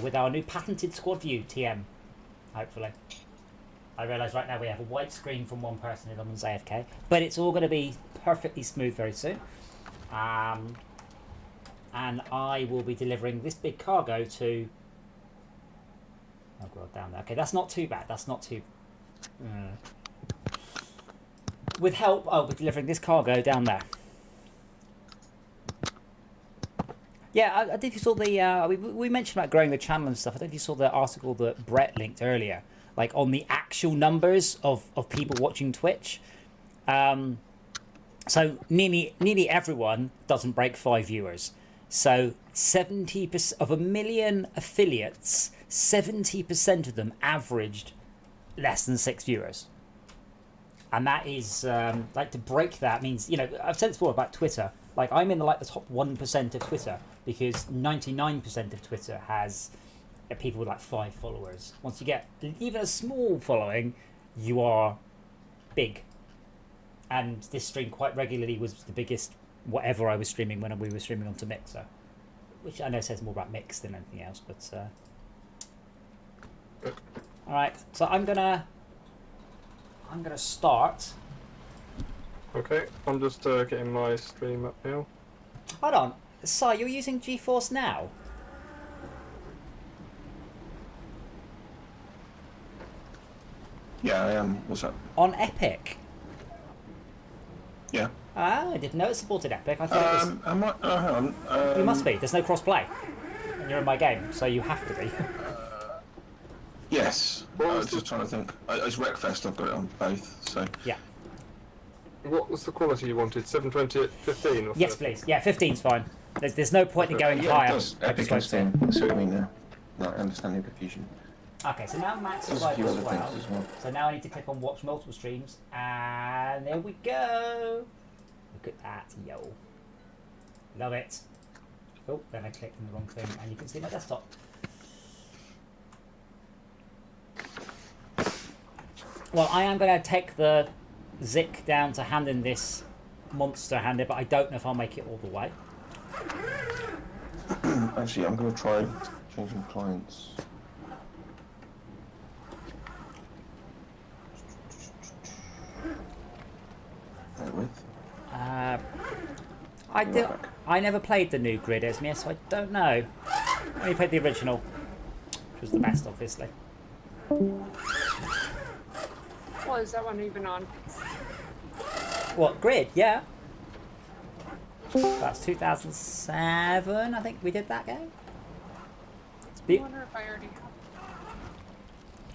with our new patented squad view TM, hopefully. I realise right now we have a white screen from one person and one's AFK, but it's all going to be perfectly smooth very soon. And I will be delivering this big cargo to... Oh god, down there. Okay, that's not too bad. That's not too... With help, I'll be delivering this cargo down there. Yeah, I don't know if you saw the... we mentioned about growing the channel and stuff. I don't know if you saw the article that Brett linked earlier. Like, on the actual numbers of people watching Twitch. So, nearly everyone doesn't break 5 viewers. So, 70% of 1 million affiliates, 70% of them averaged less than 6 viewers. And that is, like, to break that means, you know, I've said this before about Twitter. Like, I'm in the top 1% of Twitter because 99% of Twitter has people with like 5 followers. Once you get even a small following, you are big. And this stream quite regularly was the biggest whatever I was streaming when we were streaming onto Mixer, which I know says more about Mix than anything else. But all right, so I'm gonna start. Okay, I'm just getting my stream up now. Hold on, Si, you're using GeForce Now? Yeah, I am. What's up? On Epic? Yeah. Ah, I didn't know it supported Epic. I thought it was... Am I? Oh, hang on. You must be. There's no cross-play. And you're in my game, so you have to be. Yes. I was just trying to think. It's Wreckfest. I've got it on both, so... Yeah. What was the quality you wanted? 720 at 15? Or Yes, 30? please. Yeah, 15's fine. There's no point in going yeah, higher. It does. Epic and Steam. That's what I mean now. Not understanding confusion. Okay, so now Max is live as well. So now I need to click on watch multiple streams, and there we go. Look at that, yo. Love it. Oh, then I clicked on the wrong thing, and you can see my desktop. Well, I am going to take the Zik down to hand in this monster hander, but I don't know if I'll make it all the way. Actually, I'm going to try changing clients. With? I never played the new Grid Esmir, so I don't know. I only played the original, which was the best, obviously. Well, is that one even on? What, Grid? Yeah. That's 2007, I think we did that game. I wonder if I already have.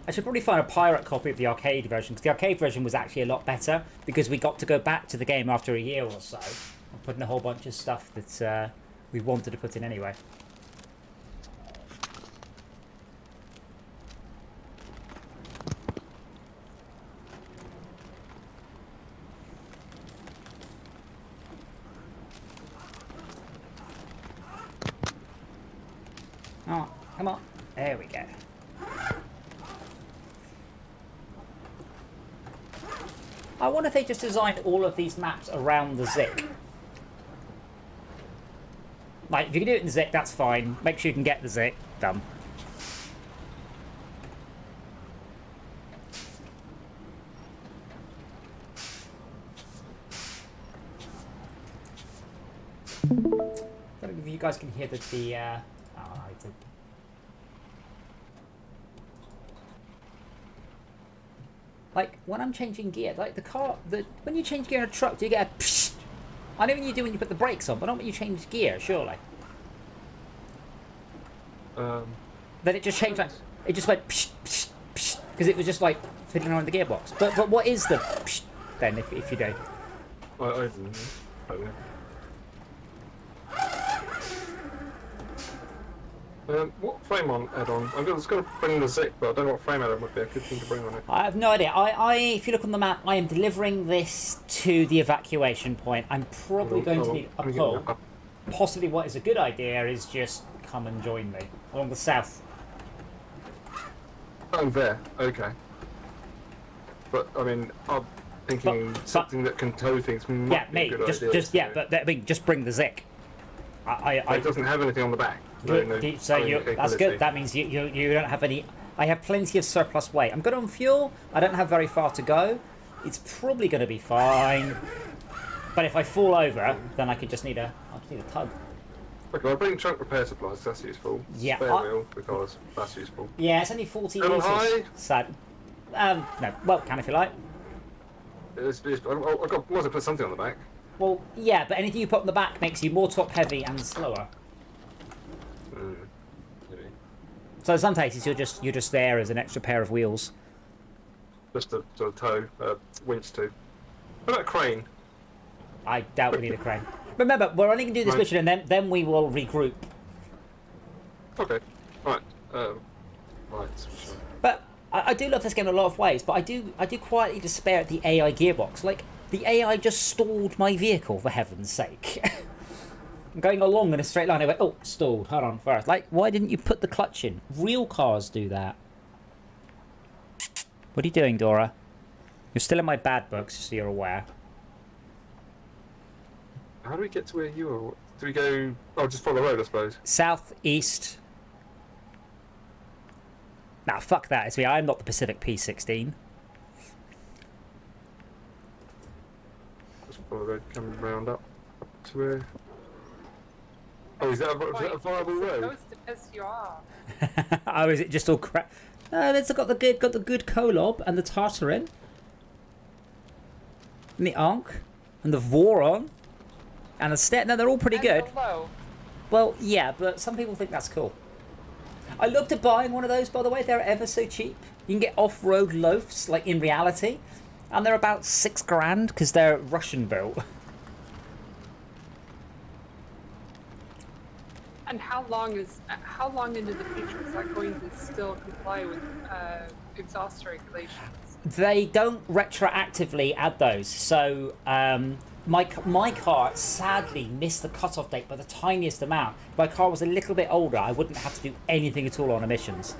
I should probably find a pirate copy of the arcade version, because the arcade version was actually a lot better, because we got to go back to the game after a year or so, and put in a whole bunch of stuff that we wanted to put in anyway. Oh, come on. There we go. I wonder if they just designed all of these maps around the Zik. Like, if you can do it in the Zik, that's fine. Make sure you can get the Zik. Done. I don't know if you guys can hear the I did. Like, when I'm changing gear, like when you change gear in a truck, do you get a psh? I know when you do when you put the brakes on, but not when you change gear, surely. Then it just changed, like, it just went psh, psh, psh, because it was just like fiddling around the gearbox. But what is the psh then, if you do? I don't know. What frame add-on? I'm just going to bring the Zik, but I don't know what frame add-on would be a good thing to bring on it. I have no idea. If you look on the map, I am delivering this to the evacuation point. I'm probably going to need a pull. Possibly what is a good idea is just come and join me along the south. Oh, there. Okay. But, I mean, I'm thinking something that can tow things might be a good idea. But I mean, just bring the Zik. It doesn't have anything on the back. Good. So that's good. That means you don't have any. I have plenty of surplus weight. I'm good on fuel. I don't have very far to go. It's probably going to be fine. But if I fall over, then I could just need a tug. Okay, I'll bring trunk repair supplies. That's useful. Yeah. Spare wheel because that's useful. Yeah, it's only 40 Little meters. high? Sad. No. Well, can if you like. I've got. Was I put something on the back? Well, yeah, but anything you put on the back makes you more top heavy and slower. Maybe. So in some cases you're just there as an extra pair of wheels. Just a sort of tow, winch to. What about a crane? I doubt we need a crane. Remember, we're only going to do this mission and then we will regroup. Okay. Right. Right. Sure. But I do love this game in a lot of ways, but I do quietly despair at the AI gearbox. Like, the AI just stalled my vehicle, for heaven's sake. I'm going along in a straight line. I went, oh, stalled. Hold on first. Like, why didn't you put the clutch in? Real cars do that. What are you doing, Dora? You're still in my bad books, so you're aware. How do we get to where you are? Do we go? Oh, just follow the road, I suppose. Southeast. Nah, fuck that. It's me. I'm not the Pacific P16. Just follow the road, coming round up to where. Oh, is that a viable road? Supposed to piss you off. Oh, is it just all crap? It's got the good Kolob and the Tartarin. And the Ankh. And the Voron. And the Stet. No, they're all pretty good. Hello. Well, yeah, but some people think that's cool. I looked at buying one of those, by the way. They're ever so cheap. You can get off-road loafs, like in reality. And they're about $6,000 because they're Russian built. And how long into the future is that going to still comply with exhaust regulations? They don't retroactively add those. So my car sadly missed the cutoff date by the tiniest amount. If my car was a little bit older, I wouldn't have to do anything at all on emissions.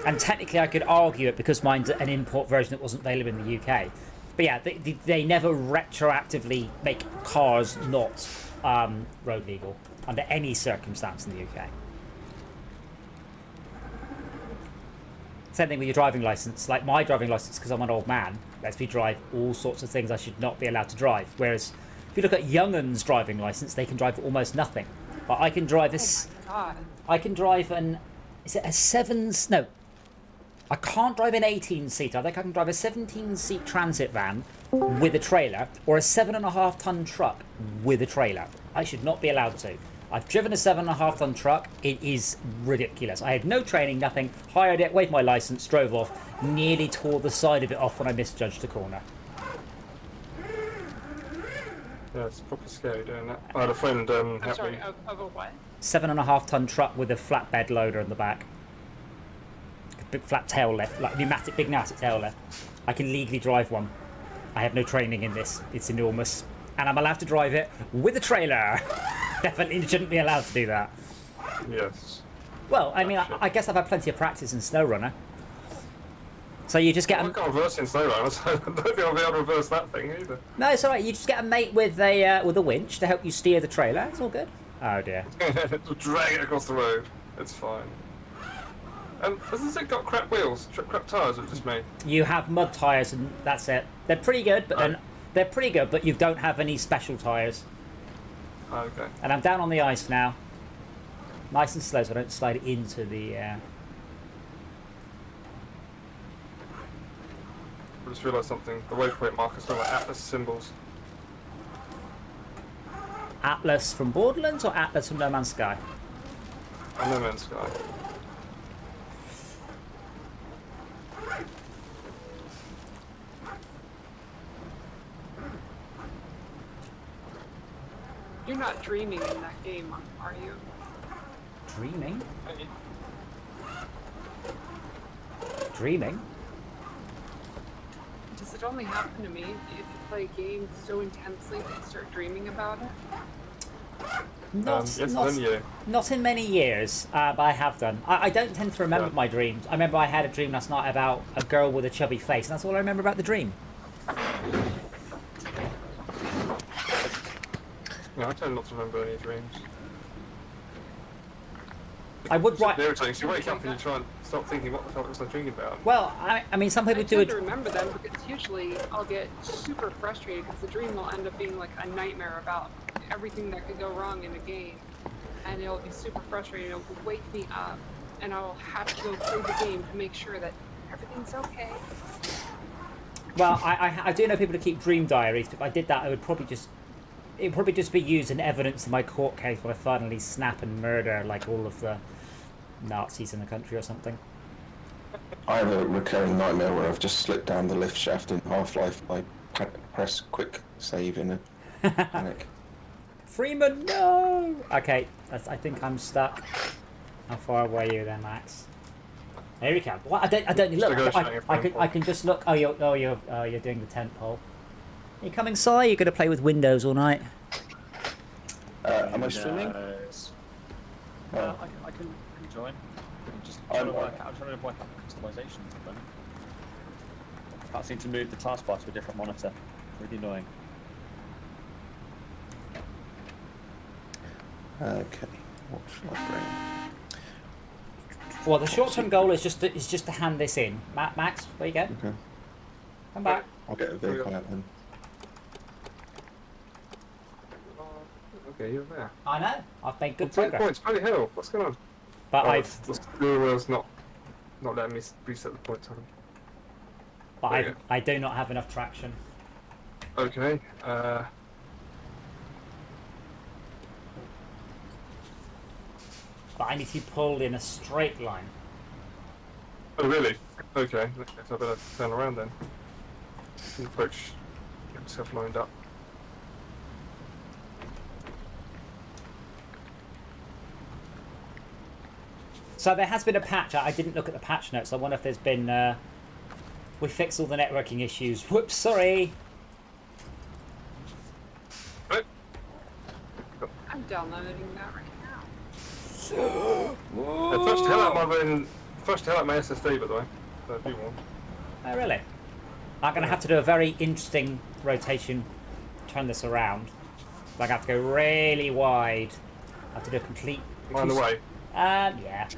And technically I could argue it because mine's an import version that wasn't available in the UK. But yeah, they never retroactively make cars not road legal under any circumstance in the UK. Same thing with your driving license. Like my driving license, because I'm an old man, lets me drive all sorts of things I should not be allowed to drive. Whereas if you look at younguns' driving license, they can drive almost nothing. But I can drive this. Oh my God. I can drive an. Is it a 7? No. I can't drive an 18-seater. I think I can drive a 17-seat transit van with a trailer, or a 7.5-ton truck with a trailer. I should not be allowed to. I've driven a 7.5-ton truck. It is ridiculous. I had no training, nothing. Hired it, waived my license, drove off. Nearly tore the side of it off when I misjudged a corner. Yeah, it's proper scary doing that. I had a friend help I'm sorry, me. of a what? 7.5-ton truck with a flatbed loader in the back. Big flat tail lift, like big pneumatic tail lift. I can legally drive one. I have no training in this. It's enormous. And I'm allowed to drive it with a trailer. Definitely shouldn't be allowed to do that. Yes. Well, I mean, I guess I've had plenty of practice in SnowRunner. So you just get I can't reverse in SnowRunner, so I don't think I'll be able to reverse that thing either. No, it's alright. You just get a mate with a winch to help you steer the trailer. It's all good. Oh dear. Just drag it across the road. It's fine. Hasn't it got crap wheels, crap tyres? Or just me? You have mud tyres, and that's it. They're pretty good, but they're pretty good, but you don't have any special tyres. Oh, okay. And I'm down on the ice now. Nice and slow, so I don't slide into the. I just realised something. The waypoint markers are like Atlas symbols. Atlas from Borderlands or Atlas from No Man's Sky? And No Man's Sky. You're not dreaming in that game, are you? Dreaming? Dreaming? Does it only happen to me if you play a game so intensely that you start dreaming about it? Yes, don't you? Not in many years, but I have done. I don't tend to remember my dreams. I remember I had a dream last night about a girl with a chubby face, and that's all I remember about the dream. Yeah, I tend not to remember any dreams. I would It's write. irritating. So you wake up and you try and stop thinking, what the fuck was I dreaming about? Well, I mean, some people I do tend it. to remember them because usually I'll get super frustrated because the dream will end up being like a nightmare about everything that could go wrong in the game, and it'll be super frustrating. It'll wake me up, and I'll have to go through the game to make sure that everything's okay. Well, I do know people to keep dream diaries. But if I did that, it would probably just be used in evidence in my court case when I finally snap and murder like all of the Nazis in the country or something. I have a recurring nightmare where I've just slipped down the lift shaft in Half-Life. I press quick save in a panic. Freeman, no! Okay, I think I'm stuck. How far away are you then, Max? There we go. What? I don't look. I can just look. Oh, you're doing the tent pole. Are you coming, Si? You're gonna play with Windows all night. Am I streaming? I can join. I'm just trying to work out customizations. I can't seem to move the taskbar to a different monitor. Really annoying. Okay, what shall I bring? Well, the short-term goal is just to hand this in. Max, where you go? Okay. Come back. I'll get a vehicle out then. Okay, you're there. I know. I've made good 10 progress. points. Holy hell, what's going on? But Oh, I've the squirrel's not letting me reset the point time. I do not have enough traction. Okay. But I need to pull in a straight line. Oh really? Okay. I guess I better turn around then. Approach. Get myself lined up. So there has been a patch. I didn't look at the patch notes. I wonder if there's been. We fixed all the networking issues. Whoops, sorry. I'm downloading that right now. Flushed the hell out of my SSD, by the way. So do one. Oh, really? I'm going to have to do a very interesting rotation. Turn this around. Like I have to go really wide. I have to do a complete. Mind the way. Yeah.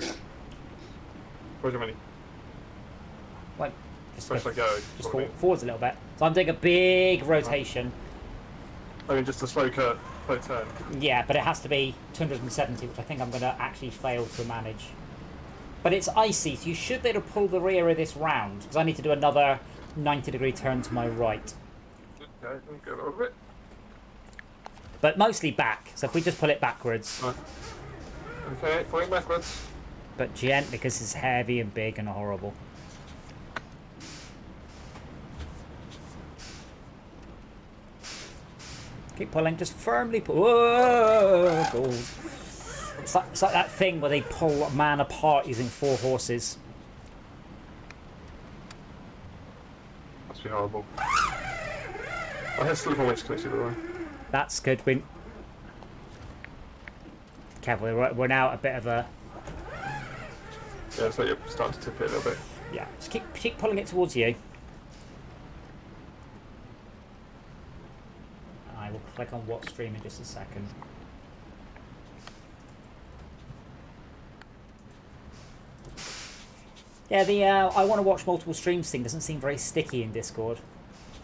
Where's your money? Well, just Where should I go? just What I mean. forwards a little bit. So I'm doing a big rotation. I mean, just a slow turn. Yeah, but it has to be 270, which I think I'm going to actually fail to manage. But it's icy, so you should be able to pull the rear of this round, because I need to do another 90-degree turn to my right. Okay, let me go a little bit. But mostly back, so if we just pull it backwards. Right. Okay, pulling backwards. But gently, because it's heavy and big and horrible. Keep pulling, just firmly pull. Whoa, gold. It's like that thing where they pull a man apart using 4 horses. Must be horrible. I had sleep on winch connection, by the way. That's good. Careful, we're now a bit of a. Yeah, it's like you're starting to tip it a little bit. Yeah, just keep pulling it towards you. I will click on what stream in just a second. Yeah, the I want to watch multiple streams thing doesn't seem very sticky in Discord.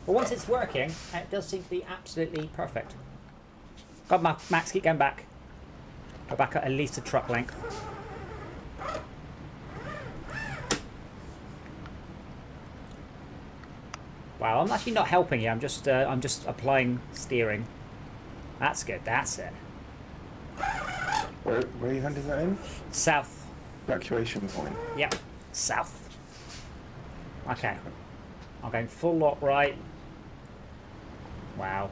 But once it's working, it does seem to be absolutely perfect. God, Max, keep going back. Go back at least a truck length. Wow, I'm actually not helping you. I'm just applying steering. That's good. That's it. Where are you handing that in? South. Evacuation point. Yep. South. Okay. I'm going full lot right. Wow.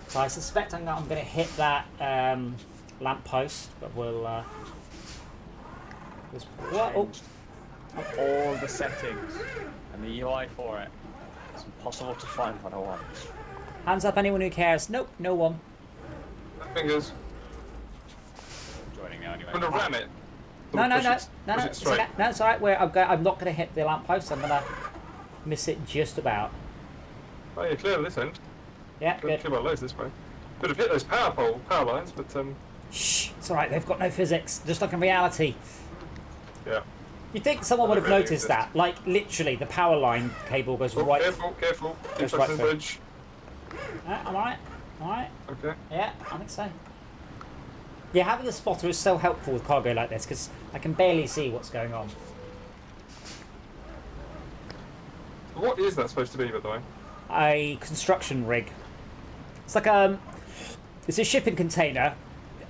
So I suspect I'm going to hit that lamp post, but we'll. What? Oh. All the settings and the UI for it. It's impossible to find what I want. Hands up, anyone who cares. Nope, no one. Fingers. I'm joining now anyway. I'm gonna ram it. No, Push it no, straight. it's okay. No, it's alright. I'm not going to hit the lamp post. I'm going to Miss it just about. Oh, you're clear of this end. Yeah, Don't good. care about loads this way. Could have hit those power lines, but Shh, it's alright, they've got no physics, just like in reality. yeah. You'd think someone would have Really noticed exist. that. Like, literally, the power line cable goes Oh, right... careful. Goes Construction right through. bridge. I'm alright, alright. Okay. Yeah, I think so. Yeah, having a spotter is so helpful with cargo like this, because I can barely see what's going on. What is that supposed to be, by the way? A construction rig. It's like it's a shipping container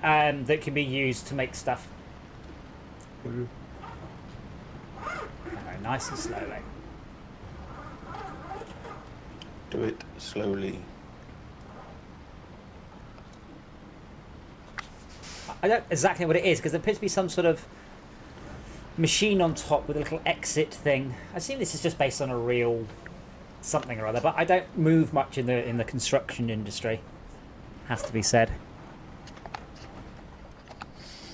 that can be used to make stuff. Mm-hmm. Very nice and slowly. Do it slowly. I don't know exactly what it is, because there appears to be some sort of machine on top with a little exit thing. I assume this is just based on a real something or other, but I don't move much in the construction industry. Has to be said.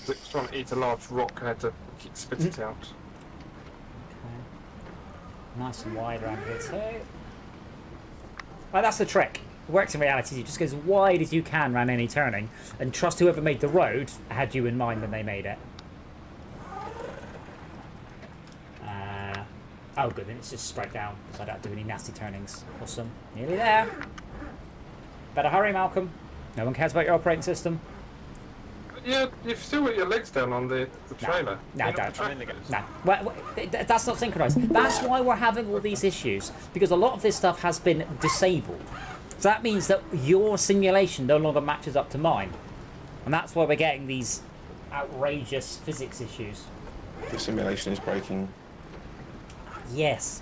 It's trying to eat a large rock. I had to spit it out. Okay. Nice and wide around here too. Well, that's the trick. It works in reality. You just go as wide as you can around any turning, and trust whoever made the road had you in mind when they made it. Oh, good. Then it's just straight down, so I don't do any nasty turnings. Awesome. Nearly there. Better hurry, Malcolm. No one cares about your operating system. Yeah, you've still got your legs down on the trailer. No, You're not don't. the track- No, well, that's not synchronized. That's why we're having all these issues, because a lot of this stuff has been disabled. So that means that your simulation no longer matches up to mine, and that's why we're getting these outrageous physics issues. The simulation is breaking. Yes.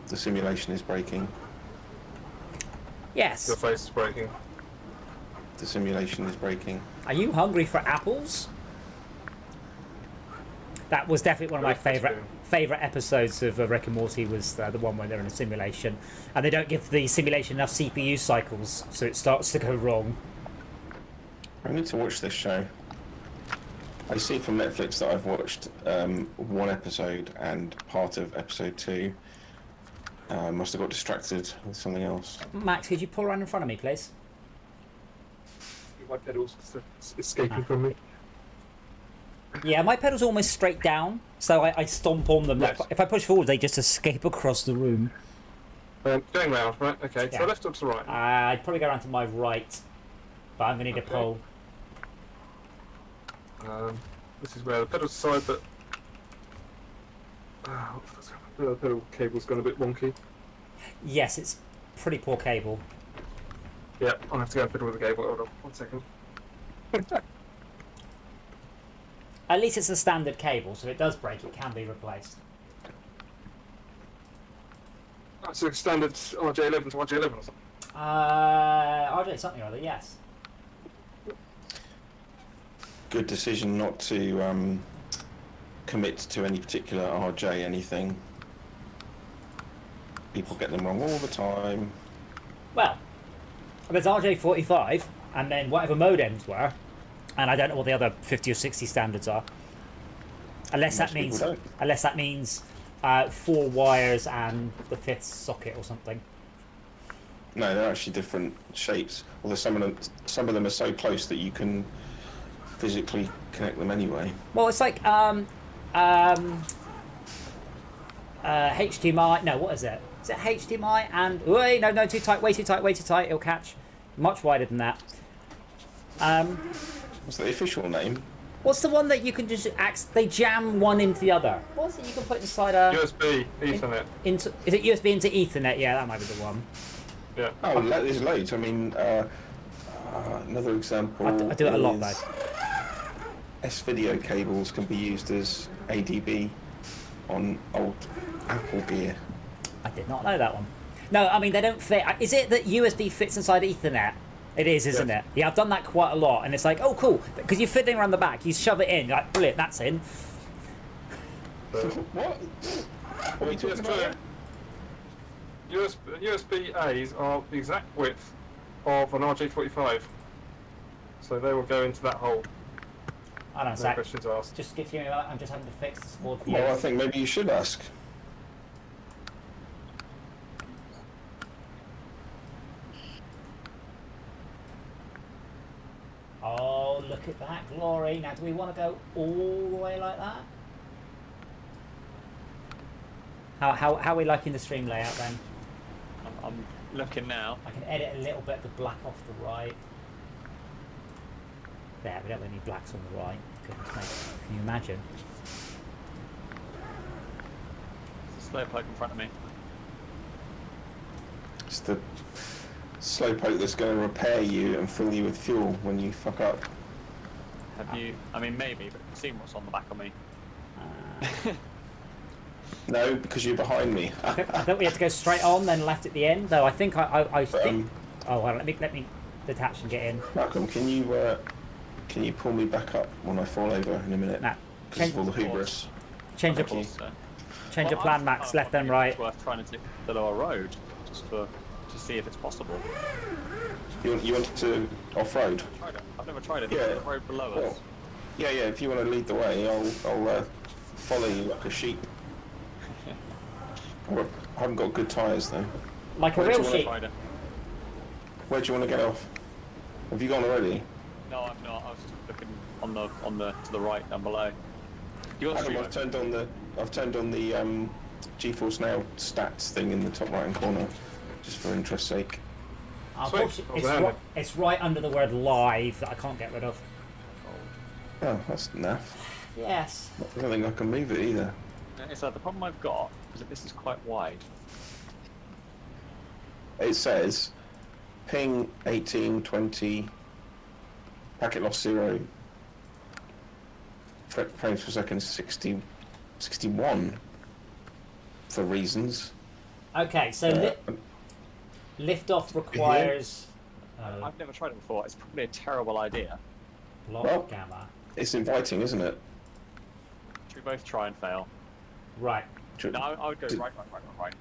The simulation is breaking. Yes. Your face is breaking. The simulation is breaking. Are you hungry for apples? That was definitely one of my favourite episodes of Rick and Morty. Was the one where they're in a simulation and they don't give the simulation enough CPU cycles, so it starts to go wrong. I need to watch this show. I see from Netflix that I've watched one episode and part of episode 2. Must have got distracted with something else. Max, could you pull around in front of me, please? My pedals escaping from me. Yeah, my pedal's almost straight down, so I stomp on them. Yes. If I push forward, they just escape across the room. Going round, right? Okay, Yeah. so left or to right? I'd probably go around to my right, but I'm going to need a Okay. pull. This is where the pedals side, but the pedal cable's gone a bit wonky. Yes, it's pretty poor cable. Yeah, I'll have to go and fiddle with the cable. Hold on, 1 second. At least it's a standard cable, so if it does break, it can be replaced. That's a standard RJ11 to RJ11 or something. RJ something or other, yes. Good decision not to commit to any particular RJ anything. People get them wrong all the time. Well, there's RJ45, and then whatever modems were, and I don't know what the other 50 or 60 standards are. Unless Most that means, people don't. unless that means 4 wires and the 5th socket or something. No, they're actually different shapes. Although some of them are so close that you can physically connect them anyway. Well, it's like HDMI. No, what is it? Is it HDMI and wait, no, too tight, way too tight, way too tight. It'll catch. Much wider than that. What's the official name? What's the one that you can just they jam one into the other? What's it you can put inside a USB, Ethernet. into? Is it USB into Ethernet? Yeah, that might be the one. Yeah. Oh, there's loads. I mean, another example. I do it a lot though. is S-video cables can be used as ADB on old Apple gear. I did not know that one. No, I mean they don't fit. Is it that USB fits inside Ethernet? It is, isn't Yes. it? Yeah, I've done that quite a lot, and it's like, oh, cool, because you're fiddling around the back. You shove it in, you're like, brilliant, that's in. What? What are we talking about? USB A's are the exact width of an RJ45, so they will go into that hole. I don't know, No Zach. questions asked. Just give me a minute. I'm just having to fix this board for you. Well, I think maybe you should ask. Look at that glory. Now, do we want to go all the way like that? How are we liking the stream layout then? I'm looking now. I can edit a little bit of the black off the right. There, we don't have any blacks on the right. Goodness me. Can you imagine? There's a slowpoke in front of me. It's the slowpoke that's going to repair you and fill you with fuel when you fuck up. Have you? I mean, maybe, but you've seen what's on the back of me. No, because you're behind me. I thought we had to go straight on, then left at the end. Though I think I think. Oh, hold on, let me detach and get in. Malcolm, can you pull me back up when I fall over in a minute? Nah, Because of all the hubris. change Thank your you. change your plan, Max. Left then right. It's worth trying to take the lower road just to see if it's possible. You wanted to off-road? I've never tried it. Yeah. The road below Well, us. yeah. If you want to lead the way, I'll follow you like a sheep. I haven't got good tyres though. Like a Where do real you wanna sheep. Tried it. Where do you want to get off? Have you gone already? No, I'm not. I was just looking on the to the right down below. You got Adam, stream I've turned on the GeForce Now stats thing in the top right hand corner, just for interest's sake. Unfortunately, Sweet. it's right under the word live that I can't get rid of. Oh, that's naff. Yes. I don't think I can move it either. So the problem I've got is that this is quite wide. It says ping 1820, packet loss 0, frames per second 61 for reasons. Okay, so lift-off requires I've never tried it before. It's probably a terrible idea. block Well- gamma. It's inviting, isn't it? Should we both try and fail? Right. No, I would go right,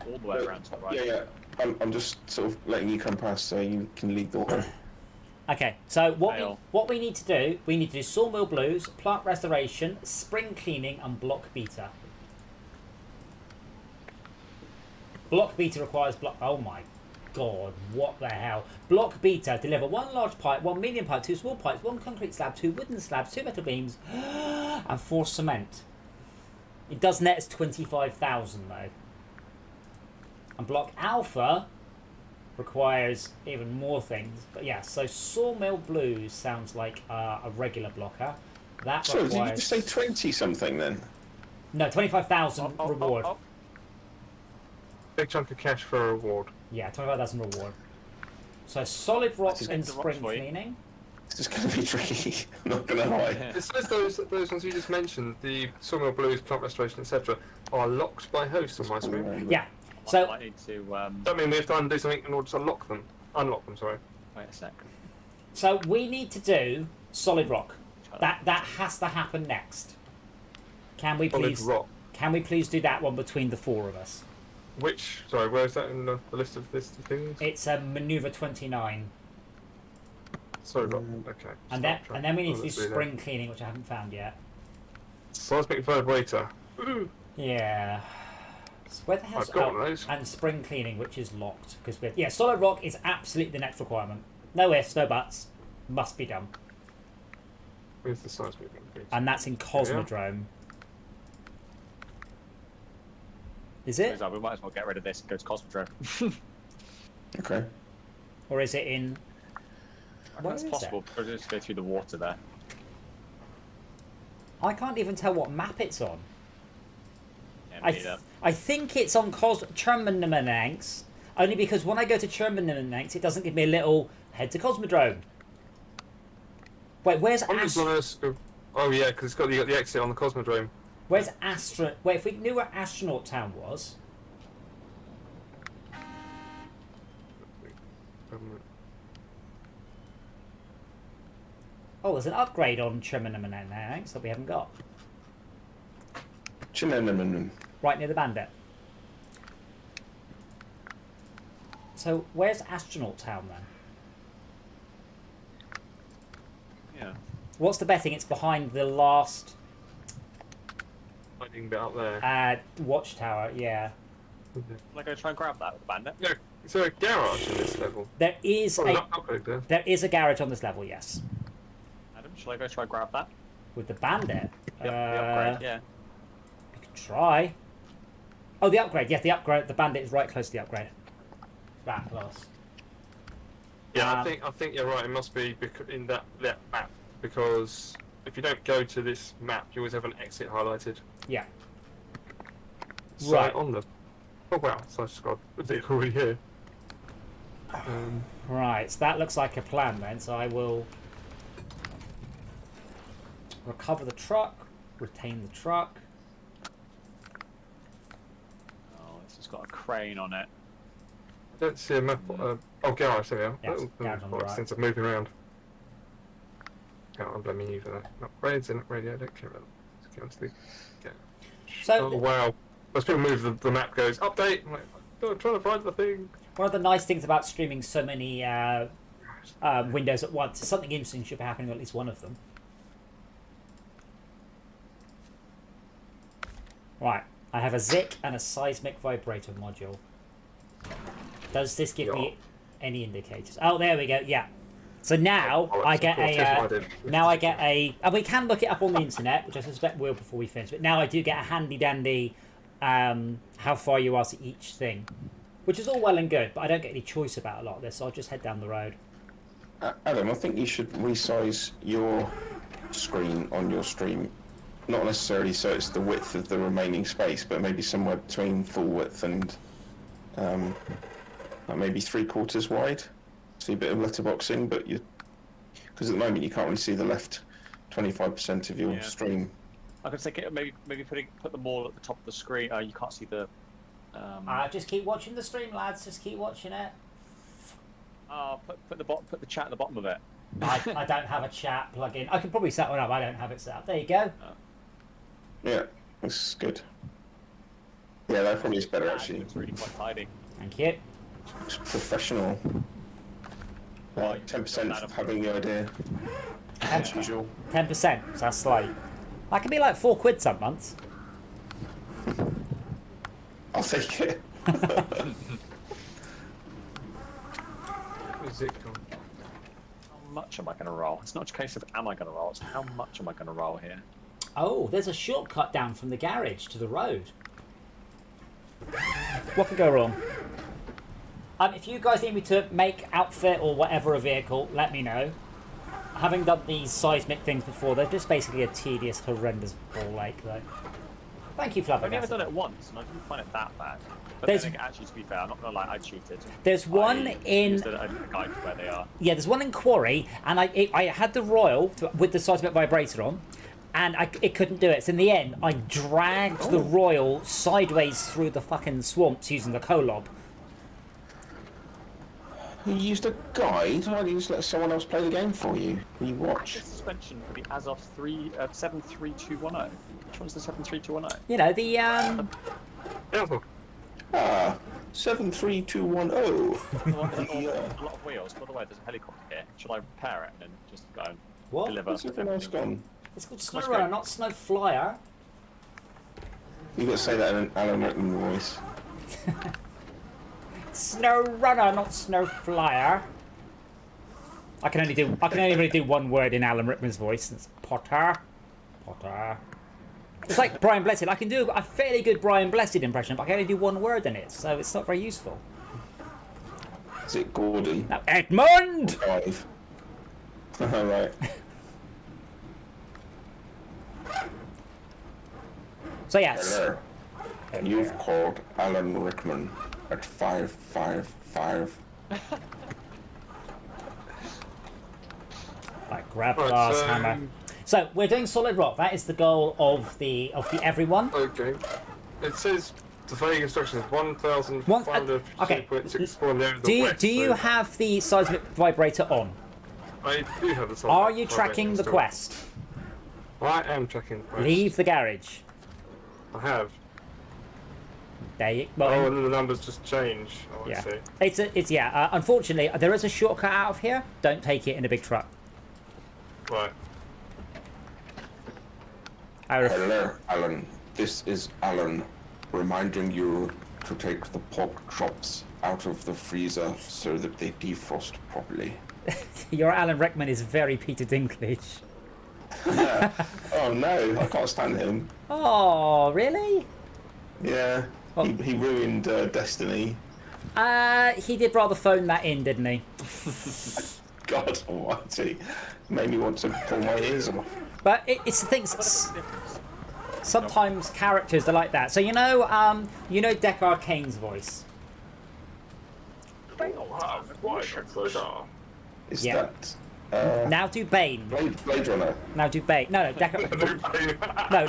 all the way around to the right. Yeah. I'm just sort of letting you come past so you can lead the way. Okay, so Fail. what we need to do, sawmill blues, plant restoration, spring cleaning, and block beta. Block beta requires block. Oh my god, what the hell? Block beta deliver 1 large pipe, 1 medium pipe, 2 small pipes, 1 concrete slab, 2 wooden slabs, 2 metal beams, and 4 cement. It does net as 25,000 though. And block alpha requires even more things. But yeah, so sawmill blues sounds like a regular blocker. That Sorry, requires... did you just say 20 something then? No, 25,000 reward. Big chunk of cash for a reward. Yeah, 25,000 reward. So solid rock Just and get the spring rocks, wait. cleaning. It's just going to be tricky. I'm not going to lie. It says those ones you just mentioned, the sawmill blues, plant restoration, etc., are locked by host on my screen. Yeah. I So might need to That means we have to undo something in order to unlock them, sorry. wait a sec. so we need to do solid rock. That has to happen next. Can we Solid please? rock. Can we please do that one between the 4 of us? Sorry, where is that in the list of things? It's maneuver 29, Solid rock, okay. and then we need to do spring cleaning, which I haven't found yet. Seismic vibrator. Yeah. So where the hell's I've got one of those. and spring cleaning, which is locked because solid rock is absolutely the next requirement. No ifs, no buts. Must be done, Where's the seismic vibrator? and that's in Cosmodrome. Is it, We might as well get rid of this and go to Cosmodrome. Okay. or is it in? Where That's is possible because just go through the water there. I can't even tell what map it's on. Yeah, me neither. I think it's on Chermenamenanx, only because when I go to Chermenamenanx, it doesn't give me a little head to Cosmodrome. Wait, where's I'm just on oh yeah, because you got the exit on the Cosmodrome. Where's Wait, if we knew where Astronaut Town was. Oh, there's an upgrade on Chermenamenanx that we haven't got. Chinenenenenen. Right near the bandit. So, where's Astronaut Town then? Yeah. What's the betting? It's behind the last Hiding bit up there. watchtower, yeah. Am I going to try and grab that with the bandit? Yeah, is there a garage in this level? There is Oh, a not upgrade there. there is a garage on this level, yes. Adam? Shall I go try grab that? With the bandit. The upgrade, yeah. You could try. Oh, the upgrade. Yeah, the upgrade. The bandit is right close to the upgrade. That close. Yeah, I think you're right. It must be in that map, because if you don't go to this map, you always have an exit highlighted. Yeah. So Right. on the. Oh wow! So I just got a vehicle already here. Right. So that looks like a plan then. So I will recover the truck, retain the truck. Oh, this has got a crane on it. I don't see a map. Oh, garage, there we are. Yes, Oh, garage on the right. Since I'm moving around. I'm blaming you for that. Upgrades and upgrade, yeah, I don't care about that. Let's get onto the garage. So Oh, wow. Most people move, the map goes, update! I'm like, oh, I'm trying to find the thing. one of the nice things about streaming so many windows at once is something interesting should be happening on at least one of them. Right. I have a Zik and a seismic vibrator module. Does this give me any indicators? Oh, there we go. Yeah. So now I get a. Now I get a. And we can look it up on the internet, which I suspect we'll before we finish. But now I do get a handy dandy. How far you are to each thing, which is all well and good, but I don't get any choice about a lot of this. So I'll just head down the road. Adam, I think you should resize your screen on your stream. Not necessarily so it's the width of the remaining space, but maybe somewhere between full width and like maybe 3/4 wide. See a bit of letterboxing, but because at the moment you can't really see the left 25% of your stream. I could think maybe put them all at the top of the screen. You can't see the. Just keep watching the stream, lads. Just keep watching it. Put the chat at the bottom of it. I don't have a chat plugin. I can probably set one up. I don't have it set up. There you go. Yeah, that's good. Yeah, that probably is better actually. It's really quite tidy. Thank you. It's professional. 10% of having the idea. As usual. 10%. So that's like. That can be like £4 some months. I'll take it. Where's it gone? How much am I going to roll? It's not a case of am I going to roll, it's how much am I going to roll here. Oh, there's a shortcut down from the garage to the road. What could go wrong? If you guys need me to make, outfit, or whatever a vehicle, let me know. Having done these seismic things before, they're just basically a tedious, horrendous ball ache, though. Thank you, I've never Flabbergasted. done it once, and I didn't find it that bad. But There's- then again, actually, to be fair, I'm not going to lie, I cheated. There's one I in... used a guide to where they are. Yeah, there's one in Quarry, and I had the Royal with the seismic vibrator on, and it couldn't do it. So in the end, I dragged the Royal sideways through the fucking swamps using the Kolob. You used a guide? Why didn't you just let someone else play the game for you? You watch. Active suspension for the ASOS 73210. Which one's the 73210? You know, the, Yeah. Ah, 73210. A lot of wheels. By the way, there's a helicopter here. Should I repair it and then just go and What? deliver? Where's everyone else gone? It's called Much SnowRunner, great. not Snowflyer. You've got to say that in an Alan Rickman voice. SnowRunner, not Snowflyer. I can only really do one word in Alan Rickman's voice. It's Potter. Potter. It's like Brian Blessed. I can do a fairly good Brian Blessed impression, but I can only do one word in it, so it's not very useful. Is it Gordon? Now, Edmund! 5. Right. So yes. Hello. You've called Alan Rickman at 555. Right, grab Right, glass so- hammer. So we're doing solid rock. That is the goal of the everyone. Okay. It says the vague instructions 1,500 explore in the area of the west. Do you so have the seismic vibrator on? I do have the Are you tracking the quest? I am tracking the quest. Leave the garage. I have. There you Oh, well, and then the numbers just change. Oh, yeah. I see. It's unfortunately there is a shortcut out of here. Don't take it in a big truck. Right. Hello, Alan. This is Alan, reminding you to take the pork chops out of the freezer so that they defrost properly. Your Alan Rickman is very Peter Dinklage. Oh no, I can't stand him. Oh, really? Yeah, Well- he ruined Destiny. He did rather phone that in, didn't he? God almighty. Made me want to pull my ears off. But it's the thing. Sometimes characters are like that. So you know Deckard Cain's voice. Is Yeah. that Now do Bane. Blade Runner? Now do Bane. No, Deckard. No,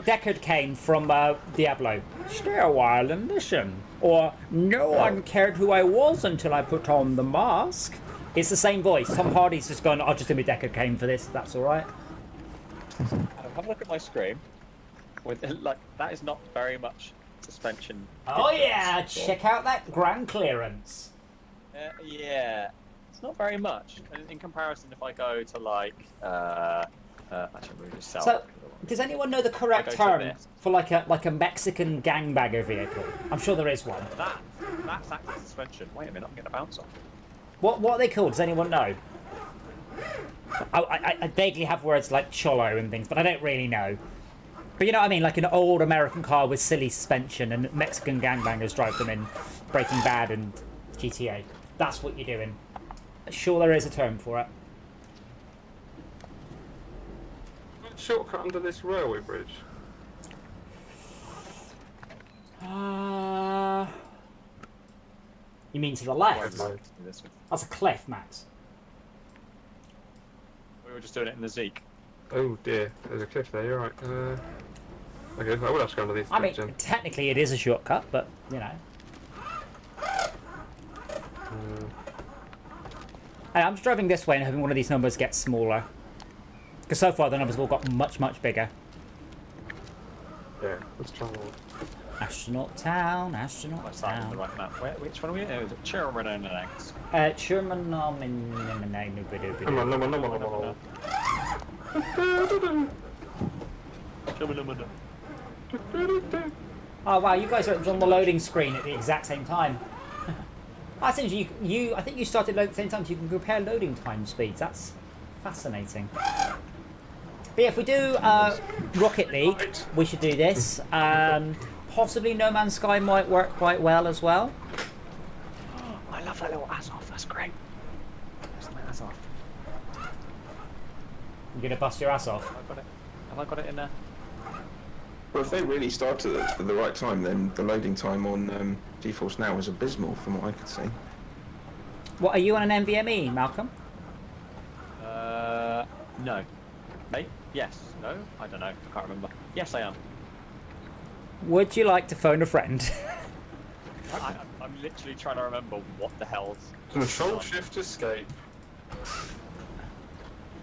Deckard Cain from Diablo. Stay a while and listen. Or no one cared who I was until I put on the mask. It's the same voice. Tom Hardy's just gone. I'll just do my Deckard Cain for this. That's all right. Have a look at my screen. With like that is not very much suspension. Oh yeah, difference. check out that ground clearance. Yeah, it's not very much in comparison. If I go to like, actually, we'll just sell. So, does anyone know the correct I go to term this. for like a Mexican gangbagger vehicle? I'm sure there is one. That's active suspension. Wait a minute, I'm getting a bounce off. What are they called? Does anyone know? I vaguely have words like cholo and things, but I don't really know. But you know what I mean? Like an old American car with silly suspension, and Mexican gangbangers drive them in Breaking Bad and GTA. That's what you're doing. Sure, there is a term for it. Shortcut under this railway bridge. You mean to the left? This one. That's a cliff, Max. We were just doing it in the Zeke. Oh dear, there's a cliff there. You're right. Okay, I will have to go under these. I mean, technically it is a shortcut, but you know. And I'm just driving this way and hoping one of these numbers gets smaller. Because so far the numbers have all got much, much bigger. Yeah, let's try one. Astronaut Town, Astronaut That's that on the Town. right map. Which one are we in? Was it Cherman next? Sherman, Come on, no. Oh wow, you guys are on the loading screen at the exact same time. I think I think you started loading at the same time so you can compare loading time speeds. That's fascinating. But yeah, if we do Rocket League, we should do this. Possibly No Man's Sky might work quite well as well. I love that little ass off. That's great. That's my ass off. You're gonna bust your ass off. Have I got it? Have I got it in there? Well, if they really started at the right time, then the loading time on GeForce Now was abysmal from what I could see. What, are you on an NVMe, Malcolm? No. Mate? Yes. No? I don't know. I can't remember. Yes, I am. Would you like to phone a friend? I'm literally trying to remember what the hell's... Control Shift Escape.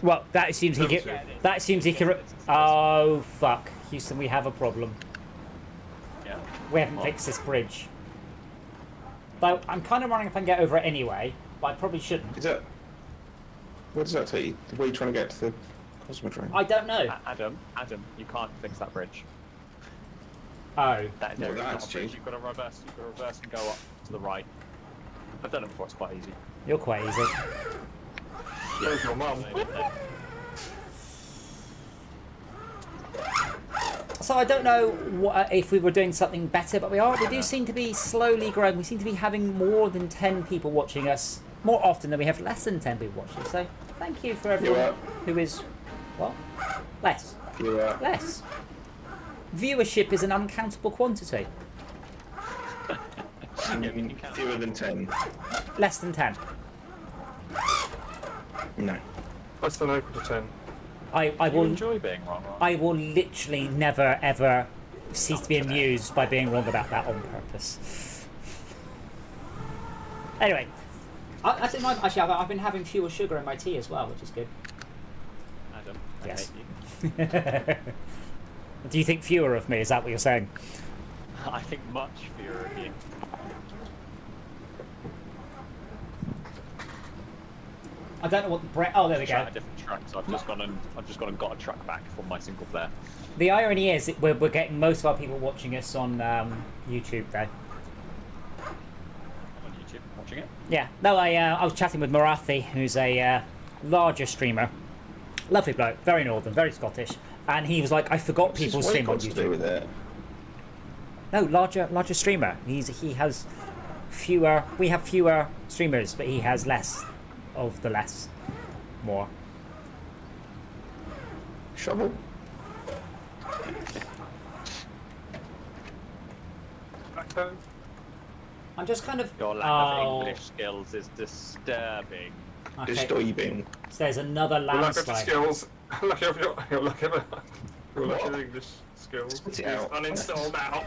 Well, that assumes he can. That assumes he can. Oh fuck, Houston, we have a problem. Yeah. We haven't fixed this bridge. Though I'm kind of wondering if I can get over it anyway, but I probably shouldn't. Is that? Where does that take you? Where are you trying to get to the Cosmodrome? I don't know. Adam, you can't fix that bridge. Oh, That, Well, no, that's bridge, true. you've got to reverse and go up to the right. I've done it before, it's quite easy. you're quite easy. There's your mum. So I don't know what, if we were doing something better, but we are. We do seem to be slowly growing. We seem to be having more than 10 people watching us more often than we have less than 10 people watching. So thank you for everyone who is what? Less. Less. Viewership is an uncountable quantity. Fewer than 10. Less than 10. No. Less than or equal to 10. I You will. enjoy being wrong. I will literally never ever cease to be amused by being wrong about that on purpose. Anyway, actually, I've been having fewer sugar in my tea as well, which is good. Adam, I Yes. hate you. Do you think fewer of me? Is that what you're saying? I think much fewer of you. I don't know what the oh, there we Try go. a different track, so I've just gone and got a track back from my single player. The irony is that we're getting most of our people watching us on YouTube though. On YouTube, watching it. Yeah. No, I was chatting with Marathi, who's a larger streamer, Lovely bloke, very northern, very Scottish. And he was like, I forgot people stream on to do with YouTube. it? No, larger streamer. He has fewer. We have fewer streamers, but he has less of the less, more. Shovel. I'm just kind of. Your lack of English skills is disturbing. Okay. Disturbing. So there's another Your lack of landslide. skills. Lack of your lack of English skills. Spit Is it out. uninstalled now.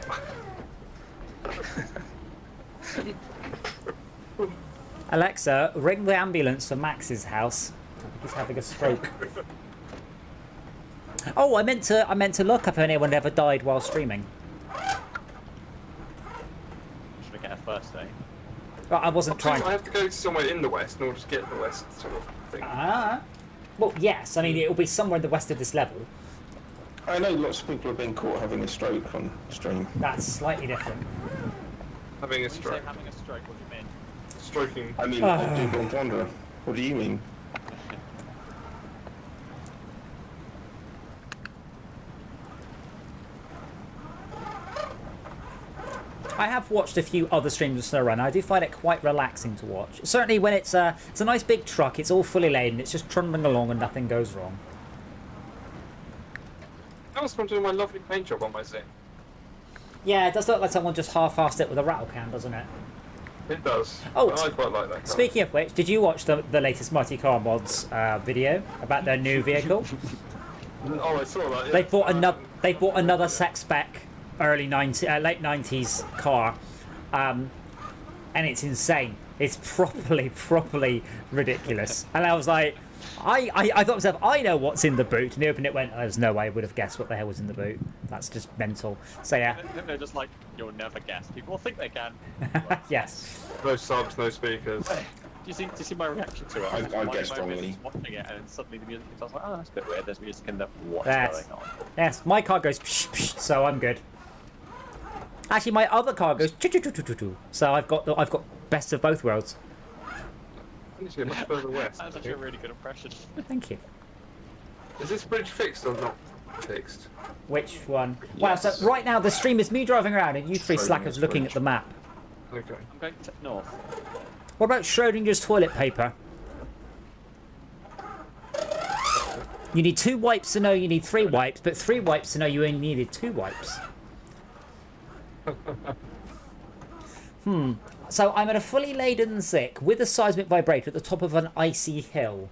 Alexa, ring the ambulance for Max's house. I think he's having a stroke. Oh, I meant to look up if anyone ever died while streaming. Should we get a first aid? Well, I wasn't trying. I have to go to somewhere in the west in order to get the west sort of thing. Ah. Well, yes. I mean, it'll be somewhere in the west of this level. I know lots of people have been caught having a stroke on stream. That's slightly different. Having a When you say stroke. having a stroke, what do you mean? Stroking. I mean, Ah. Dublin Wanderer. What do you mean? I have watched a few other streams of SnowRunner. I do find it quite relaxing to watch. Certainly when it's a nice big truck, it's all fully laden, it's just trundling along and nothing goes wrong. I was doing my lovely paint job on my Zen. Yeah, it does look like someone just half-assed it with a rattle can, doesn't it? It does. Oh, I quite like that. Colour. Speaking of which, did you watch the latest Mighty Car Mods video about their new vehicle? Oh, I saw that. Yeah. They bought another spec late 90s car, and it's insane. It's properly ridiculous. And I was like, I thought to myself, I know what's in the boot. And he opened it, went, there's no way I would have guessed what the hell was in the boot. That's just mental. So yeah, They're just like, you'll never guess. People think they can. yes. No subs, no speakers. Do you see my reaction to it? I was minding guessed my wrongly. business watching it, and then suddenly the music. I was like, oh, that's a bit weird. There's music in there. What's Yes. going on? Yes, my car goes psh, psh, so I'm good. Actually, my other car goes choo choo choo choo choo choo. So I've got best of both worlds. I need to get much further west. That's actually a really good impression. Thank you. Is this bridge fixed or not fixed? Which one? Yes. Wow, so right now the stream is me driving around and you three Schrodinger's slackers looking at fridge. the map. Okay. I'm going to north. What about Schrodinger's toilet paper? You need 2 wipes to know you need 3 wipes, but 3 wipes to know you only needed 2 wipes. So I'm at a fully laden Zik with a seismic vibrator at the top of an icy hill.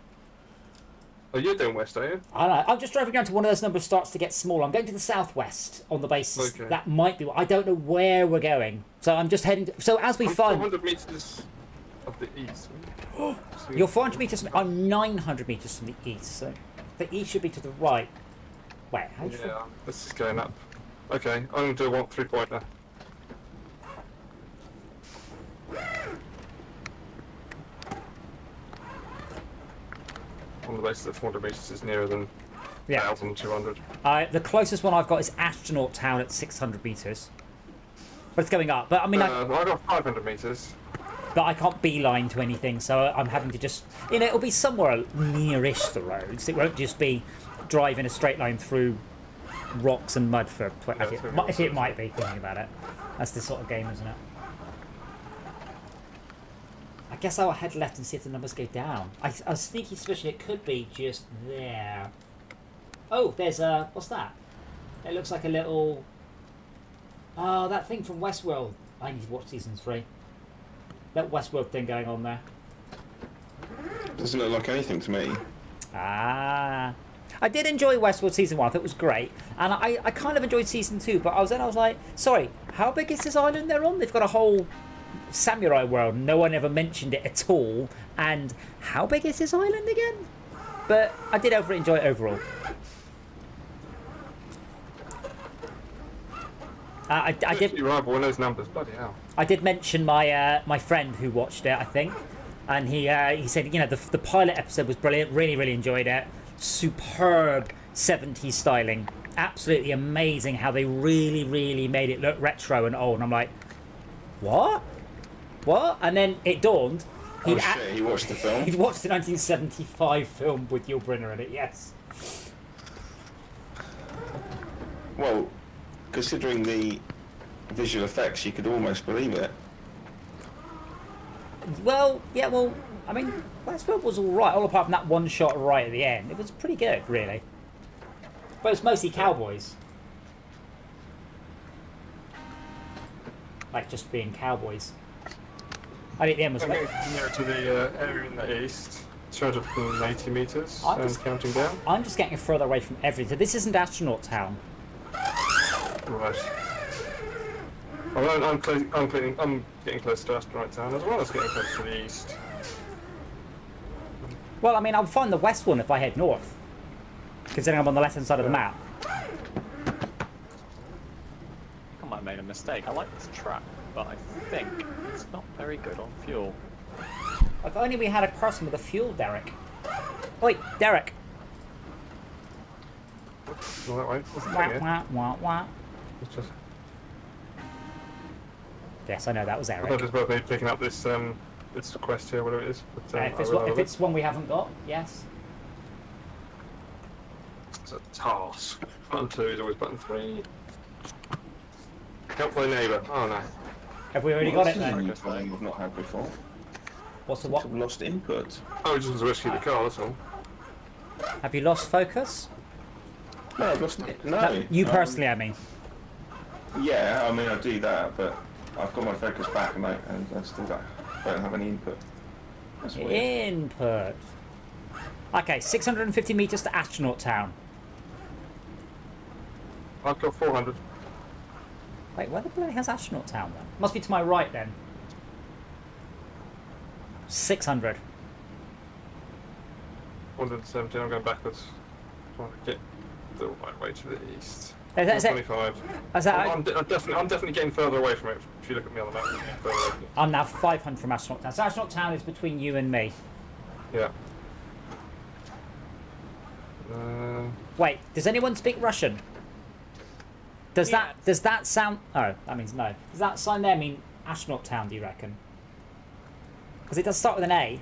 Oh, you're doing west, are you? I don't know. I'm just driving down to one of those numbers starts to get smaller. I'm going to the southwest on the basis Okay. that might be. I don't know where we're going, so I'm just heading. So as we I'm find, 400 meters of the east. you're 400 meters. I'm 900 meters from the east. So the east should be to the right. Wait, how do you Yeah, this is going up. Okay, I'm going to do a 3-pointer. On the basis that 400 meters is nearer than Yeah. 1,200. The closest one I've got is Astronaut Town at 600 meters. But it's going up. But I mean, I got 500 meters. but I can't beeline to anything, so I'm having to just, it'll be somewhere nearish the roads. It won't just be driving a straight line through rocks and mud for. It might be, thinking about it. That's the sort of game, isn't it? I guess I'll head left and see if the numbers go down. I was sneaky suspicion it could be just there. Oh, there's a, what's that? It looks like a little, oh, that thing from Westworld. I need to watch season 3. That Westworld thing going on there. Doesn't look like anything to me. Ah. I did enjoy Westworld season 1. I thought it was great. And I kind of enjoyed season 2, but I was like, sorry, how big is this island they're on? They've got a whole samurai world. No one ever mentioned it at all. And how big is this island again? But I did enjoy it overall. I did. You're right, boy, those numbers, bloody hell. I did mention my my friend who watched it, I think, and he said, you know, the pilot episode was brilliant. Really enjoyed it. Superb 70s styling. Absolutely amazing how they really made it look retro and old. And I'm like, what? And then it dawned. Oh shit, he watched the film? He'd watched the 1975 film with Yul Brynner in it, yes. Well, considering the visual effects, you could almost believe it. Well, yeah, well, I mean, Westworld was alright, all apart from that one shot right at the end. It was pretty good, really. But it's mostly cowboys. Like, just being cowboys. I think the end was I'm like... getting nearer to the area in the east. 280 metres I'm and just- counting down. I'm just getting further away from everything. This isn't Astronaut Town. Right. Well, I'm getting close to Astronaut Town as well as getting close to the east. Well, I mean, I'll find the west one if I head north. Considering I'm on the left-hand side of the map. I might have made a mistake. I like this track, but I think it's not very good on fuel. If only we had a person with a fuel derrick. Oi, Derek. All that way. What's the Wah, thing here? wah, wah, wah. It's just, Yes, I know, that was I thought Eric. it was worth me picking up this this quest here, whatever it is. But, If it's one we haven't got, yes. it's a task. Button 2 is always button 3. Help thy neighbour. Oh no. Have we already got What's it the then? new thing we've not had before? What's the what? I've lost input. Oh, we just want to rescue the car, that's all. Have you lost focus? No, I've lost no. You personally, I mean. Yeah, I mean I do that, but I've got my focus back and I still don't have any input. That's weird. Input. Okay, 650 metres to Astronaut Town. I've got 400. Wait, where the bloody has Astronaut Town then? Must be to my right then. 600. 117, I'm going backwards. Trying to get the right way to the east. Is that- 25. Is that- I'm definitely getting further away from it. If you look at me on the map, I'm getting further away from it. I'm now 500 from Astronaut Town. So Astronaut Town is between you and me. Yeah. Wait, does anyone speak Russian? Does that sound... Oh, that means no. Does that sign there mean Astronaut Town, do you reckon? Because it does start with an A.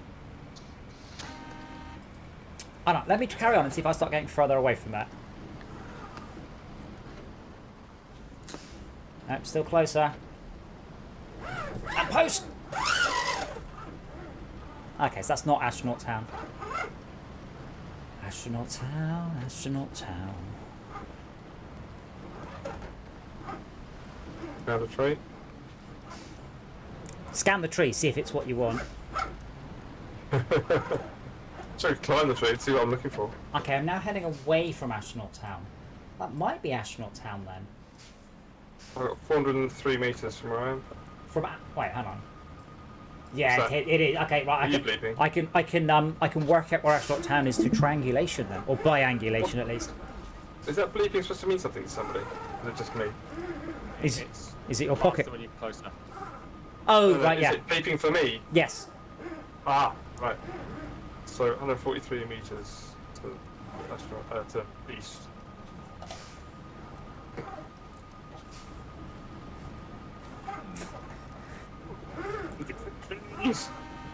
I don't know, let me carry on and see if I start getting further away from that. Nope, still closer. And post! Okay, so that's not Astronaut Town. Astronaut Town, Astronaut Town. Found a tree. Scan the tree, see if it's what you want. So climb the tree and see what I'm looking for. Okay, I'm now heading away from Astronaut Town. That might be Astronaut Town then. I've got 403 metres from where I am. Wait, hang on. Yeah, What's that? it is. Okay, right. Are you bleeping? I can work out where Astronaut Town is through triangulation then, or biangulation at least. Is that bleeping supposed to mean something to somebody? Or is it just me? Is it your pocket? When you're closer. Oh, No, right, is yeah. it bleeping for me? Yes. Ah, right. So 143 metres to east. Please.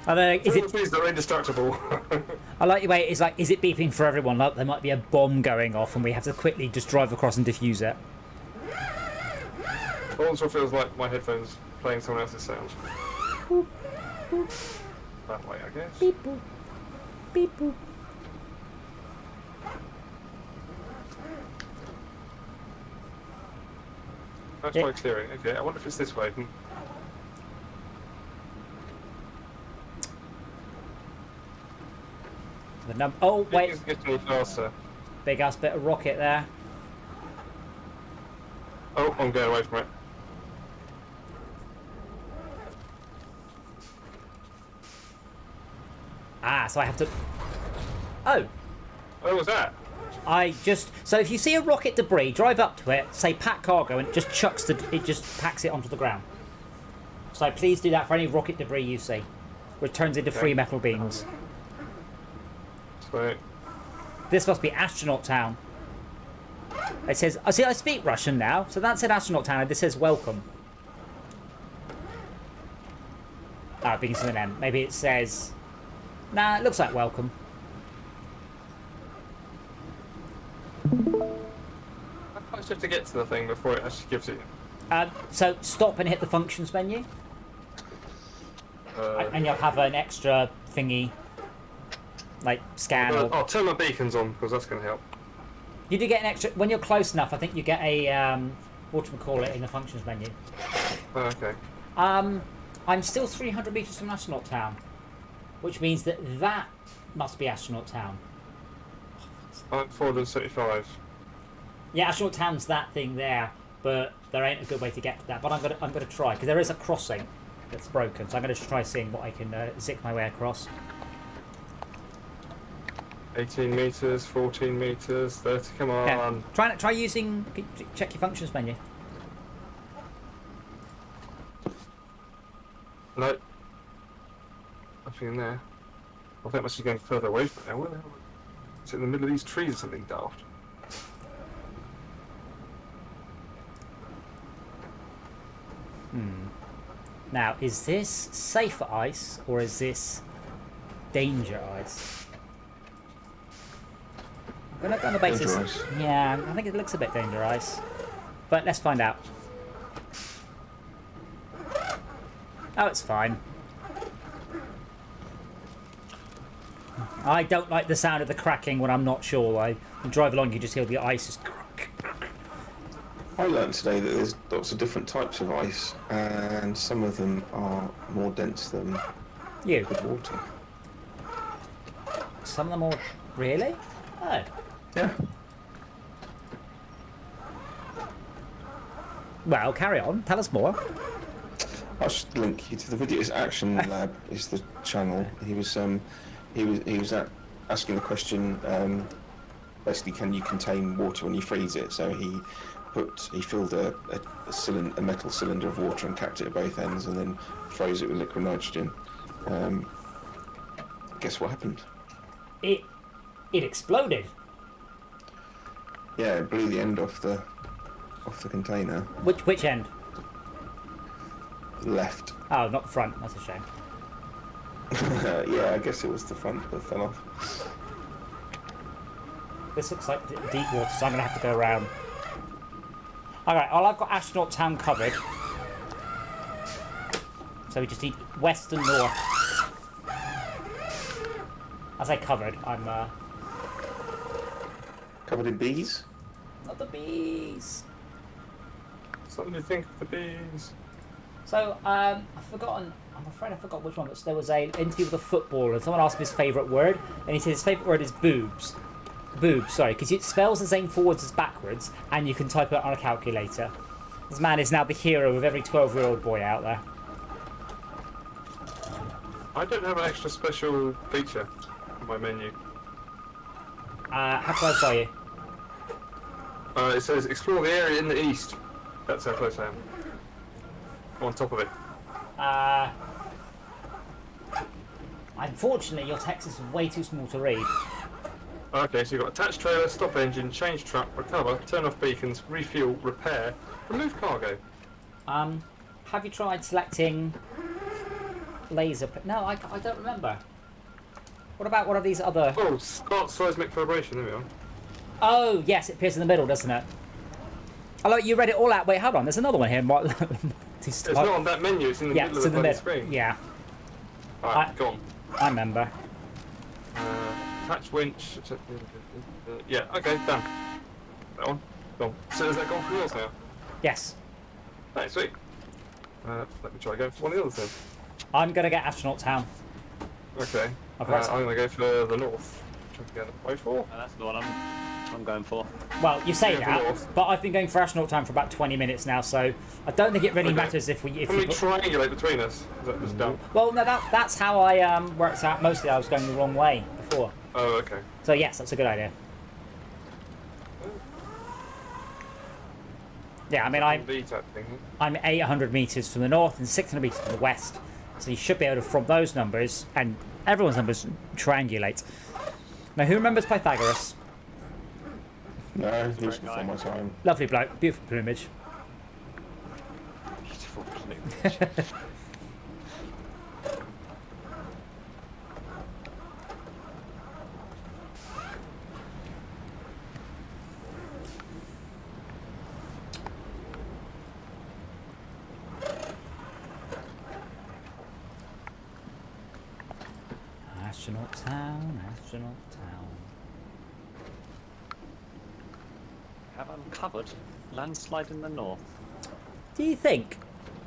I don't know. Is it? Please, they're indestructible. I like the way it's like. Is it beeping for everyone? Like there might be a bomb going off, and we have to quickly just drive across and defuse it. It also feels like my headphones playing someone else's sound. Boop, boop, That way, I guess. beep boop, beep boop. That's Yeah. by clearing. Okay, I wonder if it's this way. Oh wait, It's getting any faster. big ass bit of rocket there. Oh, I'm going away from it. Ah, so I have to. Oh. What was that? So if you see a rocket debris, drive up to it, say pack cargo, and it just packs it onto the ground. So please do that for any rocket debris you see, which turns into free metal beams. Sweet. This must be Astronaut Town. It says, I speak Russian now, so that said Astronaut Town, and this says welcome. Ah, begins with an M. Maybe it says... Nah, it looks like welcome. I just have to get to the thing before it actually gives it. So stop and hit the functions menu, Uh, and you'll have an extra thingy, like scan. I'll turn my beacons on because that's going to help. You do get an extra when you're close enough. I think you get a whatchamacallit in the functions menu. Oh, okay. I'm still 300 meters from Astronaut Town, which means that must be Astronaut Town. I'm 475. Yeah, Astronaut Town's that thing there, but there ain't a good way to get to that. But I'm gonna try because there is a crossing that's broken, so I'm gonna try seeing what I can zig my way across. 18 meters, 14 meters, 30. Come on. Yeah. Try using. Check your functions menu. No. Nothing in there. I think I must be going further away from there. Where the hell? Is it in the middle of these trees or something daft? Now, is this safer ice or is this danger ice? I'm gonna go on the basis. Danger ice. Yeah, I think it looks a bit danger ice, but let's find out. Oh, it's fine. I don't like the sound of the cracking when I'm not sure. I drive along, you just hear the ice just crack. I learned today that there's lots of different types of ice, and some of them are more dense than You. good water. Some of them are really. Oh. Yeah. Well, carry on. Tell us more. I'll just link you to the video. It's Action Lab is the channel. He was asking the question. Basically, can you contain water when you freeze it? So he filled a metal cylinder of water and capped it at both ends, and then froze it with liquid nitrogen. Guess what happened? It exploded. Yeah, it blew the end off the container. Which end? Left. Oh, not the front. That's a shame. Yeah, I guess it was the front that fell off. This looks like deep water, so I'm going to have to go around. Alright, well, I've got Astronaut Town covered. So we just need west and north. I say covered, I'm Covered in bees. not the bees. Something to think of the bees. So, I'm afraid I forgot which one, but there was an interview with a footballer, and someone asked him his favourite word, and he said his favourite word is boobs. Boobs, sorry, because it spells the same forwards as backwards, and you can type it on a calculator. This man is now the hero of every 12-year-old boy out there. I don't have an extra special feature on my menu. How close are you? It says explore the area in the east. That's how close I am. I'm on top of it. Unfortunately, your text is way too small to read. Okay, so you've got attach trailer, stop engine, change truck, recover, turn off beacons, refuel, repair, remove cargo. Have you tried selecting laser? No, I don't remember. What about one of these other? Oh, start seismic vibration. There we are. Oh, yes, it appears in the middle, doesn't it? Oh, look, you read it all out. Wait, hold on. There's another one here. It's not on that menu. It's in the middle of the bloody screen. Yeah, Alright, go on. I remember. Attach winch. Yeah, okay, done. That one. Gone. So has that gone for yours now? Yes. Right, sweet. Let me try going for one of the others then. I'm going to get Astronaut Town. Okay. I've I'm got going to go for the north. Which I'm going to play for. That's the one I'm going for. Well, you say Yeah, that, north. but I've been going for Astronaut Town for about 20 minutes now, so I don't think it really Okay. matters if we... Can we triangulate between us? Is that just dumb? Well, no, that's how I worked out. Mostly I was going the wrong way before. Oh, okay. So yes, that's a good idea. Yeah, I mean, V type thing. I'm 800 meters from the north and 600 meters from the west, so you should be able to, from those numbers and everyone's numbers, triangulate. Now, who remembers Pythagoras? No, he was before my time. Lovely bloke, beautiful plumage. Beautiful plumage. Astronaut Town, Astronaut Town. Have uncovered landslide in the north. Do you think,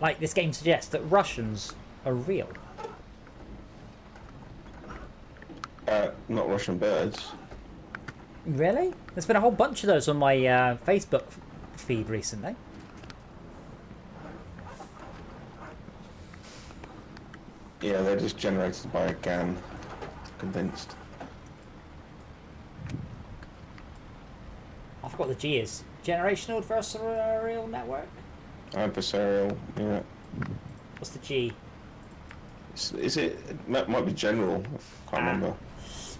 like this game suggests, that Russians are real? Not Russian birds. Really? There's been a whole bunch of those on my Facebook feed recently. Yeah, they're just generated by a GAN. Convinced. I forgot what the G is. Generational Adversarial Network? Adversarial, yeah. What's the G? Is it? Might be general. Can't remember.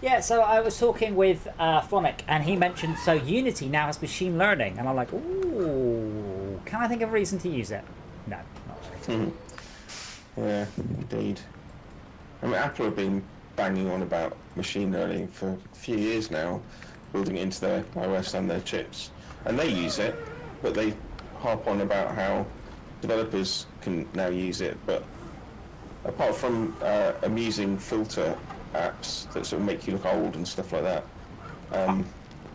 Yeah, so I was talking with Phonic, and he mentioned, so Unity now has machine learning, and I'm like, ooh, can I think of a reason to use it? No, not really. Yeah, indeed. I mean, Apple have been banging on about machine learning for a few years now, building it into their iOS and their chips. And they use it, but they harp on about how developers can now use it. But apart from amusing filter apps that sort of make you look old and stuff like that, I've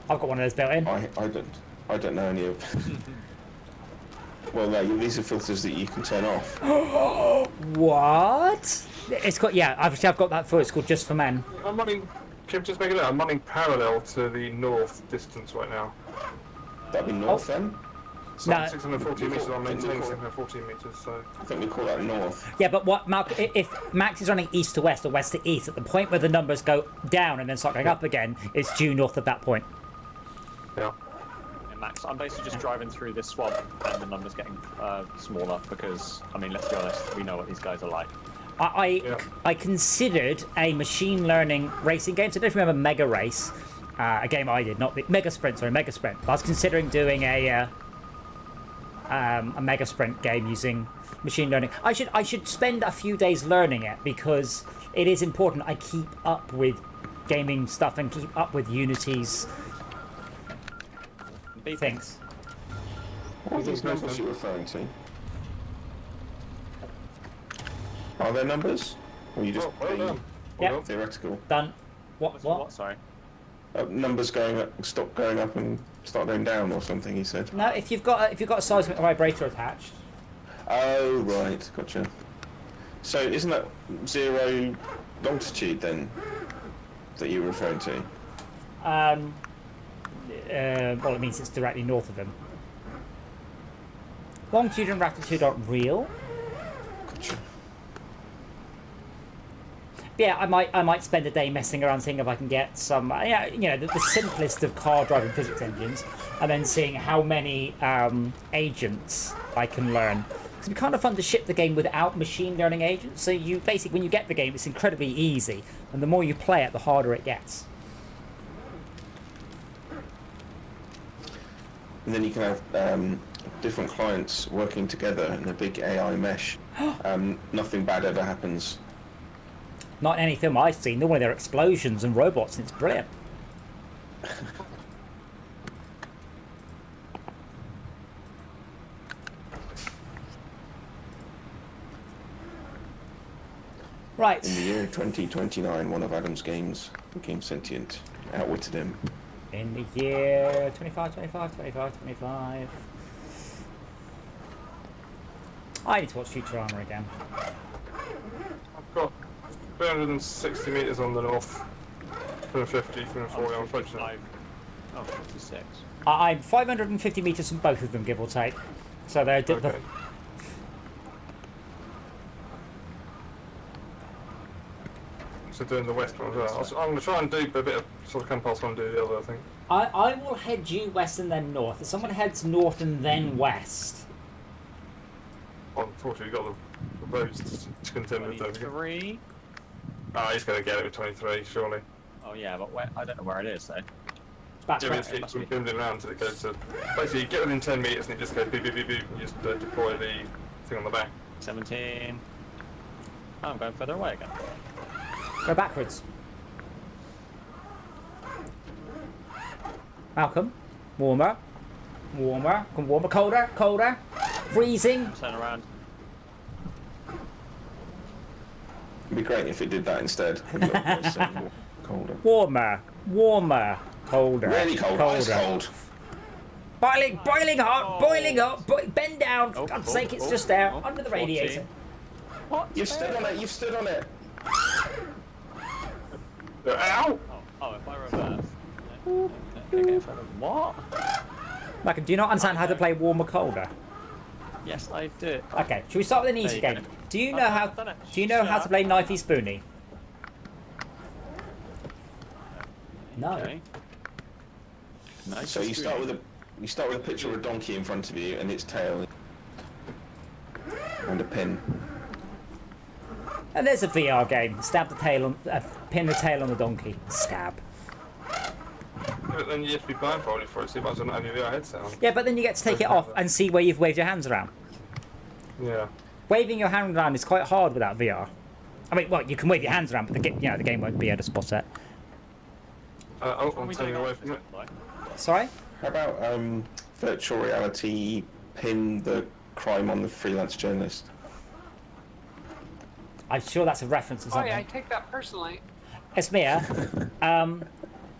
got one of those built in. I don't know any of. Well, these are filters that you can turn off. What? It's got, yeah, obviously I've got that for, it's called Just for Men. I'm running. Can just make it out. I'm running parallel to the north distance right now. That'd be north then? So No. 614 metres. I'm maintaining 614 metres. So I think we call that north. Yeah, but what, Mark, if Max is running east to west or west to east, at the point where the numbers go down and then start going up again, it's due north of that point. yeah. Max, I'm basically just driving through this swamp and the numbers getting smaller because, I mean, let's be honest, we know what these guys are like. I considered a machine learning racing game. So I don't remember Mega Race, a game I did, not the Mega Sprint. Sorry, Mega Sprint. I was considering doing a Mega Sprint game using machine learning. I should spend a few days learning it because it is important. I keep up with gaming stuff and keep up with Unity's things. What are these numbers you're referring to? Are there numbers? Or are you just Well being done. Yeah. theoretical? Done. What? Sorry. Numbers going up, stop going up and start going down or something, he said. No, if you've got a seismic vibrator attached. Oh, right, gotcha. So isn't that 0 longitude then that you're referring to? Well, it means it's directly north of them. Longitude and latitude aren't real. Gotcha. Yeah, I might spend a day messing around, seeing if I can get some, the simplest of car driving physics engines, and then seeing how many agents I can learn. It's kind of fun to ship the game without machine learning agents. So you basically, when you get the game, it's incredibly easy, and the more you play it, the harder it gets. And then you can have different clients working together in a big AI mesh. Nothing bad ever happens. Not in any film I've seen. Normally there are explosions and robots, and it's brilliant. Right. In the year 2029, one of Adam's games became sentient, outwitted him. In the year 25. I need to watch Futurama again. I've got 360 metres on the north. 350, 340. I'm approaching it. Oh, 56. I'm 550 metres from both of them, give or take. So they're Okay. So doing the west one as well. I'm going to try and do a bit of sort of come past one, do the other, I think. I will head due west and then north. If someone heads north and then west. Unfortunately, you've got the roads to contend with, don't you? 23? Oh, he's going to get it with 23, surely. Oh, yeah, but where, I don't know where it is, though. Back Yeah, to but it's been bimmed around until it goes to... Basically, you get within 10 metres and it just goes beep, beep, beep, beep, and you just deploy the thing on the back. 17. Oh, I'm going further away again. Go backwards. Malcolm. Warmer. Warmer. Come warmer. Colder. Colder. Freezing. Turn around. It'd be great if it did that instead. A little bit simple, colder. Warmer, colder, Really cold. Ice cold. Boiling hot, bend down. For God's sake, it's just there, under the radiator. 14. What? You've stood on it. You've stood on it. Ow! Oh, if I reverse. Okay, what? Michael, do you not understand how to play warmer, colder? Yes, I do. Okay, should we start with an easy There you game? go. Do you know I've how? done it. Do you know how to play knifey spoony? No. Okay. Nice. So you start with a picture of a donkey in front of you and its tail and a pin. And there's a VR game. Stab the tail on, pin the tail on the donkey. Stab. But then you have to be blindfolded for it, so you might as well not have your VR headset on. Yeah, but then you get to take it off and see where you've waved your hands around. Yeah. Waving your hand around is quite hard without VR. I mean, well, you can wave your hands around, but the game won't be able to spot it. I'm turning away from it. Sorry? How about virtual reality pin the crime on the freelance journalist? I'm sure that's a reference to Oh something. yeah, I take that personally. Esmea,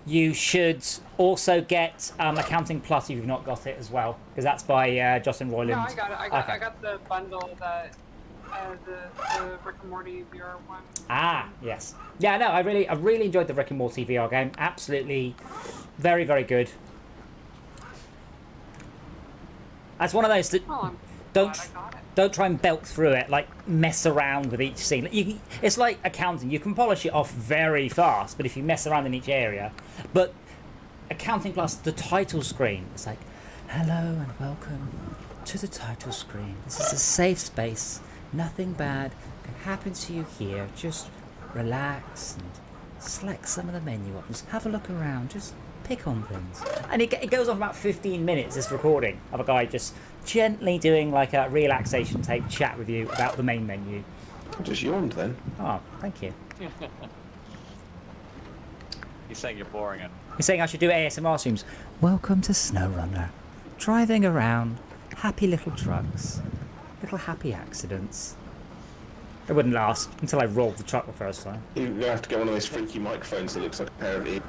you should also get Accounting Plus if you've not got it as well, because that's by Justin Roiland. No, I got it. Okay. I got the bundle that the Rick and Morty VR one. Ah, yes. Yeah, no, I really enjoyed the Rick and Morty VR game. Absolutely, very, very good. That's one of those that Well, I'm don't glad I got it. don't try and belt through it, like mess around with each scene. It's like accounting. You can polish it off very fast, but if you mess around in each area. But Accounting Plus, the title screen, it's like, hello and welcome to the title screen. This is a safe space. Nothing bad can happen to you here. Just relax and select some of the menu options. Have a look around. Just pick on things. And it goes on for about 15 minutes, this recording, of a guy just gently doing like a relaxation tape chat with you about the main menu. I just yawned then. Oh, thank you. He's saying you're boring him. You're saying I should do ASMR streams. Welcome to SnowRunner. Driving around, happy little trucks, little happy accidents. It wouldn't last until I rolled the truck the first time. You have to get one of those freaky microphones that looks like a pair of ears.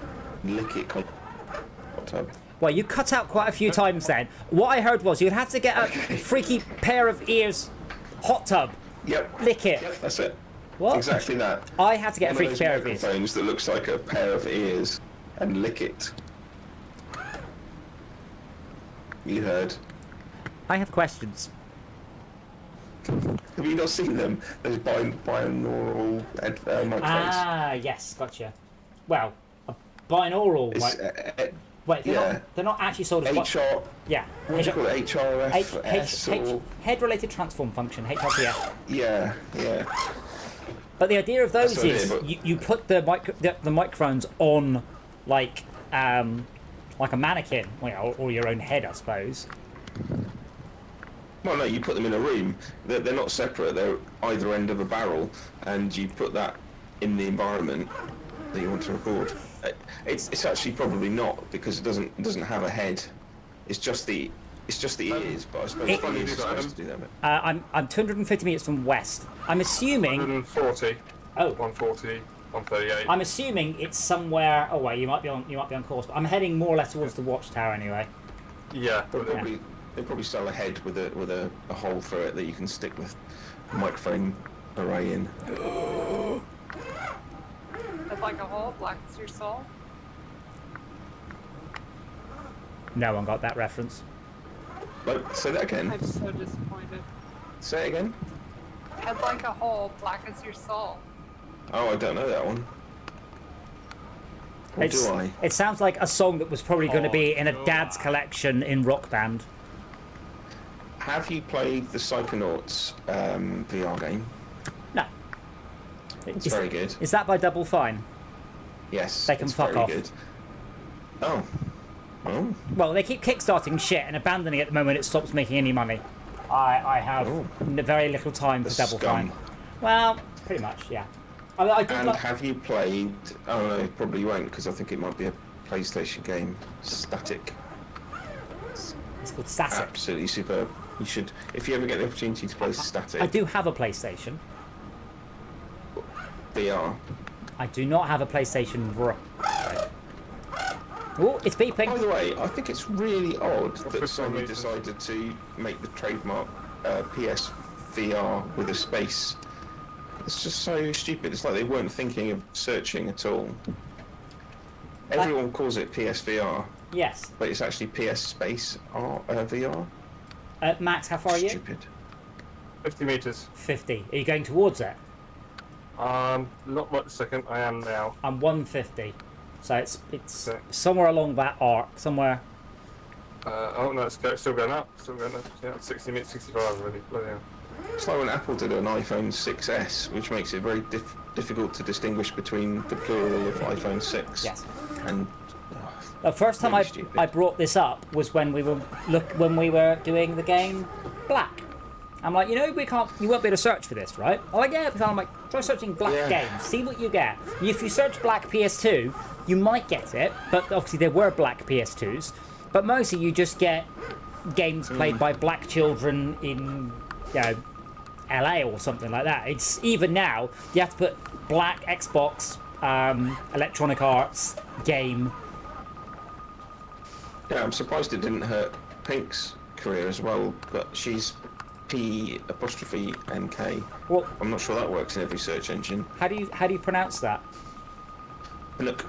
Lick it. Hot tub. Well, you cut out quite a few times then. What I heard was you'd have to get a freaky pair of ears, hot tub, Yep. lick it. Yep, that's it. What? Exactly that. I had to get a One freaky of pair those of ears. microphones that looks like a pair of ears and lick it. You heard. I have questions. Have you not seen them? Those binaural microphones. Ah, yes, gotcha. Well, a binaural. It's, Wait, yeah. they're not actually sort of. HR. Yeah. What do you call it? HRFS or Head-related transform function, HRTF. yeah, yeah. But the idea of those That's what it is is, but- you put the microphones on like a mannequin, or your own head, I suppose. Well, no, you put them in a room. They're not separate. They're either end of a barrel, and you put that in the environment that you want to record. It's actually probably not, because it doesn't have a head. It's just the ears. But I suppose It- the ears are supposed to do that. I'm 250 meters from west. I'm assuming. 140, Oh, 140, 138. I'm assuming it's somewhere. Oh wait, you might be on course, but I'm heading more or less towards the watchtower anyway. Yeah, They probably sell a head with a hole through it that you can stick with a microphone array in. It's like a hole, black as your soul. No one got that reference. Like, say that again. I'm so disappointed. Say it again. Head like a hole, black as your soul. Oh, I don't know that one. Or do I? It sounds like a song that was probably going to be in a dad's collection in Rock Band. Have you played the Psychonauts VR game? No. It's very good. Is that by Double Fine? Yes. They can it's fuck very off. Good. Oh. Oh. Well, they keep kickstarting shit and abandoning it the moment it stops making any money. I have Oh. very little time for The Double scum. Fine. Well, pretty much, yeah. I did And like... have you played? Oh no, probably won't, because I think it might be a PlayStation game. Static. It's called Static. Absolutely superb. You should, if you ever get the opportunity to play Static. I do have a PlayStation. VR. I do not have a PlayStation. Oh, it's beeping. By the way, I think it's really odd that What's Sony amazing? decided to make the trademark PSVR with a space. It's just so stupid. It's like they weren't thinking of searching at all. Everyone calls it PSVR, Yes. but it's actually PS space VR. Max, how far are you? Stupid. 50 meters. 50. Are you going towards it? Not right this second. I am now. I'm 150. So it's Okay. somewhere along that arc, somewhere. Oh no, it's still going up. Still going up. Yeah, 60 meters, 65 already. Bloody hell. It's like when Apple did an iPhone 6S, which makes it very difficult to distinguish between the plural of iPhone 6 Yes. and. The first time Really I stupid. brought this up was when we were doing the game Black. I'm like, you won't be able to search for this, right? I'm like, yeah. I'm like, try searching Black Yeah. games, see what you get. If you search Black PS2, you might get it, but obviously there were Black PS2s. But mostly you just get games played by black children in, LA or something like that. It's even now you have to put Black Xbox, Electronic Arts game. Yeah, I'm surprised it didn't hurt Pink's career as well, but she's P''NK. Well, I'm not sure that works in every search engine. how do you pronounce that? Look,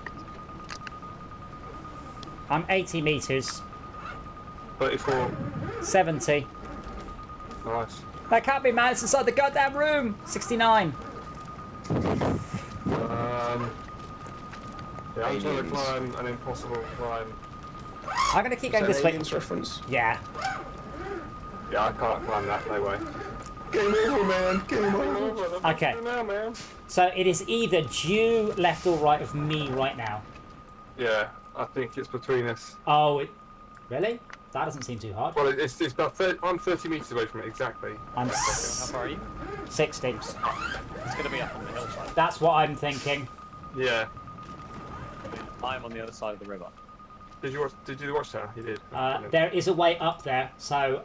I'm 80 meters, 34. 70. Nice. That can't be, man. It's inside the goddamn room. 69. Yeah, I'm trying to Aliens. climb an impossible climb. I'm gonna keep is going that this way. Aliens reference? Yeah. Yeah, I can't climb that. No way. Game over, man. Game over. Okay. Now, man. So it is either due left or right of me right now. Yeah, I think it's between us. Oh, really? That doesn't seem too hard. Well, it's about 30, I'm 30 meters away from it exactly. I'm How far are you? 60. It's going to be up on the hillside. That's what I'm thinking. Yeah. I'm on the other side of the river. Did you do the watchtower? You did. There is a way up there, so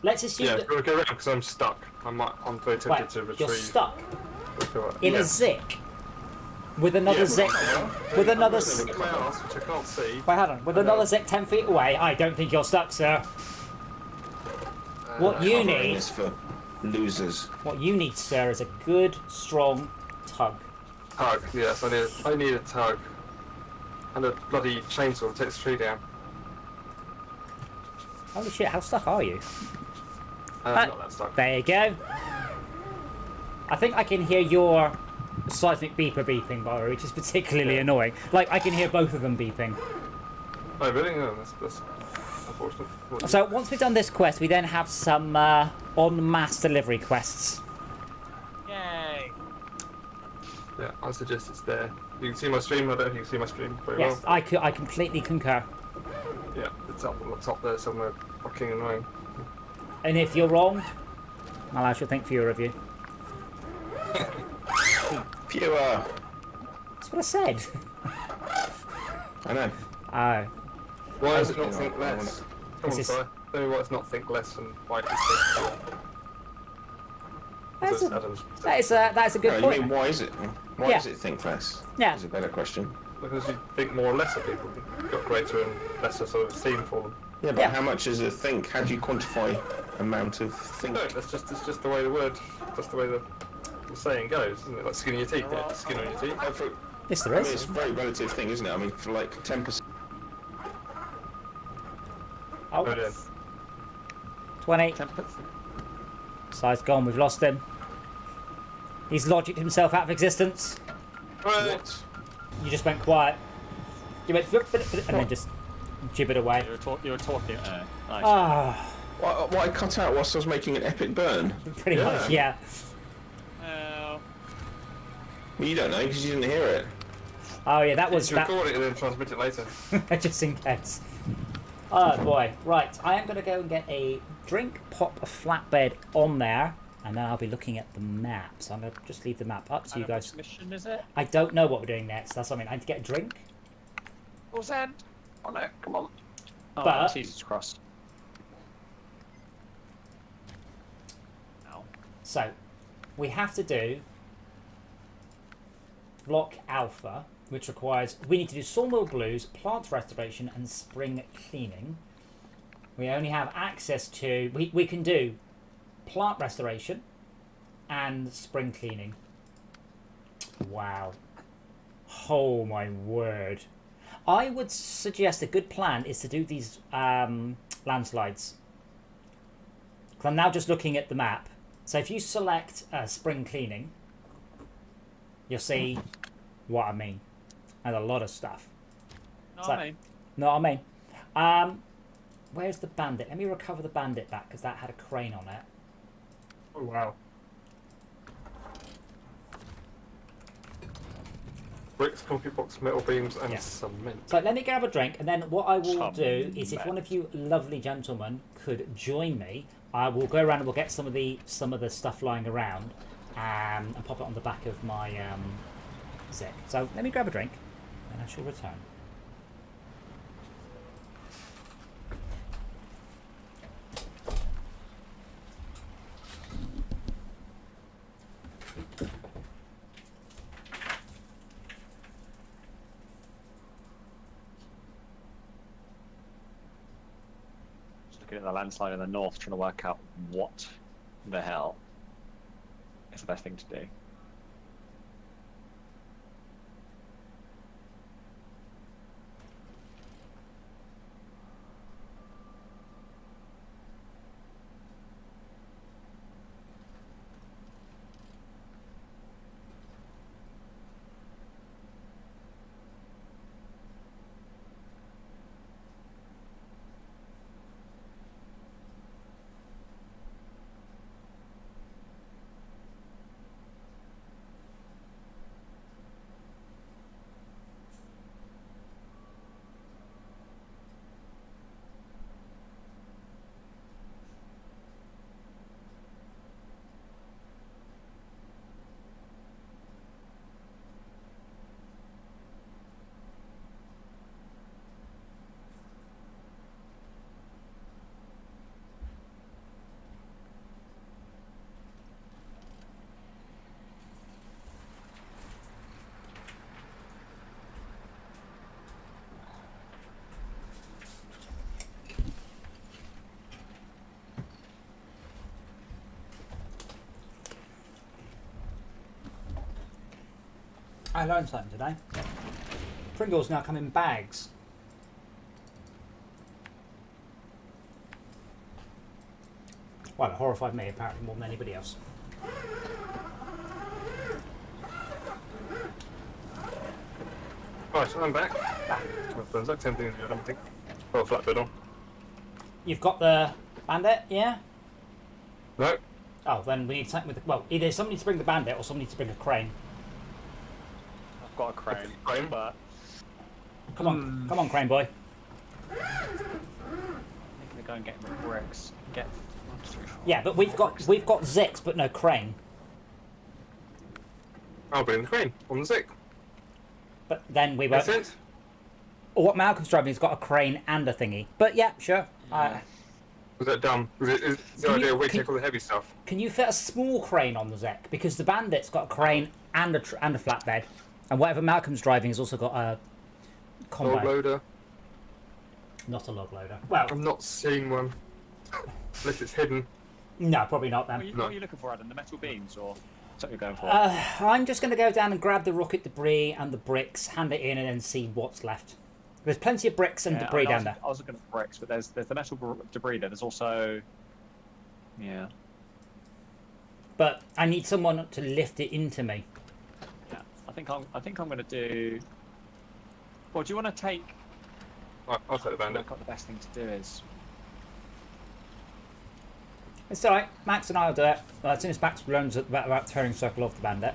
let's assume Yeah, that. go around because I'm stuck. I'm very tempted Wait, to retrieve. you're stuck in yeah. a zick with another Yeah, zick. well, With another. Look at my ass, which I can't see. Wait, hold on. With another zick 10 feet away, I don't think you're stuck, sir. What you Covering need, is for losers. sir, is a good, strong tug. Tug. Yes, I need a tug. And a bloody chainsaw to take this tree down. Holy shit! How stuck are you? Not that stuck. There you go. I think I can hear your seismic beeper beeping, by the way, which is particularly annoying. Like, I can hear both of them beeping. Oh, really? No, that's unfortunate. So, once we've done this quest, we then have some en masse delivery quests. Yay! Yeah, I suggest it's there. You can see my stream. I don't know if you can see my stream very Yes, well. I completely concur. Yeah, it's up on the top there somewhere. Fucking annoying. And if you're wrong, well, I should think fewer of you. Fewer. That's what I said. I know. Oh. Why does it not Yeah, think I less? Come Is on, this- Si. Tell me why it's not think less and why it's think more. That's That's a- Adam's. That is a No, good you point. mean why is it? Why Yeah. does it think less? Yeah. Is a better question. Because you think more or less of people. You've got greater and lesser sort of esteem for them. Yeah, but Yeah. how much is a think? How do you quantify amount of think? No, it's just the way that's the way the saying goes, isn't it? Like skin on your teeth, yeah, skin on your teeth. Yes, there I mean, it's is. a very relative thing, isn't it? I mean, for like 10%. Oh, Oh, yeah. 20. Side's gone. We've lost him. He's logicked himself out of existence. What? You just went quiet. You went and then just gibbered away. You were talking. Nice. Ah, What I cut out whilst I was making an epic burn? pretty Yeah. much, yeah. Oh. Well, you don't know because you didn't hear it. Oh yeah, that was You that. record it and then transmit it later. Just in case. Oh boy. Right, I am going to go and get a drink, pop a flatbed on there, and then I'll be looking at the map. So I'm going to just leave the map up so you guys. Which mission is it? I don't know what we're doing next. That's what I mean. I need to get a drink. What's that? Oh no! Come on. Oh, But- Jesus Christ. Ow. So we have to do block alpha, which requires we need to do sawmill blues, plant restoration, and spring cleaning. We only have access to we can do plant restoration and spring cleaning. Wow. Oh my word. I would suggest a good plan is to do these landslides. Because I'm now just looking at the map. So if you select spring cleaning, you'll see what I mean. And a lot of stuff. No, So, I mean. know what I mean? Where's the bandit? Let me recover the bandit back because that had a crane on it. Oh wow. Bricks, concrete blocks, metal beams, and Yeah. cement. So let me grab a drink, and then what I will Some do is, if men. one of you lovely gentlemen could join me, I will go around and we'll get some of the stuff lying around, and pop it on the back of my Zic. So let me grab a drink, and I shall return. Just looking at the landslide in the north, trying to work out what the hell is the best thing to do. I learned something today. Pringles now come in bags. Well, it horrified me apparently more than anybody else. Right, I'm back. Well, the exact same thing as you, I don't think. Oh, flatbed on. You've got the bandit, yeah? No. Oh, then we need something with the, well, either somebody to bring the bandit or somebody to bring a crane. I've got a crane, Crane? but Come on, come on, crane boy. I'm gonna go and get bricks. Get 1, 2, 3, 4. Yeah, but we've got Zix, but no crane. I'll bring the crane on the Zic. But then we Makes won't. sense? Or what Malcolm's driving has got a crane and a thingy. But yeah, sure. Was that dumb? Is the Can you- idea we can- take all the heavy stuff? Can you fit a small crane on the Zek? Because the bandit's got a crane and a flatbed, and whatever Malcolm's driving has also got a Log combine. loader? Not a log loader. Well, I'm not seeing one. Unless it's hidden. no, probably not What are, then. you, what are you looking for, Adam? The metal beams, or is that what you're going for? I'm just going to go down and grab the rocket debris and the bricks, hand it in, and then see what's left. There's plenty of bricks and Yeah, debris I down there. was looking at bricks, but there's the metal debris there. There's also, yeah, But I need someone to lift it into me. yeah. I think I'm gonna do. Well, do you want to take? I'll take the bandit. I got the best thing to do is. It's alright, Max and I will do it. Well, as soon as Max learns about turning circle off the bandit.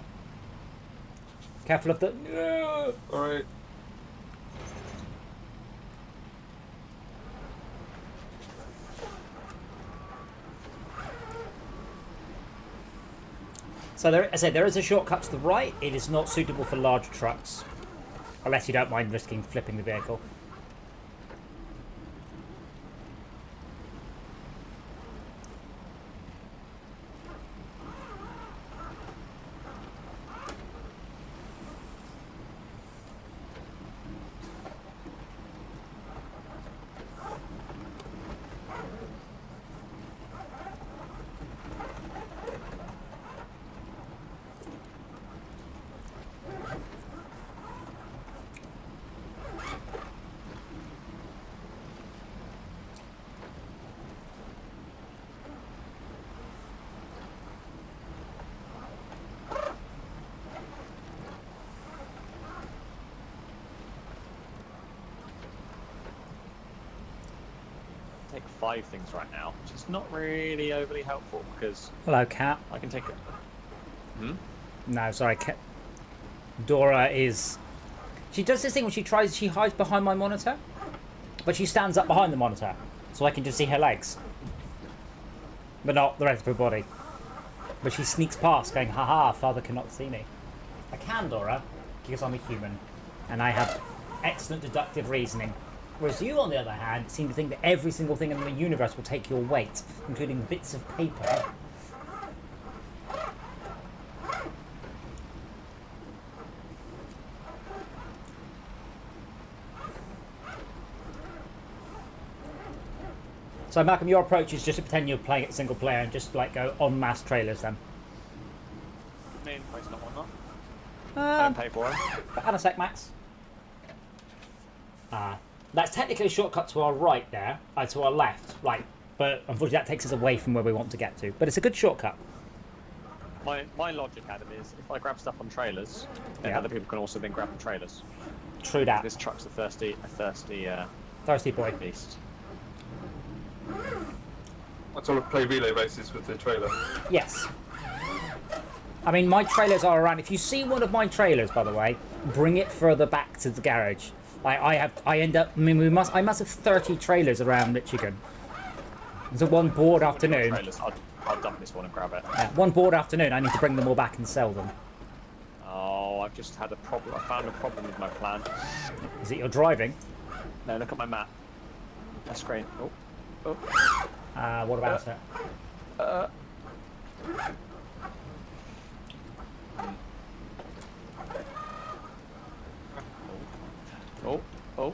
Careful of the... No! Alright. So there, as I said, there is a shortcut to the right. It is not suitable for large trucks. Unless you don't mind risking flipping the vehicle. 5 things right now, which is not really overly helpful because Hello, cat. I can take it. No, sorry, cat. Dora is. She does this thing when she hides behind my monitor, but she stands up behind the monitor, so I can just see her legs, but not the rest of her body. But she sneaks past, going, "Haha, father cannot see me." I can, Dora, because I'm a human, and I have excellent deductive reasoning. Whereas you, on the other hand, seem to think that every single thing in the universe will take your weight, including bits of paper. So, Malcolm, your approach is just to pretend you're playing it single player and just like go en masse trailers then. I mean, it's not one not. I don't pay for it. Hang on a sec, Max. That's technically a shortcut to our right there, to our left, right. But unfortunately, that takes us away from where we want to get to. But it's a good shortcut. My logic, Adam, is if I grab stuff on trailers, then Yeah. other people can also then grab the trailers. True that. This truck's a thirsty Thirsty boy. beast. I sort of play relay races with the trailer. Yes. I mean, my trailers are around. If you see one of my trailers, by the way, bring it further back to the garage. I must have 30 trailers around Michigan. There's a one bored afternoon. Trailers, I'll dump this one and grab it. One bored afternoon, I need to bring them all back and sell them. Oh, I've just had a problem. I found a problem with my plan. Is it you're driving? No, look at my map. That's great. Oh. What about it? Oh.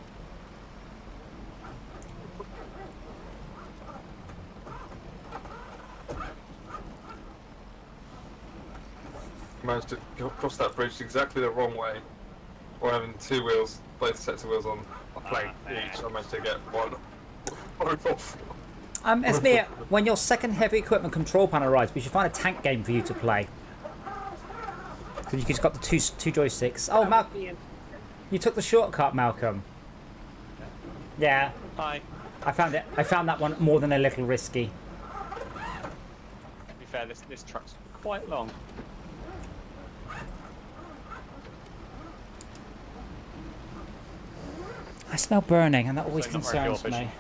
Managed to cross that bridge exactly the wrong way, while having 2 wheels, both sets of wheels on a plate each. I managed to get one off. Esmir, when your second heavy equipment control panel arrives, we should find a tank game for you to play. So you just got the two joysticks. Oh, Malcolm, you took the shortcut, Malcolm. Yeah, Hi. I found it. I found that one more than a little risky. To be fair, this truck's quite long. I smell burning, and that always So not very concerns fuel me.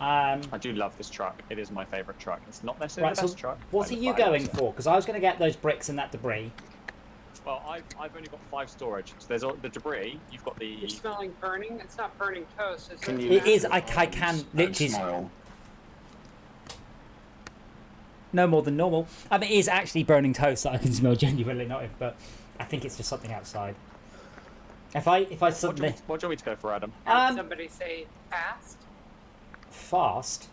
I do love this truck. It is my favourite truck. It's not necessarily Right, the so best truck. what are you going for? Because I was going to get those bricks and that debris. Well, I've only got 5 storage. So there's all the debris. You've got the. You're smelling burning? It's not burning toast, is Can it? you It is. lift I your can arms literally. and smile? No more than normal. I mean, it is actually burning toast that I can smell genuinely, not it, but I think it's just something outside. If I What do you suddenly want me to go for, Adam? Did somebody say fast? fast,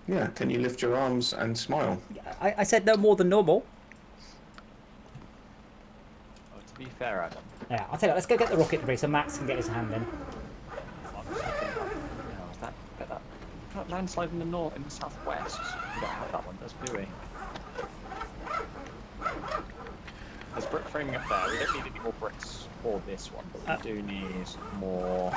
Yeah, can you lift your arms and smile? I said no more than normal. Oh, to be fair, Adam. Yeah, I'll tell you what, let's go get the rocket debris so Max can get his hand in. I'm just thinking, that landslide in the north, in the southwest. We don't have that one, does we? There's brick framing up there. We don't need any more bricks for this one, but we do need more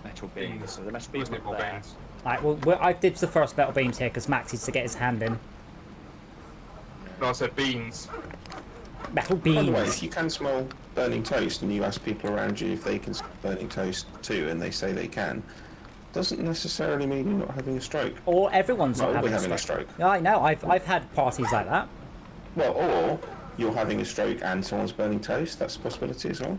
metal beams. So the metal beams are More there. beans. Right, well, I did the first metal beams here because Max needs to get his hand in. No, I said beans. Metal By the way, beams. if you can smell burning toast and you ask people around you if they can smell burning toast too and they say they can, doesn't necessarily mean you're not having a stroke. Or everyone's Well, not we're having having a a stroke. stroke. Yeah, I know. I've had parties like that. Well, or you're having a stroke and someone's burning toast. That's a possibility as well.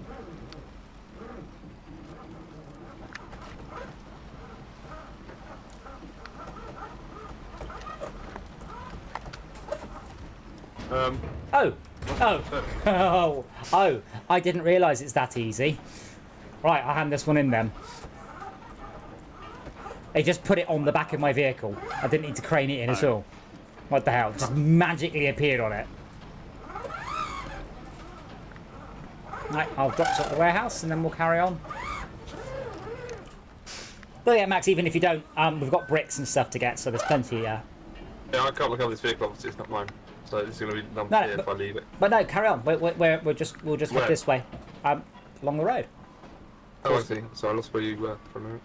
Oh, oh, I didn't realise it's that easy. Right, I'll hand this one in then. They just put it on the back of my vehicle. I didn't need to crane it in at all. What the hell? Just magically appeared on it. Right, I'll drop this at the warehouse and then we'll carry on. But yeah, Max, even if you don't, we've got bricks and stuff to get, so there's plenty, Yeah, I can't look over this vehicle, obviously it's not mine. So this is going to be dumped No, here if I leave it. But no, carry on. We'll just head Where? this way, along the road. Oh, I see. So I lost where you were for a minute.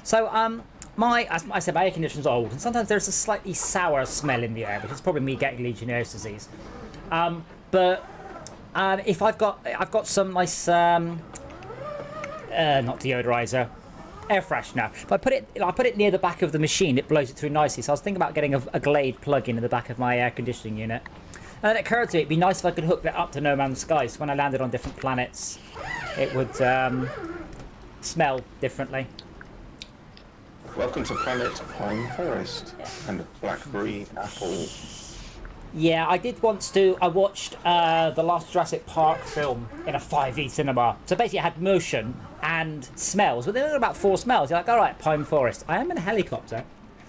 So, as I said, my air conditioner's old, and sometimes there's a slightly sour smell in the air, which is probably me getting Legionnaire's disease. If I've got some nice, not deodorizer, air freshener. If I put it near the back of the machine, it blows it through nicely. So I was thinking about getting a Glade plug-in the back of my air conditioning unit. And then it occurred to me, it'd be nice if I could hook that up to No Man's Sky, so when I landed on different planets, it would smell differently. Welcome to Planet Pine Forest and Blackberry Apple. Yeah, I did once do. I watched the last Jurassic Park film in a 5D cinema. So basically, it had motion and smells, but there were about 4 smells. You're like, all right, Pine Forest. I am in a helicopter.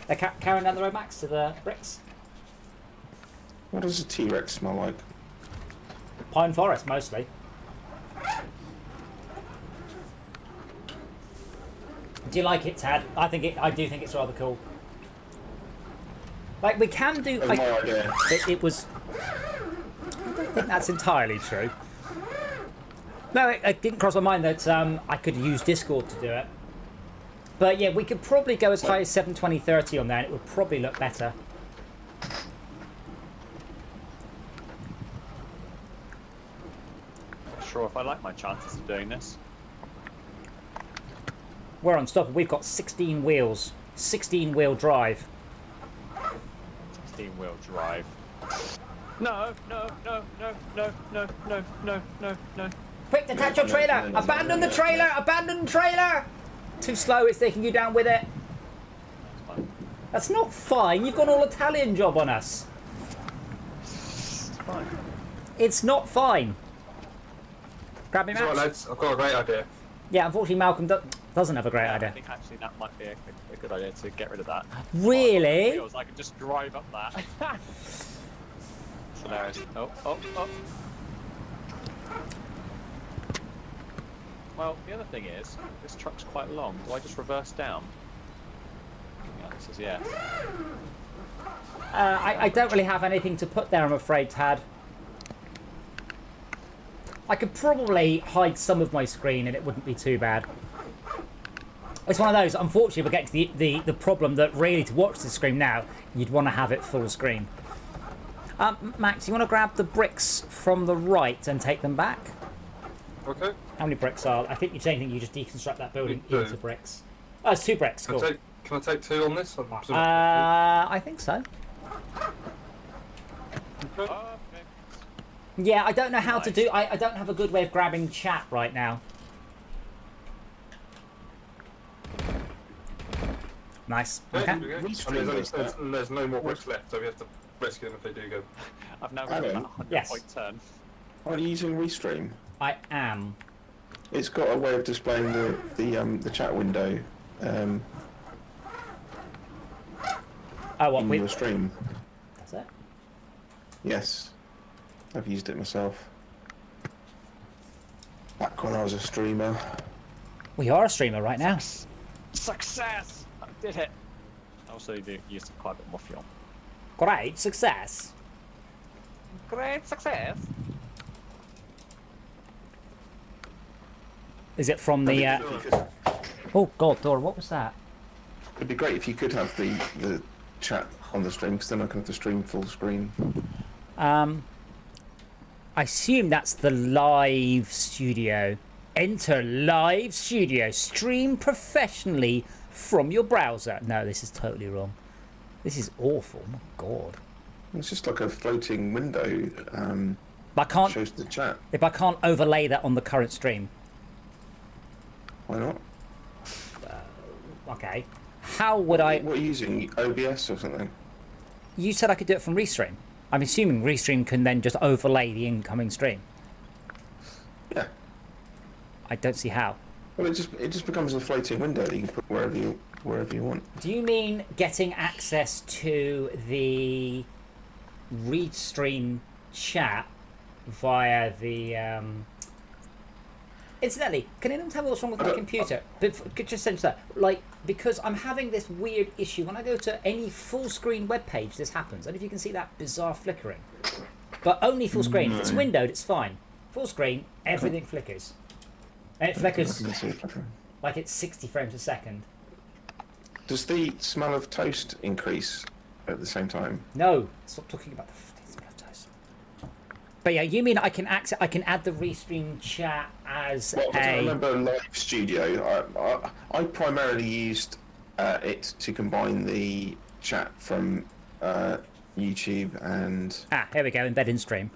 They're carrying down the road, Max, to the bricks. What does a T-Rex smell like? Pine Forest, mostly. Do you like it, Tad? I do think it's rather cool. Like, we can do... That's my idea. It was... I don't think that's entirely true. No, it didn't cross my mind that I could use Discord to do it. But yeah, we could probably go as high as 720/30 on there, and it would probably look better. Not sure if I like my chances of doing this. We're unstoppable. We've got 16 wheels. 16-wheel drive. 16-wheel drive. No, no, no, no, no, no, no, no, no, no. Quick, detach your trailer! Abandon the trailer! Abandon the trailer! Too slow, it's taking you down with it. That's fine. That's not fine. You've got an all-Italian job on us. It's fine. It's not fine. Grab me, It's all right, Max. lads. I've got a great idea. Yeah, unfortunately, Malcolm doesn't have a great I idea. think actually that might be a good idea to get rid of that. Really? Feels I can just drive up that. It's hilarious. Oh, oh, oh. Well, the other thing is, this truck's quite long. Do I just reverse down? The answer is yes. I don't really have anything to put there, I'm afraid, Tad. I could probably hide some of my screen and it wouldn't be too bad. It's one of those, unfortunately, we're getting to the problem that really, to watch the screen now, you'd want to have it full screen. Max, you want to grab the bricks from the right and take them back? Okay. How many bricks are? I think you're saying you just deconstruct that building We do. into bricks. Oh, it's 2 bricks. Cool. Can I take 2 on this? I think so. Okay. Okay. Yeah, I don't know how to Nice. do. I don't have a good way of grabbing chat right now. Nice. Okay. There's no more bricks left, so we have to rescue them if they do go. I've now got Adam? about a 100 Yes. point turn. Are you using Restream? I am. It's got a way of displaying the chat window Oh, what? in your stream. That's it. Yes, I've used it myself. Back when I was a streamer. We are a streamer right now. Success! I did it! I also used quite a bit more fuel. Great success. Great success! Is it from the? Oh God, Dora, what was that? It'd be great if you could have the chat on the stream, because then I can have the stream full screen. I assume that's the live studio. Enter live studio. Stream professionally from your browser. No, this is totally wrong. This is awful. My God. It's just like a floating window. I can't. Shows the chat. If I can't overlay that on the current stream. Why not? Okay. How would I? What are you using? OBS or something? You said I could do it from Restream. I'm assuming Restream can then just overlay the incoming stream. Yeah. I don't see how. Well, it just becomes a floating window that you can put wherever you want. Do you mean getting access to the Restream chat via the? Incidentally, can anyone tell me what's wrong with my computer? But just sense that, like, because I'm having this weird issue when I go to any full screen web page. This happens. I don't know if you can see that bizarre flickering, but only full screen. If it's windowed, it's fine. Full screen, everything flickers, and it flickers I can see it flickering. like it's 60 frames a second. Does the smell of toast increase at the same time? No, stop talking about the smell of toast. But yeah, you mean I can add the restream chat as Well, I a. remember Live Studio. I primarily used it to combine the chat from YouTube and. Ah, here we go. Embed in stream.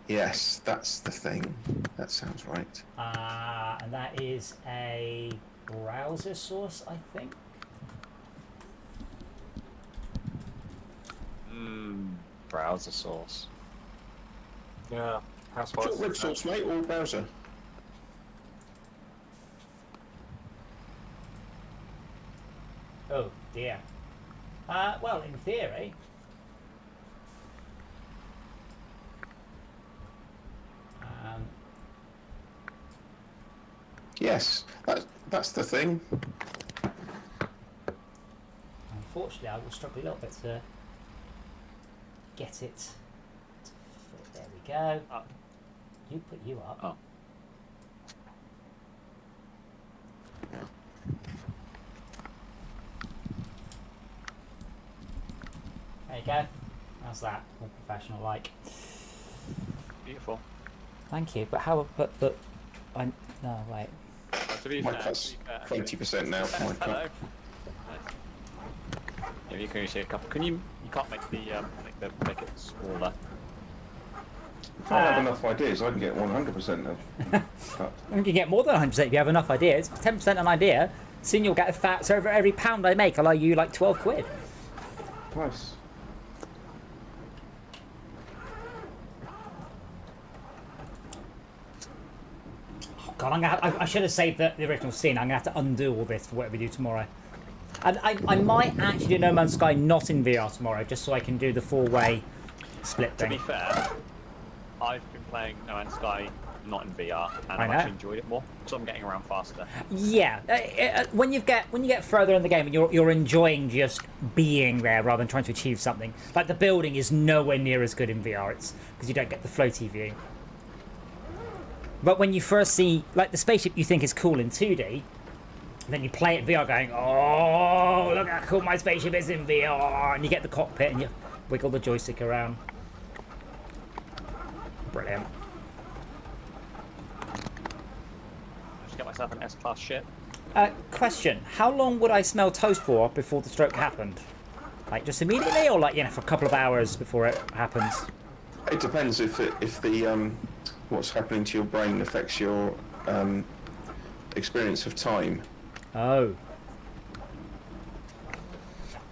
Yes, that's the thing. That sounds right. And that is a browser source, I think. Browser source. Yeah. What's your web source, mate, or browser? Oh dear. Well, in theory. Yes, that's the thing. Unfortunately, I will struggle a little bit to get it. There we go. You put you up. Oh. There you go. How's that? More professional like. Beautiful. Thank you. But how? But I. No, wait. To be My fair, cut's 20% now. My Hello. cut. Yeah, you can see a couple. Can you can't make the make it smaller. If I have enough ideas, I can get 100% of cut. You can get more than 100% if you have enough ideas. 10% an idea. Soon you'll get a fat. So for every pound I make, I'll owe you like 12 quid. Nice. God, I should have saved the original scene. I'm going to have to undo all this for whatever we do tomorrow. And I might actually do No Man's Sky not in VR tomorrow, just so I can do the four-way split To thing. be fair, I've been playing No Man's Sky not in VR, and I've know. actually enjoyed it more, so I'm getting around faster. Yeah, when you get further in the game and you're enjoying just being there rather than trying to achieve something. Like the building is nowhere near as good in VR. It's because you don't get the floaty view. But when you first see like the spaceship you think is cool in 2D, then you play it in VR going, oh, look how cool my spaceship is in VR, and you get the cockpit and you wiggle the joystick around. Brilliant. Just get myself an S-class ship. Question: how long would I smell toast for before the stroke happened? Like just immediately, or like for a couple of hours before it happens? It depends if the what's happening to your brain affects your experience of time. Oh.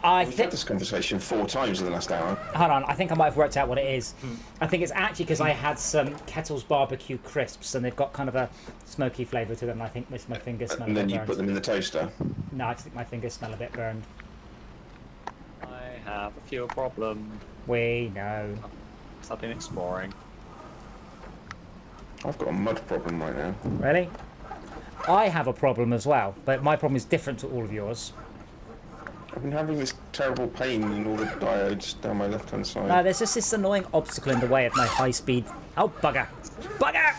I We've had think. this conversation 4 times in the last hour. Hold on, I think I might have worked out what it is. I think it's actually because I had some Kettle's barbecue crisps, and they've got kind of a smoky flavour to them. And I think my fingers smell And a then bit you burned. put them in the toaster. No, I just think my fingers smell a bit burned. I have a fuel problem. We know. So I've been exploring. I've got a mud problem right now. Really? I have a problem as well, but my problem is different to all of yours. I've been having this terrible pain in all the diodes down my left-hand side. There's just this annoying obstacle in the way of my high-speed... Oh, bugger! Bugger!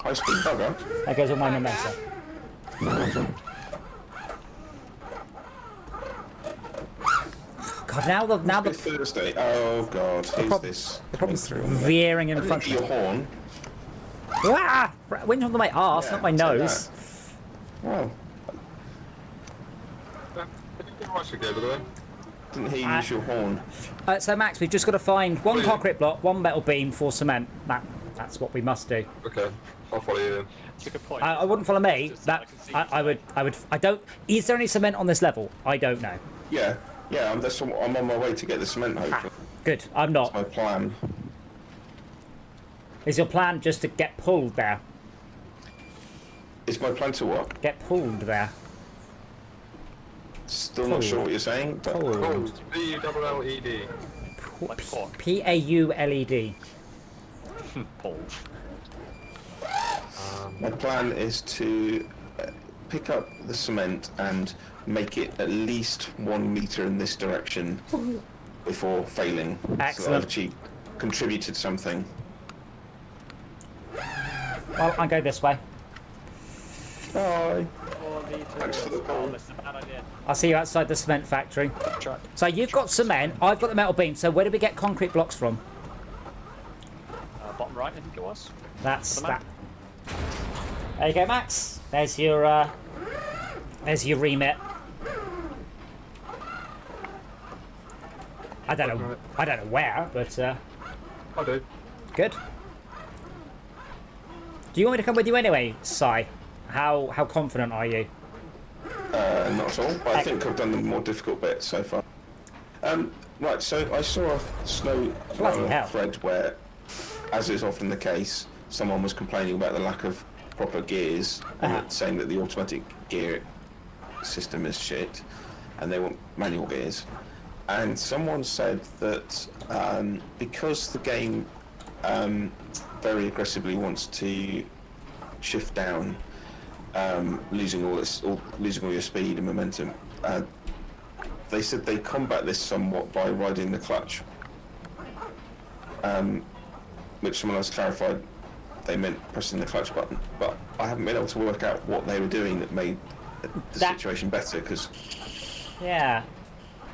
High-speed bugger? There goes all my momentum. God, now It's Thursday. Oh God, who's this? the problem's coming through on veering in there? front of Your me. horn. Ah! Went onto my arse, Yeah, not my take nose. Well, Did you watch the game, by the way? didn't hear you use your horn. So Max, we've just got to find one Brilliant. concrete block, one metal beam, 4 cement. That's what we must do. Okay, I'll follow you then. That's a good point. I wouldn't follow me. Just so That I can see I would. I don't. Is there any cement on this level? I don't know. Yeah, I'm on my way to get the cement. Hopefully, Good. I'm not. my plan. Is your plan just to get pulled there? Is my plan to what? Get pulled there. Still not sure what you're saying, but Oh, B-double-L-E-D. Like pork. P-A-U-L-E-D. Pulled. my plan is to pick up the cement and make it at least 1 meter in this direction before failing. So that Excellent. I've actually contributed something. Well, I'll go this way. Bye. Thanks for the call. That's a bad idea. I'll see you outside the cement factory. Truck. So you've got cement, I've got the metal beam. So where do we get concrete blocks from? Bottom right, I think it was. That's The that. map. There you go, Max. There's your remit. I don't know where, but I do. good. Do you want me to come with you anyway, Si? How confident are you? Not at all, but I think I've done the more difficult bit so far. Right, so I saw a Bloody hell. SnowRunner thread where, as is often the case, someone was complaining about the lack of proper gears and saying that the automatic gear system is shit and they want manual gears. And someone said that because the game very aggressively wants to shift down, losing all your speed and momentum, they said they combat this somewhat by riding the clutch, which someone else clarified they meant pressing the clutch button, but I haven't been able to work out what they were doing that made the situation better, because Yeah.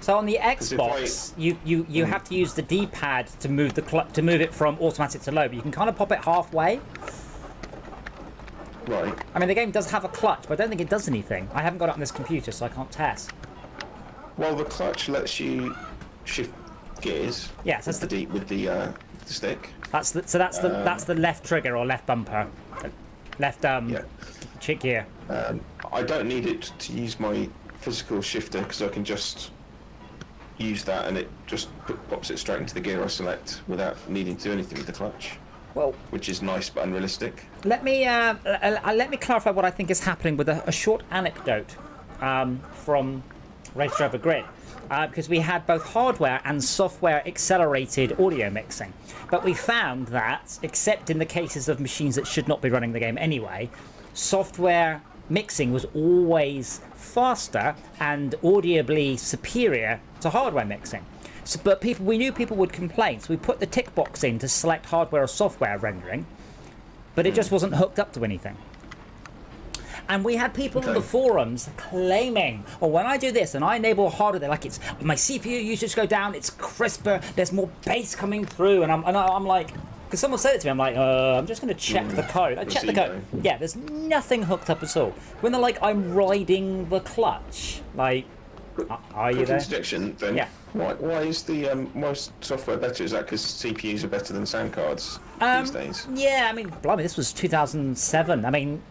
So on the if Xbox, you have to use the D-pad to move to move it from automatic to low, but you can kind of pop it halfway. right, I mean, the game does have a clutch, but I don't think it does anything. I haven't got it on this computer, so I can't test. well, the clutch lets you shift gears Yes, that's with the stick. That's the left trigger or left bumper, left Yeah. chick gear. I don't need it to use my physical shifter because I can just use that and it just pops it straight into the gear I select without needing to do anything with the clutch, Well, which is nice but unrealistic. let me clarify what I think is happening with a short anecdote from Race Driver Grid. Because we had both hardware and software accelerated audio mixing. But we found that, except in the cases of machines that should not be running the game anyway, software mixing was always faster and audibly superior to hardware mixing. So, but we knew people would complain, so we put the tick box in to select hardware or software rendering, but it just wasn't hooked up to anything. And we had people in the forums claiming, oh, when I do this and I enable hardware, they're like, it's my CPU usage go down, it's crisper, there's more bass coming through, and I'm like, because someone said it to me, I'm like, I'm just going to check the code. I checked the code. Yeah, there's nothing hooked up at all. When they're like, I'm riding the clutch, like, are you there? Interjection, then. Yeah. Why is the most software better? Is that because CPUs are better than sound cards these days? Yeah, I mean, blimey, this was 2007. I mean,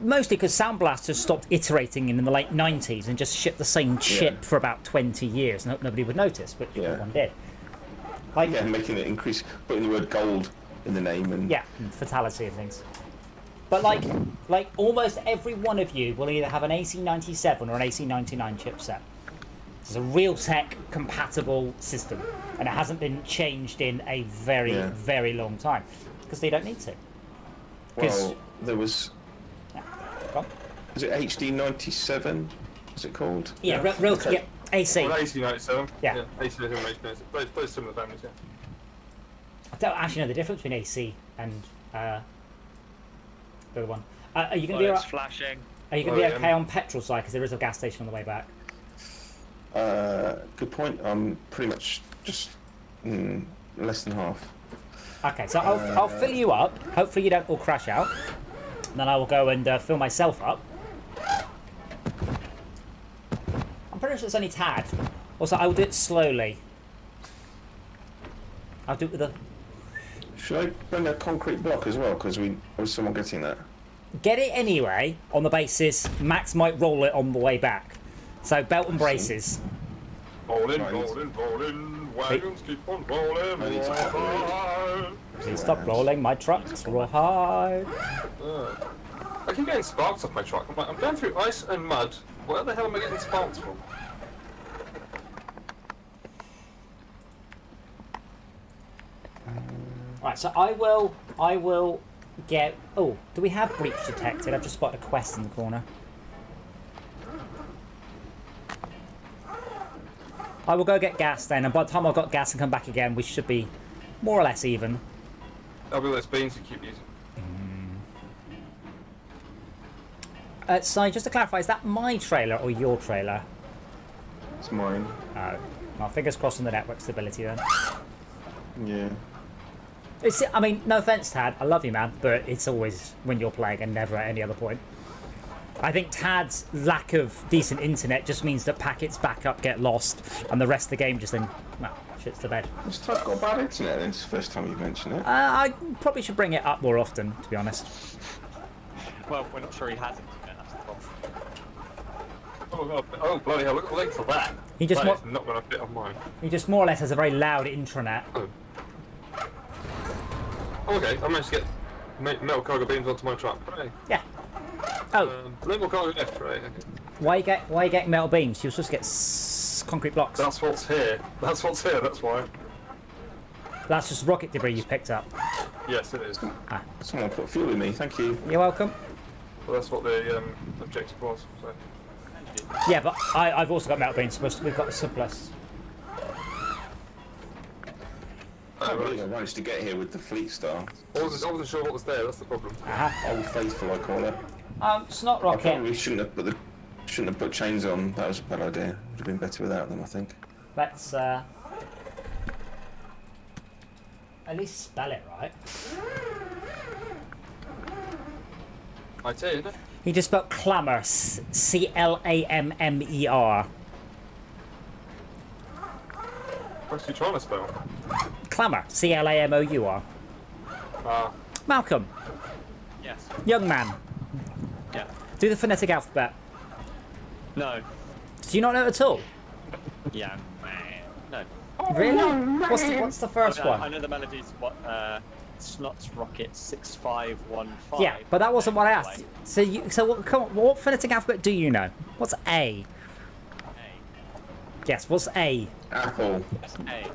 mostly because Sound Blaster stopped iterating in the late 90s and just shipped the same chip for about 20 years. Nobody would notice, but everyone did. Like, Yeah, making it increase, putting the word gold in the name and yeah, fatality and things. But like almost every one of you will either have an AC97 or an AC99 chipset. It's a Realtek compatible system, and it hasn't been changed in a very, very long time because they don't need to. well, there was. Go on. Is it HD97? Is it called? Yeah, Realtek. Yeah, AC. Well, AC97. Yeah. AC97 makes sense. Both similar families, yeah. I don't actually know the difference between AC and the other one. Are you going to be It's alright? flashing. Are you going to be okay on petrol side? Because there is a gas station on the way back. Good point. I'm pretty much just less than half. Okay, so I'll fill you up. Hopefully you don't all crash out. Then I will go and fill myself up. I'm pretty sure it's only Tad. Also, I will do it slowly. I'll do it with a... Should I bring a concrete block as well? Because was someone getting that? Get it anyway, on the basis Max might roll it on the way back. So belt and braces. Rolling, Right. rolling, wagons keep on rolling. I need to rolling. Please stop rolling, my truck's raw high. I keep getting sparks off my truck. I'm like, I'm going through ice and mud. Where the hell am I getting sparks from? Right, so I will get... Oh, do we have breach detected? I've just spotted a quest in the corner. I will go get gas then, and by the time I've got gas and come back again, we should be more or less even. That'll be those beans you keep using. So just to clarify, is that my trailer or your trailer? It's mine. Oh, well, fingers crossed on the network stability then. Yeah. It's, I mean, no offense, Tad, I love you, man, but it's always when you're playing and never at any other point. I think Tad's lack of decent internet just means that packets back up, get lost, and the rest of the game just then, well, shits the bed. Has Todd got bad internet then? It's the first time you've mentioned it. I probably should bring it up more often, to be honest. Well, we're not sure he has internet, that's the problem. Oh, God. Oh, bloody hell, look at the length of that. He just That is not going to fit on mine. He just more or less has a very loud intranet. Oh. Okay, I managed to get metal cargo beams onto my truck. Right. Yeah. Oh, Metal cargo left, right. Okay. why you getting metal beams? You're supposed to get concrete blocks. That's what's here. That's what's here, that's why. That's just rocket debris you've picked up. Yes, it is. Someone put fuel in me, thank you. You're welcome. Well, that's what the objective was. So. Yeah, but I've also got metal beams. We've got the surplus. I can't believe I managed to get here with the Fleet Star. I wasn't sure what was there, that's the problem. Old Faithful, I call her. Snot I rocket. probably shouldn't have put chains on. That was a bad idea. Would have been better without them, I think. Let's at least spell it right. I did. He just spelled clamor, C-L-A-M-M-E-R. What's you trying to spell? Clamor, C-L-A-M-O-U-R. Malcolm, Yes. young man, Yeah. do the phonetic alphabet. No. Do you not know it at all? Yeah, man. No. Really? What's the first I one? know the melodies. What? Snots Rocket 6515. Yeah, but that wasn't what I asked. So come on, what phonetic alphabet do you know? What's A? Yes, what's A? Apple. Yes, A. Yes.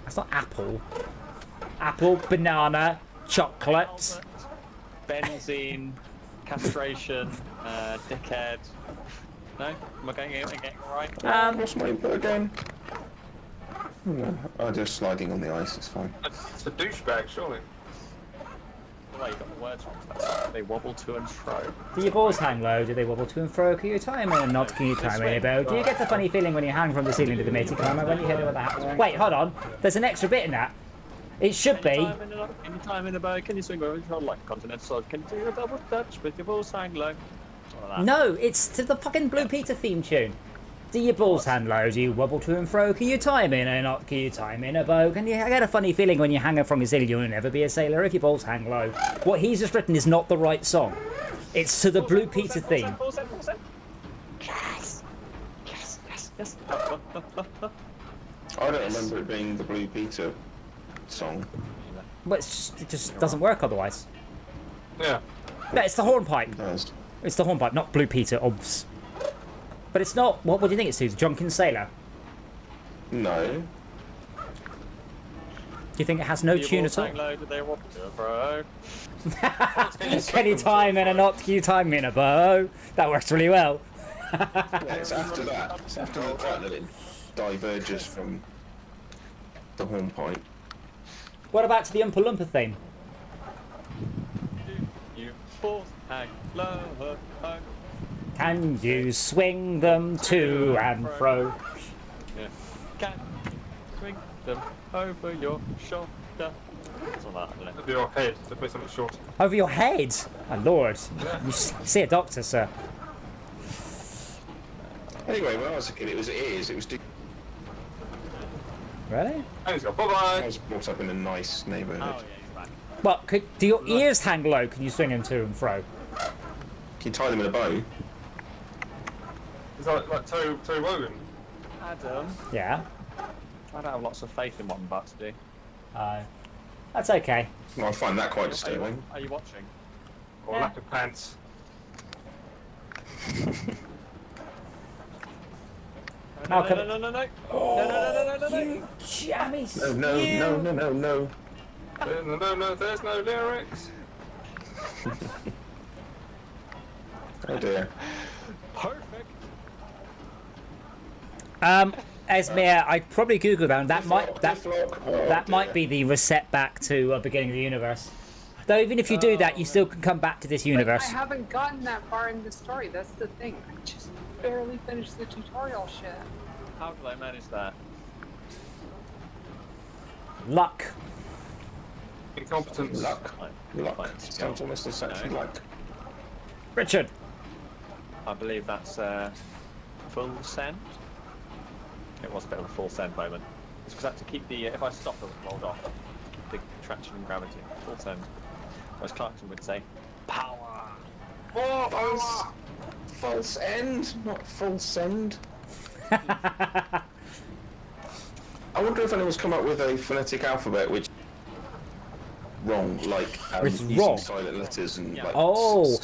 That's not apple. Apple, banana, chocolate. Benzene, castration, dickhead. No? Am I getting it right? What's my input again? Oh, just sliding on the ice, it's fine. It's a douchebag, surely. Oh, you got the words wrong. That's- They wobble to and fro. Do your balls hang low? Do they wobble to and fro? Can you time in and not? Can you time in a bow? Do you get the funny feeling when you hang from the ceiling to the matey climber when you hit it with the hat? Wait, hold on. There's an extra bit in that. It should be. Any time in a bow, can you swing over your like continental sword? Can you do a double touch with your balls hang low? Something like that. No, it's to the fucking Blue Peter theme tune. Do your balls hang low? Do you wobble to and fro? Can you time in a knot? Can you time in a bow? Can you I get a funny feeling when you're hanging from your ceiling? You'll never be a sailor if your balls hang low. What he's just written is not the right song. It's to the Blue Peter theme. Yes! Yes, yes, yes. I don't remember it being the Blue Peter song. But it just doesn't work otherwise. Yeah. No, it's the hornpipe. It does. It's the hornpipe, not Blue Peter, obvs. But it's not. What do you think it's to? The Drunken Sailor? No. Do you think it has no tune at all? Hang low, do they wobble to and fro? Can you time in a knot? Can you time in a bow? That works really well. Yeah, it's after that. It's after that that it diverges from the hornpipe. What about to the Oompa Loompa theme? You balls hang low. Can you swing them to and fro? Yeah. Can you swing them over your shoulder? Something like that, It'd be your head, to play something short. Over your head? My lord. You see a doctor, sir. Anyway, when I was a kid, it was ears. It was. Really? And he's got I bye-bye. was brought up in a nice neighbourhood. Oh, yeah, he's back. Well, do your ears hang low? Can you swing them to and fro? Can you tie them in a bow? Is that like Terry Wogan? Adam, Yeah. I don't have lots of faith in what I'm about to do. That's okay. Well, I find that quite disturbing. Are you watching? Or Yeah. lack of pants? Now No, come- no, no, no, no. No. You jammy. No. No, there's no lyrics. Oh dear. Perfect. Esmir, I'd probably Google that. That might Deathlock. Oh, that dear. might be the reset back to beginning of the universe. Though even if you do that, you still can come back to this But universe. I haven't gotten that far in the story. That's the thing. I just barely finished the tutorial shit. How did I manage that? Luck. Incompetence. Luck. Luck. Fine. Sounds almost exactly like. Richard. I believe that's full send. It was a bit of a full send moment. It's because I had to keep the if I stop, it would roll off. Keep the traction and gravity. Full send. Whereas Clarkson would say, power. Oh, False end, not full send. I wonder if anyone's come up with a phonetic alphabet which wrong, like It's using wrong. silent letters and like. Oh,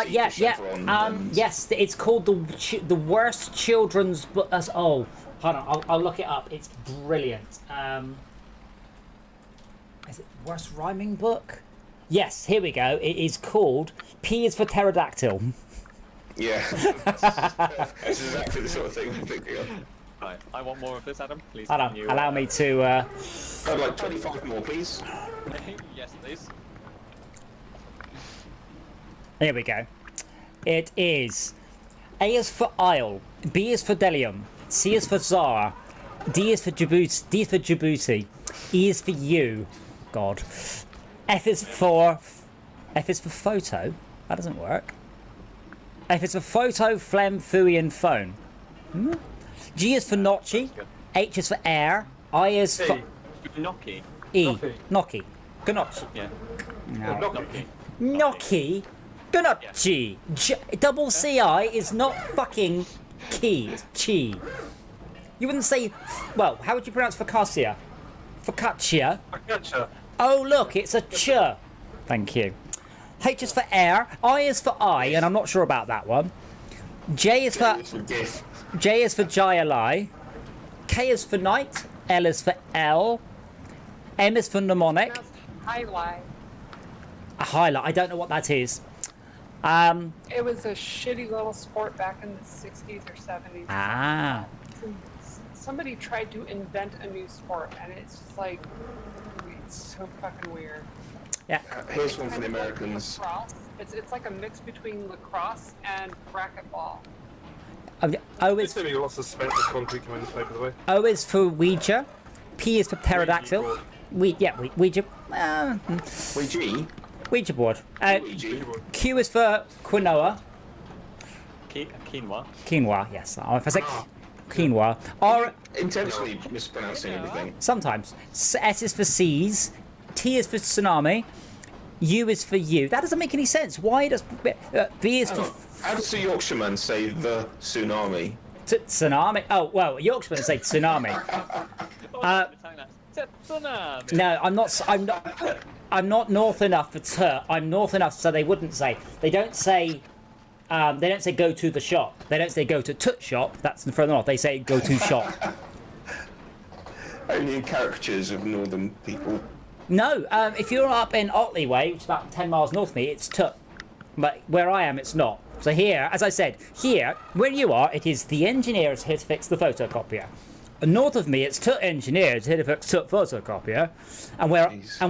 yeah. chevron and- Yes, it's called the worst children's book. Oh, hold on, I'll look it up. It's brilliant. Is it worst rhyming book? Yes, here we go. It is called P is for pterodactyl. Yeah, that's exactly the sort of thing I'm thinking of. Right, I want more of this, Adam. Please. Hold on, can you, allow me to. I'd like 25 more, please. Yes, please. Here we go. It is A is for Isle, B is for Delium, C is for Zara, D is for Djibouti, E is for you. God. F is for photo. That doesn't work. F is for photo, phlegm, fooey, and phone. G is for notchy. H is for air. I is for Gnocchi. E. Gnocchi. Gnocchi. Gnocchi. Yeah. No. Gnocchi. Gnocchi. Gnocchi. Double CI is not fucking key. It's chi. You wouldn't say. Well, how would you pronounce focaccia? Focaccia. I gotcha. Oh, look, it's a ch. Thank you. H is for air. I is for I, and I'm not sure about that one. J is for GIF. J is for Jayalai. K is for night. L is for L. M is for mnemonic. Pronounced highlight. A highlight. I don't know what that is. It was a shitty little sport back in the 60s or 70s. Ah. Somebody tried to invent a new sport, and it's just like, it's so fucking weird. Yeah. Here's one for Kind the of like Americans. lacrosse. It's like a mix between lacrosse and racquetball. O It's is gonna be lots of Spencer concrete coming into play, by the way. O is for Ouija. P is for pterodactyl. Ouija. Ouija. Ouija board. Ouija. Q is for quinoa. Quinoa. Quinoa. Yes. If I say quinoa. R. Intentionally mispronouncing everything. Sometimes. S is for seas. T is for tsunami. U is for you. That doesn't make any sense. Why does B is for How does a Yorkshireman say the tsunami? tsunami? Oh well, Yorkshiremen say tsunami. No, I'm not. I'm not north enough for t. I'm north enough so they wouldn't say. They don't say. They don't say go to the shop. They don't say go to tut shop. That's further north. They say go to shop. Only in caricatures of northern people. No, if you're up in Otley Way, which is about 10 miles north of me, it's tut. But where I am, it's not. So here, as I said, here, where you are, it is the engineers here to fix the photocopier. North of me, it's tut engineers here to fix tut photocopier. And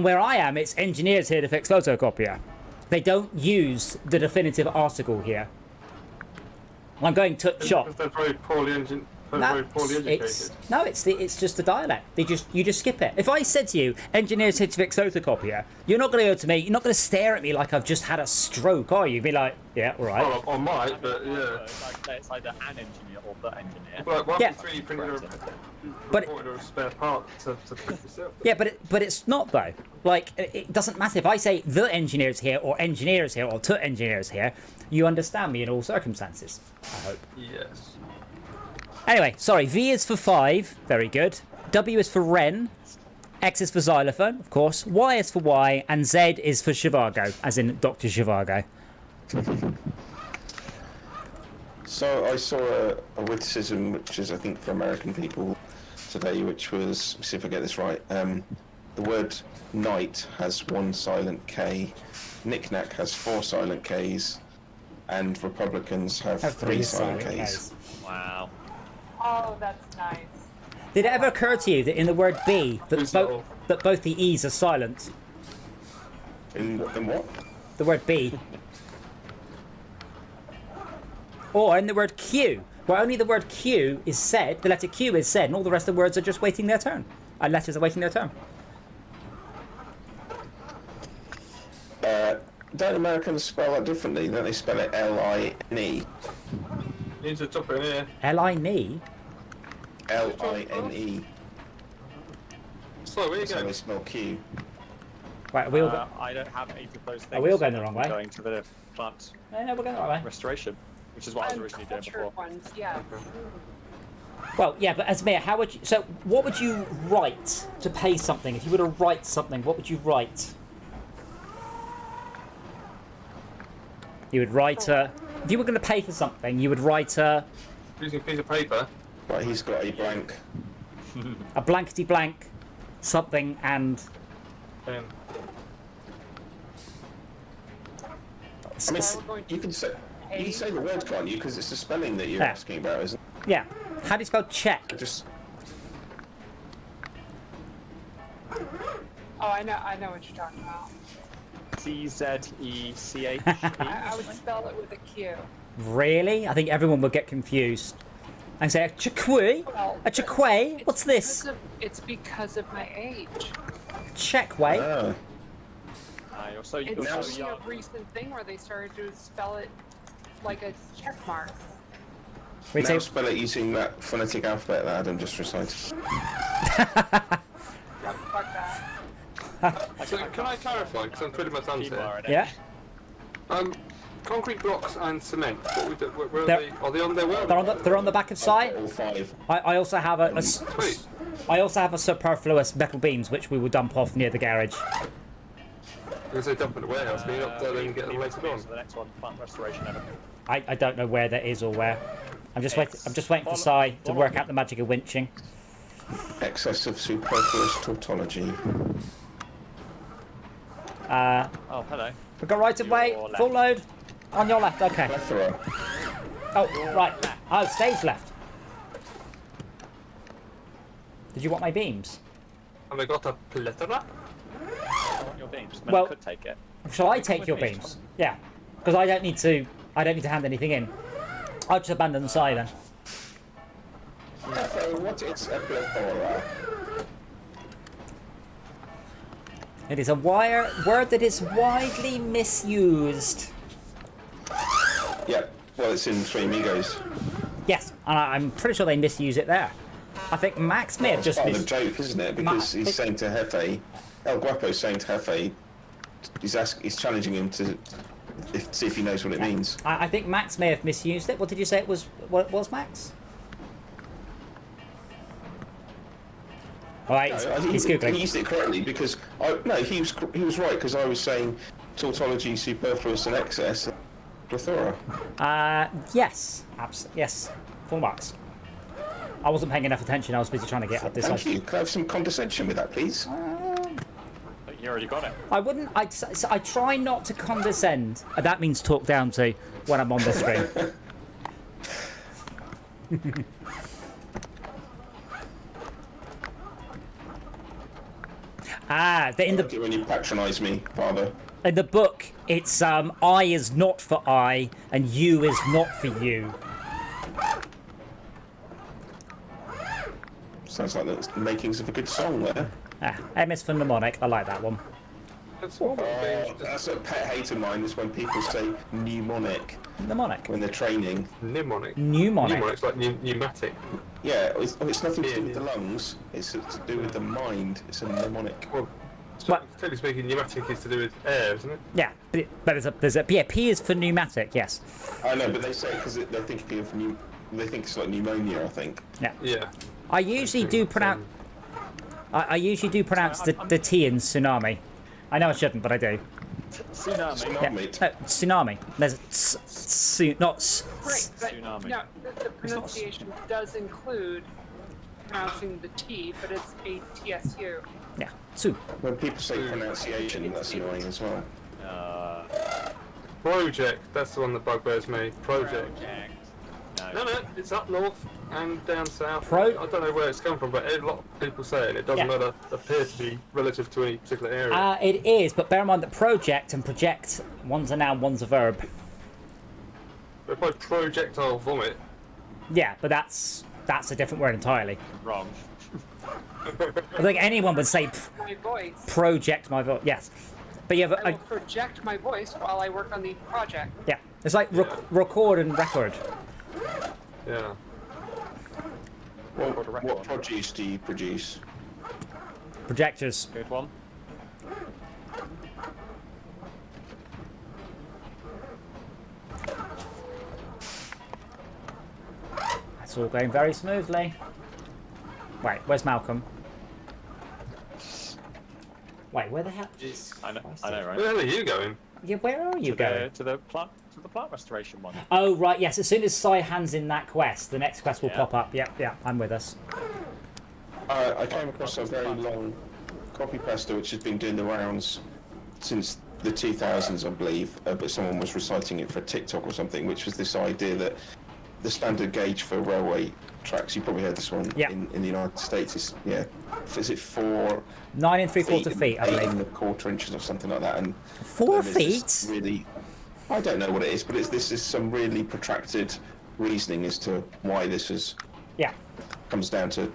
where I am, it's engineers here to fix photocopier. They don't use the definitive article here. I'm going tut shop. Because they're very poorly educated. It's just a dialect. You just skip it. If I said to you, engineers here to fix photocopier, you're not going to go to me. You're not going to stare at me like I've just had a stroke, are you? You'd be like, yeah, all right. Well, I might, but yeah. It's either an engineer or the engineer. Well, why Yeah. 3D printed But- a spare part to print yourself? Yeah, but it's not though. Like it doesn't matter if I say the engineers here or engineers here or tut engineers here. You understand me in all circumstances. I hope. Yes. Anyway, sorry. V is for 5. Very good. W is for Wren. X is for xylophone, of course. Y is for Y, and Z is for Zhivago, as in Dr. Zhivago. So I saw a witticism, which is I think for American people today, which was, see if I get this right. The word night has 1 silent K, knick-knack has 4 silent Ks, and Republicans have 3 silent Ks. Wow. Oh, that's nice. Did it ever occur to you that in the word B, that Who's that? both the E's are silent? In what? The word B. Or in the word Q, where only the word Q is said, the letter Q is said, and all the rest of the words are just waiting their turn. Letters are waiting their turn. Don't Americans spell that differently? Don't they spell it L-I-N-E? You need to drop it in here. L-I-N-E? L-I-N-E. So where you That's how going? they spell Q. Right, are we all, I don't have either of those things. Are we all going the wrong way? I'm going to the plant no, we're going the right way. restoration, which is what I was originally doing Uncultured before. ones, yeah. Well, yeah, but as mayor, how would you... So, what would you write to pay something? If you were to write something, what would you write? You would write a... If you were going to pay for something, you would write a Using a piece of paper. Right, he's got a blank. blankety blank something and... Pen. I mean, So we're going to you can say the word, can't you? Because it's the spelling that you're Yeah. asking about, isn't Yeah. How do you spell check? it? Just Oh, I know what you're talking about. C-Z-E-C-H-E. I would spell it with a Q. Really? I think everyone would get confused. And say, a chakwe? Well, A chakwe? What's this? It's because of my age. Checkway? ah. You're so It's young. only a recent thing where they started to spell it like a check mark. We Now say, spell it using that phonetic alphabet that Adam just recited. Yeah, fuck that. So can I clarify? Because I'm pretty much answer. yeah? Concrete blocks and cement. What we do, where are They're- they? Are they on their way? They're on the back of site. All five. I also have Sweet. I also have a superfluous metal beams which we will dump off near the garage. Because they dump in the warehouse, and you're not there and get them later on. The next one, plant restoration. I don't know where that is or where. I'm just waiting for Sai to work out the magic of winching. Excess of superfluous tautology. Oh, hello. We got right of way, Your left. full load. On your left, okay. Plethora. Oh, right. Oh, stage left. Did you want my beams? Have I got a plethora? I want your beams. Well- Could take it. Shall I take With your me. beams? Yeah, because I don't need to hand anything in. I'll just abandon the Sai then. So what is a plethora? It is a word that is widely misused. Yeah, well, it's in Three Amigos. Yes, and I'm pretty sure they misuse it there. I think Max may have It's just part of the mis- joke, isn't it? Because he's saying to Hefe, El Guapo's saying to Hefe, he's challenging him to see if he knows what it means. I think Max may have misused it. What did you say it was? What was Max? All right, No, I think he's he googling. used it correctly because he was right because I was saying tautology, superfluous, and excess. Plethora. Yes, yes, full marks. I wasn't paying enough attention. I was busy trying to get up this. Thank you. Can I have some condescension with that, please? But you already got it. I wouldn't. I try not to condescend. That means talk down to when I'm on the screen. In Like it when you patronise me, Father. the book, it's I is not for I, and you is not for you. Sounds like the makings of a good song there. M is for mnemonic. I like that one. That's all That's a pet hate of mine is when people say mnemonic Mnemonic. when they're training. mnemonic. Mnemonic. Mnemonic's like pneumatic. Yeah, it's nothing to do with the lungs. It's to do with the mind. It's a mnemonic. Well, What? technically speaking, pneumatic is to do with air, isn't it? Yeah, but there's a P is for pneumatic. Yes. I know, but they say because they're thinking of they think it's like pneumonia. I think. Yeah. Yeah. I usually do pronounce. I usually do pronounce the T in tsunami. I know I shouldn't, but I do. Tsunami. Yeah. Tsunami. No, tsunami. There's not Right, but Tsunami. no, the pronunciation does include pronouncing the T, but it's a TSU. yeah. Su. When people say pronunciation, that's annoying as well. Uh, Project. That's the one that bugbears me. Project. No. No, it's up north and down south. Pro- I don't know where it's come from, but a lot of people say it. It doesn't appear to be relative to any particular area. It is, but bear in mind that project and project, one's a noun, one's a verb. But by projectile vomit, Yeah, but that's a different word entirely. Wrong. I think anyone would say My voice. project my voice. Yes, but you have I will project my voice while I work on the project. yeah. It's like record and record. yeah. What produce do you produce? Projectors. Good one. It's all going very smoothly. Wait, where's Malcolm? Wait, where the hell? I know, Where right? the hell are you going? Yeah, where are you going? To the plant restoration one. Oh right, yes. As soon as Sai hands in that quest, the next quest will Yeah. pop up. Yeah, I'm with us. I came across a very long copy pasta which has been doing the rounds since the 2000s, I believe. But someone was reciting it for TikTok or something, which was this idea that the standard gauge for railway tracks, you probably heard this one Yeah. in the United States, is it 4 9 3/4 feet, I 8 believe. and a quarter inches or something like that. And 4 there's this feet? really, I don't know what it is, but this is some really protracted reasoning as to why this is Yeah. comes down to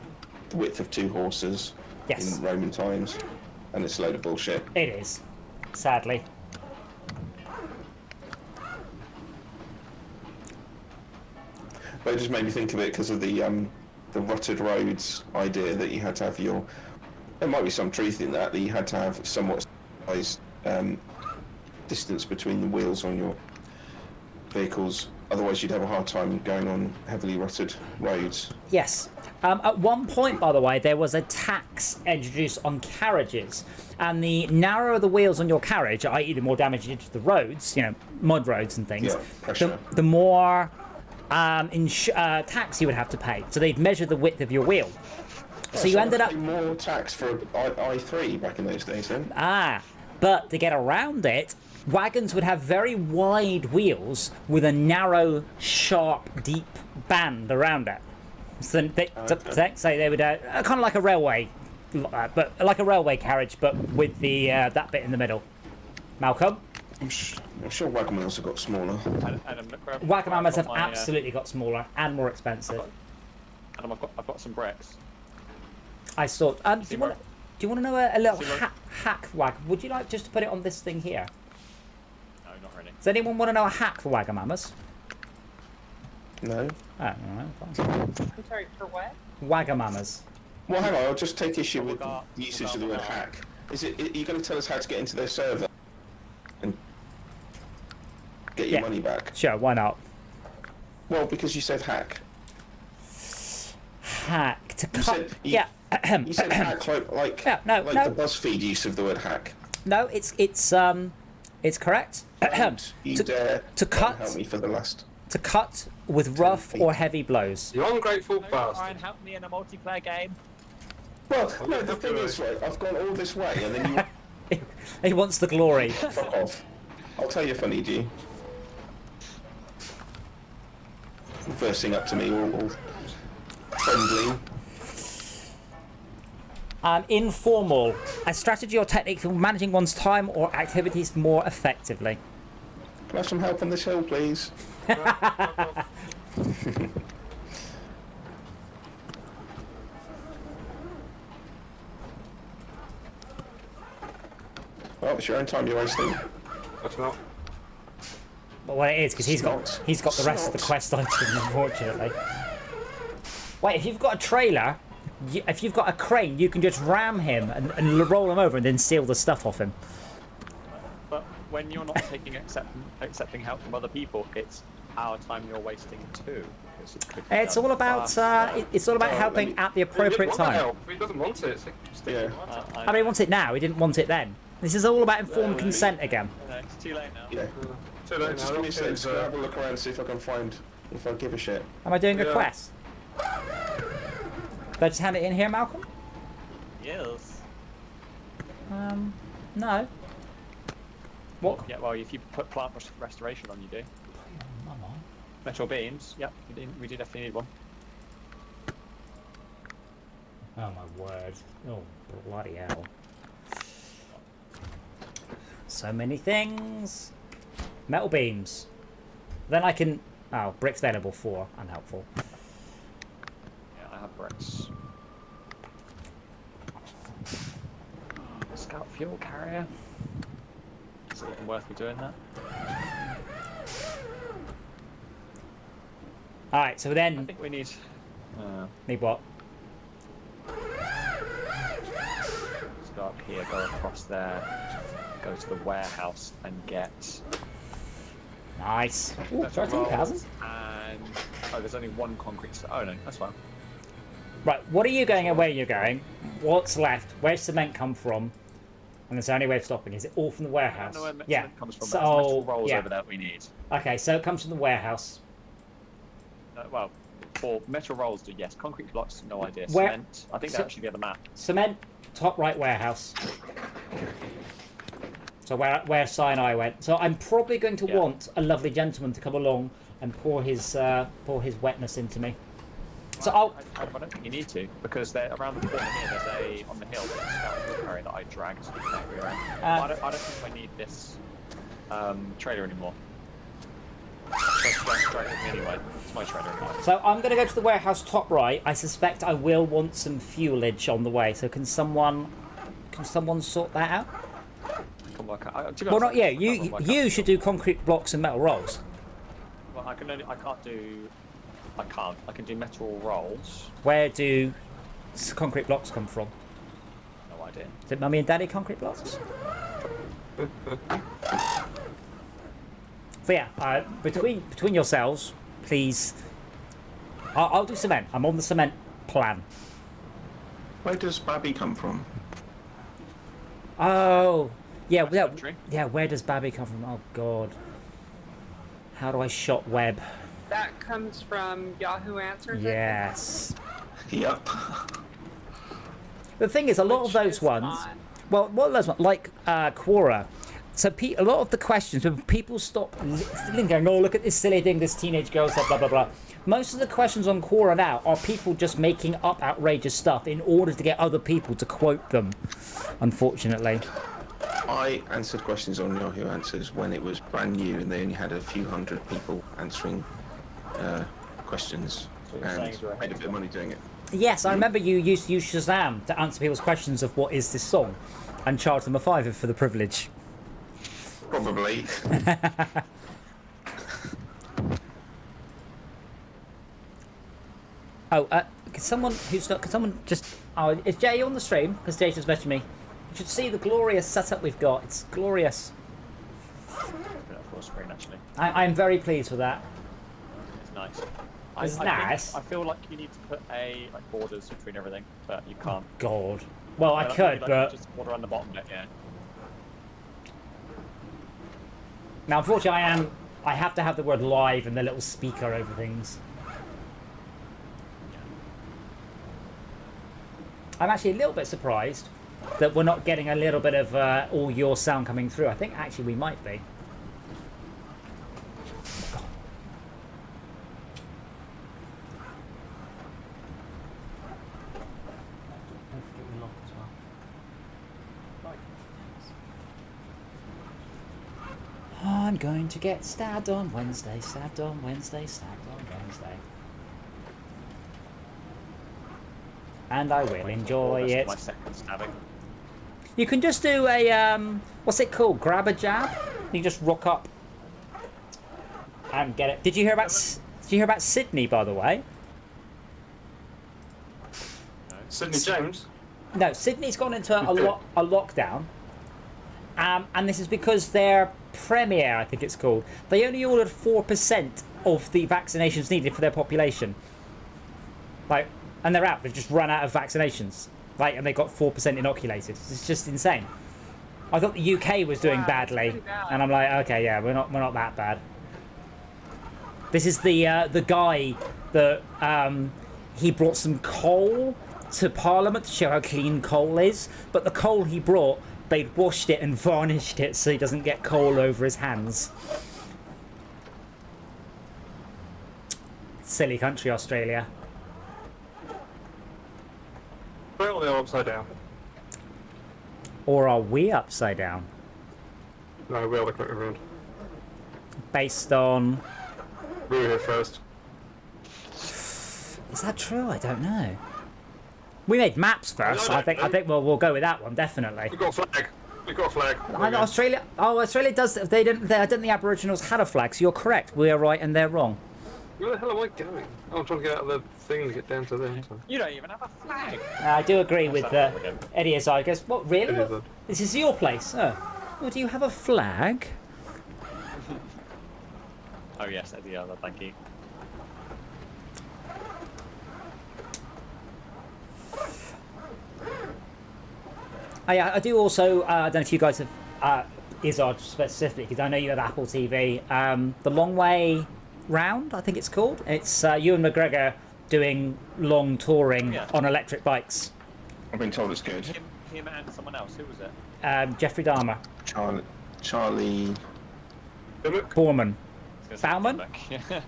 the width of 2 horses Yes. in Roman times, and it's a load of bullshit. It is. Sadly. But it just made me think of it because of the rutted roads idea that you had to have your. There might be some truth in that you had to have somewhat sized distance between the wheels on your vehicles. Otherwise, you'd have a hard time going on heavily rutted roads. Yes. At one point, by the way, there was a tax introduced on carriages, and the narrower the wheels on your carriage, i.e., the more damage you did to the roads, mud roads and things, Yeah, pressure. the more tax you would have to pay. So they'd measure the width of your wheel. So you ended up more tax for I3 back in those days. Then but to get around it, wagons would have very wide wheels with a narrow, sharp, deep band around it. So they would kind of like a railway, but like a railway carriage, but with the that bit in the middle. Malcolm, I'm sure wagon wheels have got smaller. wagon hammers have absolutely got smaller and more expensive. Adam, I've got some bricks. I saw. Do you want to know a little See where- hack wagon? Would you like just to put it on this thing here? No, not really. Does anyone want to know a hack for Wagamamas? No. Oh, all right, fine. I'm sorry, for what? Wagamamas. Well, hang on. I'll just take issue with the We'll usage go- of the word we'll go. hack. Are you going to tell us how to get into their server and get your Yeah. money back? Sure, why not? Well, because you said hack. Hack to You cut. said Yeah. You said hack like Yeah, no. the BuzzFeed use of the word hack. No, it's correct. Don't you dare to cut- help me for the last. To cut with rough or heavy blows. You ungrateful Try bastard. and help me in a multiplayer game. Well, no, the help thing you is, right, I've gone all this way, and then you He wants the glory. fuck off. I'll tell you if I need you. Versing up to me, all friendly. Informal. A strategy or technique for managing one's time or activities more effectively. Can I have some help on this hill, please? Well, it's your own time you're wasting. That's not. But what it is, because he's got Snot. the rest of the Snot. quest items, unfortunately. Wait, if you've got a trailer, if you've got a crane, you can just ram him and roll him over and then steal the stuff off him. But when you're not accepting help from other people, it's our time you're wasting too. It's all about helping me- at the He appropriate doesn't want the time. help. He doesn't want it. Yeah. I mean, he wants it now. He didn't want it then. This is all about informed consent again. It's too late now. Yeah. Too late Just now. give me a second to Options, have a look around and see if I can find, if I give a shit. Am I doing a Yeah. quest? Did I just hand it in here, Malcolm? Yes. No. What? Yeah, well, if you put plant restoration on, you do. Come on. Metal beams. Yep, we do definitely need one. Oh my word. Oh, bloody hell. So many things. Metal beams. Then I can... Oh, bricks there level 4. Unhelpful. Yeah, I have bricks. Scout fuel carrier. Is it even worth me doing that? Alright, so I then... think we need... Need what? Let's go up here, go across there, go to the warehouse and get... Nice. Ooh, metal 13,000. rolls and... Oh, there's only one concrete... Oh no, that's fine. Right, what are you going and where you're going? What's left? Where's cement come from? And there's the only way of stopping. Is it all from the warehouse? I don't know where Yeah. cement comes from, So, but there's metal rolls yeah. over there we need. Okay, so it comes from the warehouse. Well, for metal rolls, do yes. Concrete blocks, no idea. Where- Cement, I think that actually be on the map. Cement, top right warehouse. So where Sinai went. So I'm probably going to Yeah. want a lovely gentleman to come along and pour his wetness into me. So I'll... I don't think you need to, because they're around the corner here. There's a on the hill. There's a scout fuel carrier that I dragged around. I don't think I need this trailer anymore. Just drag it with me anyway. It's my trailer anyway. So I'm going to go to the warehouse top right. I suspect I will want some fuelage on the way. So can someone sort that out? Come work out. To be Well, not honest, you. I can't work You out. should do concrete blocks and metal rolls. Well, I can do metal rolls. Where do concrete blocks come from? No idea. Is it Mummy and Daddy concrete blocks? So yeah, between yourselves, please. I'll do cement. I'm on the cement plan. Where does Babby come from? Oh, yeah, yeah, country. yeah. Where does Babby come from? Oh God. How do I shot web? That comes from Yahoo Answers. Yes. Yup. The thing is, a lot of those ones. Well, what are those ones? Like Quora. So a lot of the questions, when people stop going, oh, look at this silly thing this teenage girl said, blah, blah, blah. Most of the questions on Quora now are people just making up outrageous stuff in order to get other people to quote them, unfortunately. I answered questions on Yahoo Answers when it was brand new and they only had a few hundred people answering questions, So you're saying and you're made a bit of money doing it. Yes, I remember you used to use Shazam to answer people's questions of what is this song and charge them a fiver for the privilege. Probably. Oh, could someone just... Oh, is Jay on the stream? Because Jay just messaged me. You should see the glorious setup we've got. It's glorious. Full screen actually. I'm very pleased with that. It's nice. It's I nice. Think, I feel like you need to put like borders between everything, but you can't. God. Well, I Like, could, like, but... just border on the bottom bit, yeah. Now, unfortunately, I have to have the word live and the little speaker over things. I'm actually a little bit surprised that we're not getting a little bit of all your sound coming through. I think actually we might be. I'm going to get stabbed on Wednesday, stabbed on Wednesday, stabbed on Wednesday. And I will enjoy it. My second stabbing. You can just do a, what's it called? Grab a jab? You just rock up and get it. Did you hear about Sydney, by the way? Sydney James. No, Sydney's gone into a lockdown. And this is because their Premier, I think it's called, they only ordered 4% of the vaccinations needed for their population. Like, and they're out. They've just run out of vaccinations. Like, and they got 4% inoculated. It's just insane. I thought the UK was doing Wow, badly, pretty bad. and I'm like, okay, yeah, we're not that bad. This is the guy that he brought some coal to Parliament to show how clean coal is, but the coal he brought, they'd washed it and varnished it so he doesn't get coal over his hands. silly country, Australia. Well, they're upside down. Or are we upside down? No, we are the correct way around. Based on... We were here first. Is that true? I don't know. We made maps first. No, I think we'll go with that one, definitely. We've got a flag. We've got a flag. I know Australia. Oh, Australia does. I didn't think the Aboriginals had a flag. So you're correct. We are right and they're wrong. Where the hell am I going? Oh, I'm trying to get out of the thing to get down to there. So. You don't even have a flag. I do agree with that again. Eddie as I guess. What really? It is What? This is your place. Oh. Well, do you have a flag? Oh yes, Eddie, thank you. I do also. I don't know if you guys have Izzard specifically because I know you have Apple TV. The Long Way Round, I think it's called. It's Ewan McGregor doing long touring on electric bikes. I've been told it's good. Him and someone else. Who was it? Jeffrey Dahmer. Charlie Borman. I was gonna Bauman? say Dimmock.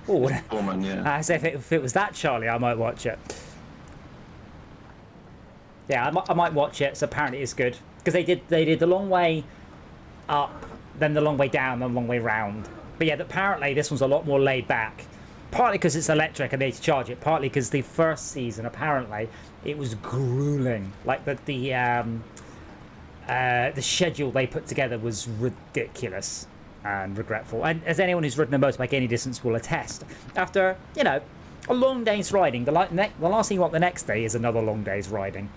Oh, Foreman, yeah. as if it was that Charlie, I might watch it. Yeah, I might watch it. So apparently it's good because they did the long way up, then the long way down, then the long way round. But yeah, apparently this one's a lot more laid back. Partly because it's electric and they need to charge it. Partly because the first season apparently it was grueling. Like the schedule they put together was ridiculous and regretful. And as anyone who's ridden a motorbike any distance will attest, after a long day's riding, the last thing you want the next day is another long day's riding.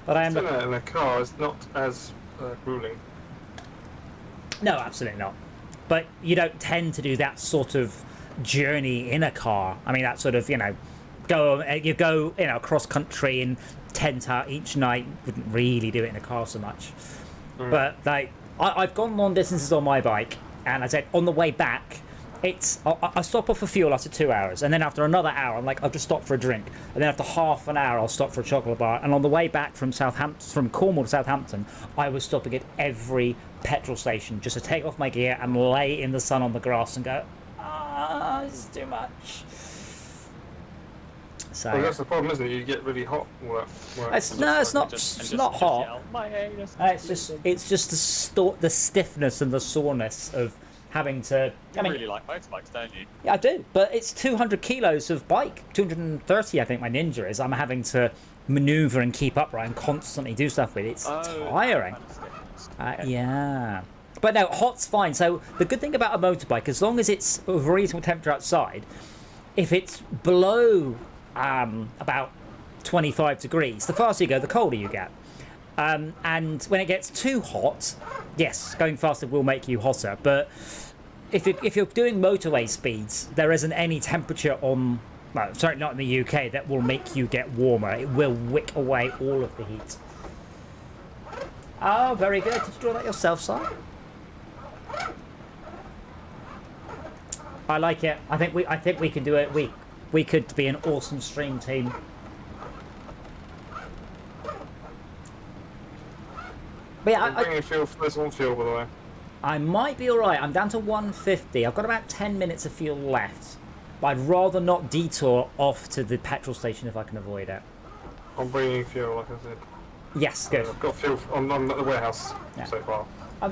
But I am Doing that in a car is not as grueling. no, absolutely not. But you don't tend to do that sort of journey in a car. I mean, that sort of go cross country and tent out each night. Wouldn't really do it in a car so much. But like I've gone long distances on my bike, and I said on the way back, I stop off for fuel after 2 hours, and then after another hour, I'm like, I'll just stop for a drink, and then after half an hour, I'll stop for a chocolate bar. And on the way back from Cornwall to Southampton, I was stopping at every petrol station just to take off my gear and lay in the sun on the grass and go, this is too much. So Well, that's the problem, isn't it? You get really hot. it's not hot. Yell, "My anus." It's just the stiffness and the soreness of having to. You really like motorbikes, don't you? Yeah, I do, but it's 200 kilos of bike, 230 I think my Ninja is. I'm having to manoeuvre and keep upright and constantly do stuff with it. It's tiring. Yeah. But no, hot's fine. So the good thing about a motorbike, as long as it's a reasonable temperature outside, if it's below about 25 degrees, the faster you go, the colder you get. And when it gets too hot, yes, going faster will make you hotter. But if you're doing motorway speeds, there isn't any temperature on, well, certainly not in the UK, that will make you get warmer. It will wick away all of the heat. Oh, very good. Did you draw that yourself, Si? I like it. I think we can do it. We could be an awesome stream team. But yeah, I'm bringing fuel for this one fuel, by the way. I might be alright. I'm down to 150. I've got about 10 minutes of fuel left. But I'd rather not detour off to the petrol station if I can avoid it. I'm bringing fuel, like I said. Yes, good. I've got fuel. I'm at the warehouse so far.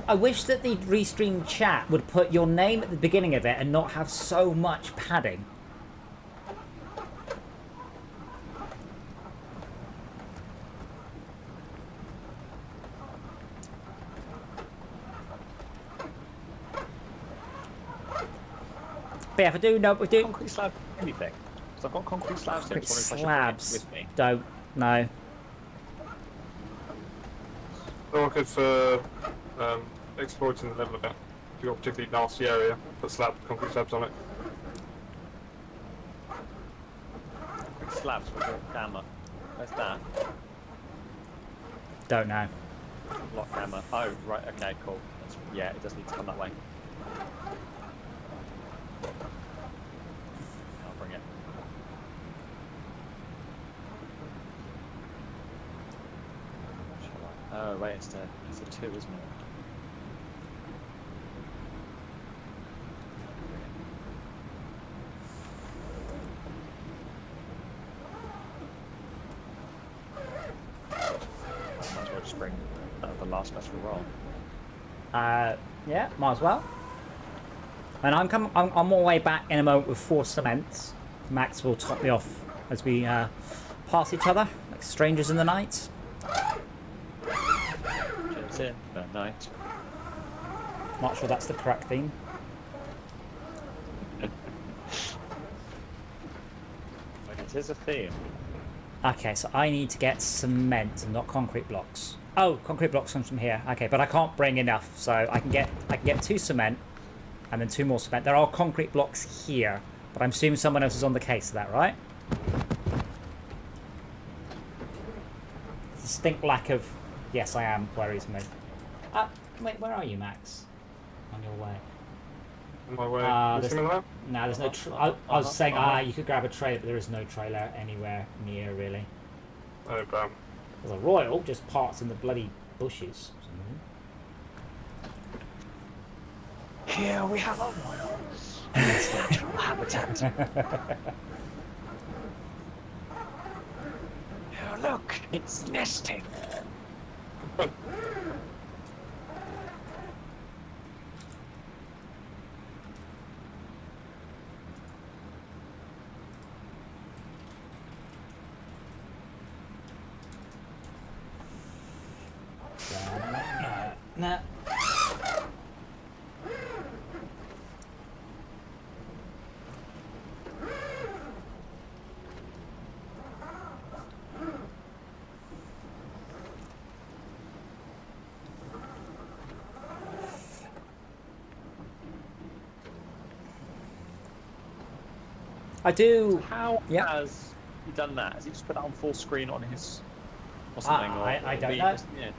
I wish that the restream chat would put your name at the beginning of it and not have so much padding. But yeah, if I do know, we do Concrete slab, anything. So I've got concrete slabs here. concrete Just wondering if I should slabs. bring it with me. Don't know. So I could for exploiting the level a bit. If you've got a particularly nasty area, put concrete slabs on it. Concrete slabs with a gamma. Where's that? Don't know. Lock gamma. Oh, right. Okay, cool. Yeah, it does need to come that way. I'll bring it. Oh, wait, it's a 2, isn't it? bring the last special roll. Yeah, might as well. And I'm on my way back in a moment with 4 cements. Max will top me off as we pass each other like strangers in the night. Just in the night. Not sure that's the correct theme. But it is a theme. Okay, so I need to get cement and not concrete blocks. Oh, concrete blocks comes from here. Okay, but I can't bring enough, so I can get 2 cement and then 2 more cement. There are concrete blocks here, but I'm assuming someone else is on the case of that, right? Distinct lack of... Yes, I am. Worries me. Wait, where are you, Max? On your way. On my way. There's no, there's no... I was saying, you could grab a trailer, but there is no trailer anywhere near, really. Oh, bam. There's a Royal, just parts in the bloody bushes. Here we have a royal. Its natural habitat. Oh, look, it's nesting. Nah. I do. How Yep. has he done that? Has he just put it on full screen on his or something? I don't he know. just- yeah.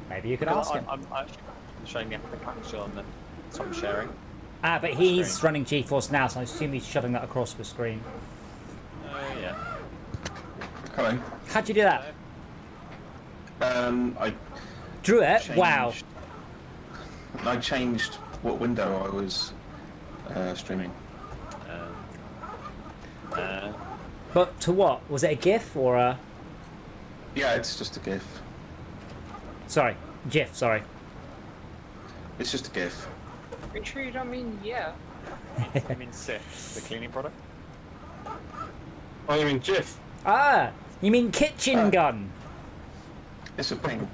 Maybe you could Because ask him. I'm actually showing the Epic actually on the so I'm sharing. But he's Strange. running GeForce now, so I assume he's shoving that across the screen. Oh yeah. Hello. How'd you do that? I Drew it? changed, Wow. I changed what window I was streaming. But to what? Was it a GIF or a... Yeah, it's just a GIF. Sorry. GIF, sorry. It's just a GIF. Are you sure you don't mean yeah? I mean Sif, the cleaning product. Oh, you mean GIF? Ah! You mean kitchen gun? It's a ping.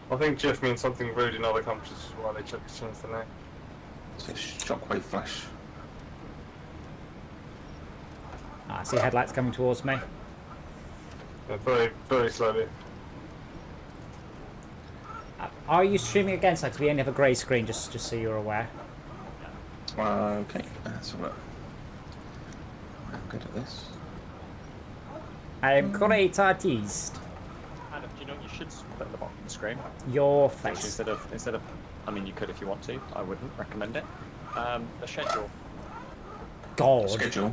I think GIF means something rude in other countries, which is why they changed the name. It's a shockwave flash. I see headlights coming towards me. Yeah, very, very slowly. Are you streaming again, because we only have a grey screen, just so you're aware. Okay, let's have a look. I'm good at this. I'm great artist. And do you know what you should put at the bottom of the screen? Your Actually, face. instead of, I mean, you could if you want to. I wouldn't recommend it. The schedule. God. Schedule.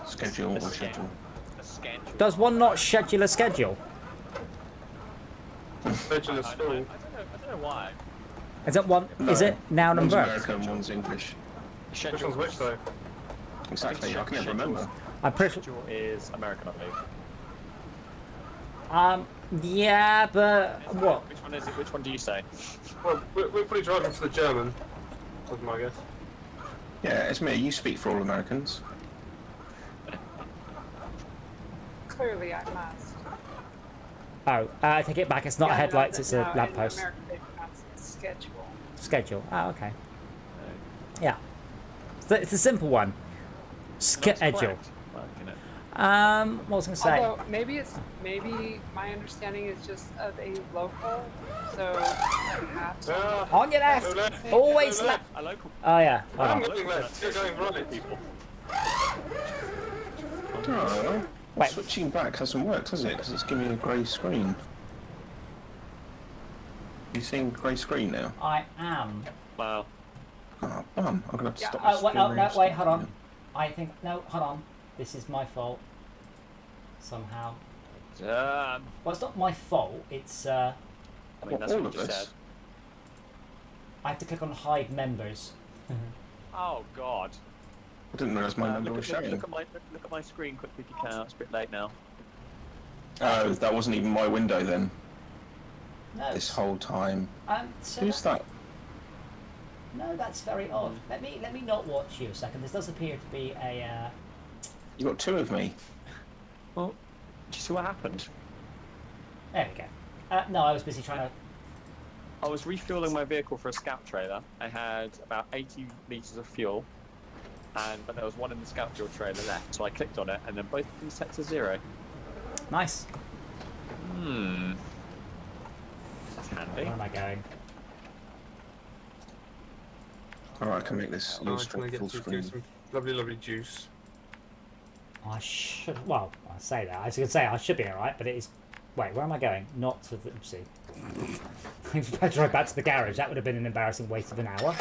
Schedule The or schedule. The schedule. Does one not schedule a schedule? Schedule is I school. don't know why. Is it one? Is it noun and One's verb? American, one's English. Which one's which though? Exactly, I can never remember. I'm pretty. Schedule is American, I believe. Yeah, but what? Which one is it? Which one do you say? Well, we're probably driving for the German. That's my guess. Yeah, it's me. You speak for all Americans. Clearly, I must. Oh, I take it back. It's not Yeah, a headlights. It's a no, lamppost. In America, they pronounce it schedule. Schedule. Oh, okay. Yeah. So it's a simple one. Schedule. Correct. Well, you know. What was I going to say? Although maybe my understanding is just of a local, so perhaps. On your left. Go left. Always Go left. A local. Oh yeah. Hold I'm on. going left. You're going right. People. Oh, Wait. switching back hasn't worked, has it? Because it's giving me a grey screen. You seeing grey screen now? I am. Well, Oh, bum. I'm gonna have to Yeah, stop Oh this wait. Oh stream no. and Wait. start Hold on. again. I think no. Hold on. This is my fault. Somehow. I Well, it's not my fault. It's mean, that's all what of you this? said. I have to click on hide members. Oh God. I didn't realise my number Look, was look, showing. look at my screen quickly if you can. It's a bit late now. Oh, that wasn't even my window then. No. This whole time. So Who's that? No, that's very odd. Let me not watch you a second. This does appear to be a. You got two of me. Well, do you see what happened? There we go. No, I was busy trying to. I was refueling my vehicle for a scout trailer. I had about 80 litres of fuel, but there was one in the scout fuel trailer left, so I clicked on it, and then both of them set to 0. Nice. That's handy. Where am I going? Alright, I can make this Now full I can get full to do screen. some lovely juice. I should. Well, I say that. I was going to say I should be alright, but it is. Wait, where am I going? Not to the. Oopsie. If I drive back to the garage, that would have been an embarrassing waste of an hour.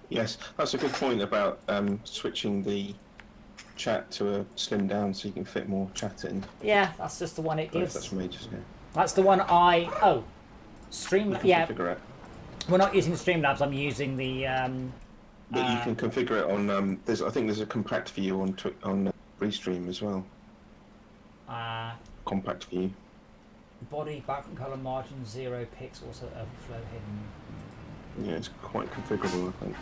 Yes, that's a good point about switching the chat to a slim down so you can fit more chat in. Yeah, that's just the one it I don't know if gives. that's from ages ago. That's the one I. Oh, You Streamlabs. can Yeah, configure it. we're not using Streamlabs. I'm using the. But you can configure it on. I think there's a compact view on Restream as well. Compact view. Body, background color, margin 0, pixels, overflow hidden. Yeah, it's quite configurable, I think.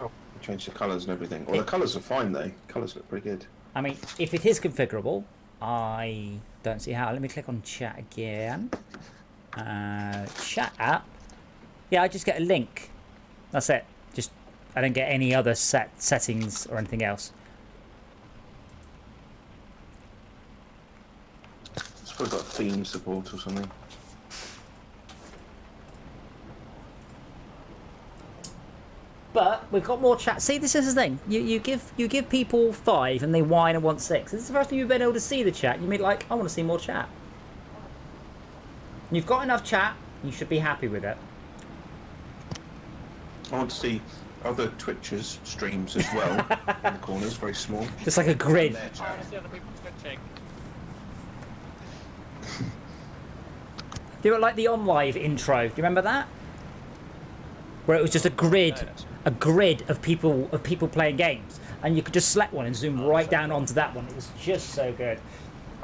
Oh. Change the colours and everything. Well, the colours are fine though. Colours look pretty good. I mean, if it is configurable, I don't see how. Let me click on chat again. Chat app. Yeah, I just get a link. That's it. Just I don't get any other settings or anything else. It's probably got theme support or something. But we've got more chat. See, this is the thing. You give people 5 and they whine and want 6. This is the first time you've been able to see the chat. You mean like, I want to see more chat. You've got enough chat. You should be happy with it. I want to see other Twitchers streams as well in the corners, very small. Just like a grid. I want to see other people switching. Do you like the OnLive intro? Do you remember that? Where it was just a grid of people playing games, and you could just select one and zoom right down onto that one. It was just so good.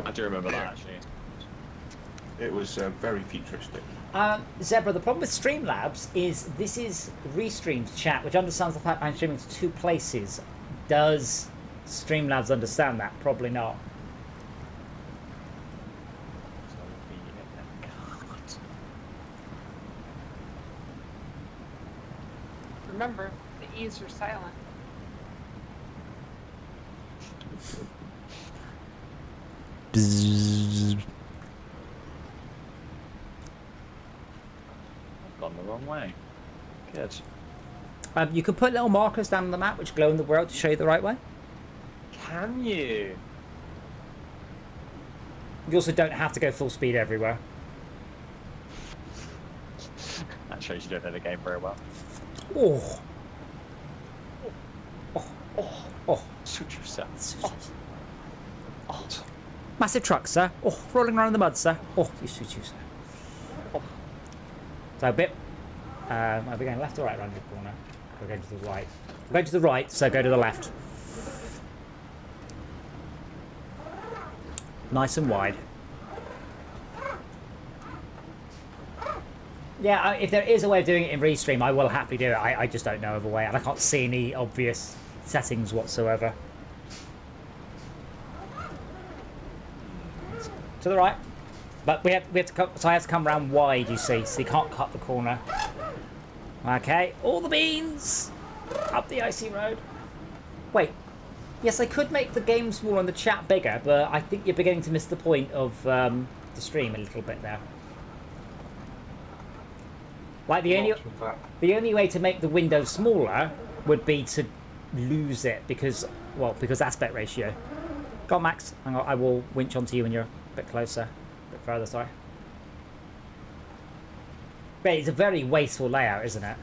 I do remember that actually. It was very futuristic. Zebra, the problem with Streamlabs is this is Restream's chat, which understands the fact I'm streaming to 2 places. Does Streamlabs understand that? Probably not. Remember, the E's are silent. I've gone the wrong way. Good. You can put little markers down on the map which glow in the world to show you the right way. Can you? You also don't have to go full speed everywhere. That shows you don't know the game very well. Oh. Oh. Suit yourself. Oh. Massive truck, sir. Oh, rolling around in the mud, sir. Oh, you suit you, sir. Oh. So a bit. Are we going left or right around the corner? We're going to the right. We're going to the right, so go to the left. Nice and wide. Yeah, if there is a way of doing it in Restream, I will happily do it. I just don't know of a way, and I can't see any obvious settings whatsoever. To the right. But we have to cut, so I have to come around wide, you see, so you can't cut the corner. Okay, all the beans! Up the icy road. Wait. Yes, I could make the game smaller and the chat bigger, but I think you're beginning to miss the point of the stream a little bit there. Like the only way to make the window smaller would be to lose it because aspect ratio. Go on, Max. Hang on, I will winch onto you when you're a bit closer, a bit further. Sorry. But it's a very wasteful layout, isn't it?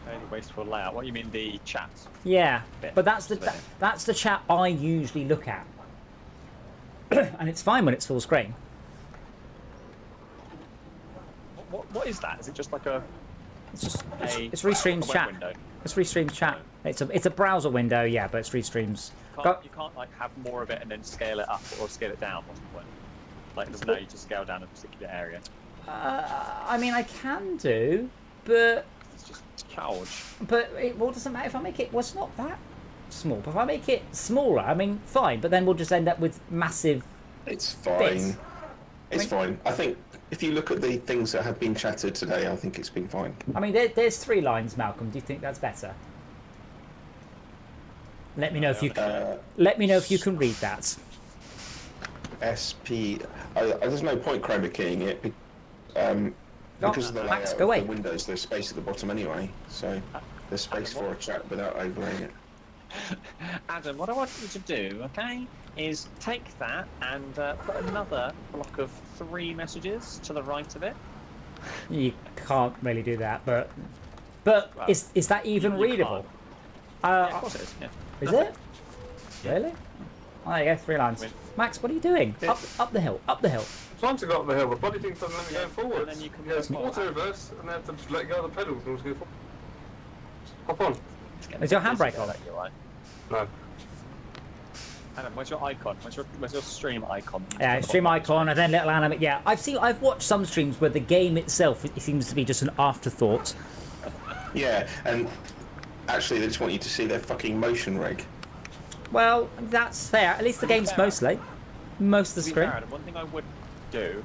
Very wasteful layout. What do you mean the chat? Yeah, Bit but that's spinning. that's the chat I usually look at, and it's fine when it's full screen. What is that? Is it just like a It's just a it's restreams a web chat. window? It's restreams chat. It's a browser window, yeah, but it's restreams. You can't like have more of it and then scale it up or scale it down. What's the point? Like it doesn't allow you to scale down a particular area. I mean, I can do, but It's just huge. it well, doesn't matter if I make it. Well, it's not that small. But if I make it smaller, I mean, fine. But then we'll just end up with massive. It's fine. Bits. It's fine. I think if you look at the things that have been chatted today, I think it's been fine. I mean, there's 3 lines, Malcolm. Do you think that's better? Let me know if you. Let me know if you can read that. There's no point chroma keying it because of the Max, layout go away. of the windows. There's space at the bottom anyway, so there's space for a chat without overlaying it. Adam, what I want you to do, okay, is take that and put another block of 3 messages to the right of it. You can't really do that, but well, is that even you readable? Yeah, of course it is. Yeah. Is it? Really? Oh, there you go, 3 lines. Max, what are you doing? Up the hill, up the hill. Trying to go up the hill, the bloody thing doesn't let me go forward. And then you can it's move auto reverse, and I have to just let go of the pedals and just go forward. Hop on. Is your handbrake on? You're right. No. Adam, where's your icon? Where's your stream icon? Yeah, stream icon and then little anime. Yeah, I've watched some streams where the game itself it seems to be just an afterthought. Yeah, and actually they just want you to see their fucking motion rig. Well, that's fair. At least the game's mostly most of the To be screen. fair, Adam, one thing I would do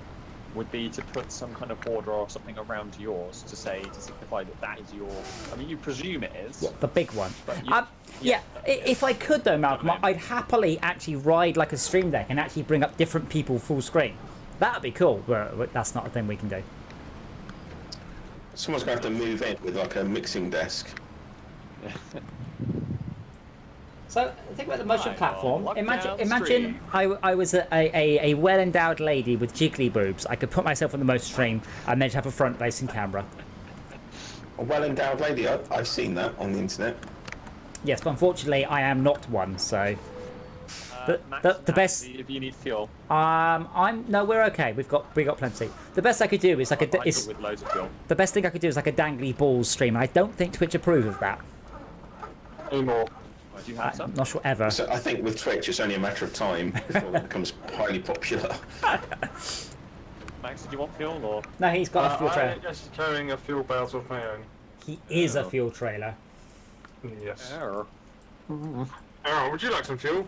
would be to put some kind of border or something around yours to signify that is your. I mean, you presume it is. What, the big one. But you- Yeah, if I could though, Malcolm, I'd happily actually ride like a stream deck and actually bring up different people full screen. That'd be cool, but that's not a thing we can do. Someone's going to have to move in with like a mixing desk. So think about the motion Right, platform. well, Imagine stream. I was a well-endowed lady with jiggly boobs. I could put myself on the motion stream and then have a front-facing camera. A well-endowed lady, I've seen that on the internet. Yes, but unfortunately I am not one. So Max, the best. If you need fuel, No, we're okay. We got plenty. The best I could do is I could with loads of fuel. the best thing I could do is like a dangly balls stream. I don't think Twitch approve of that. Anymore. Do you have some? Not sure ever. So I think with Twitch, it's only a matter of time before it becomes highly popular. Max, did you want fuel or? No, he's got a fuel I'm trailer. actually carrying a fuel bales of my own. He is a fuel trailer. Yes. Error. Aaron, would you like some fuel?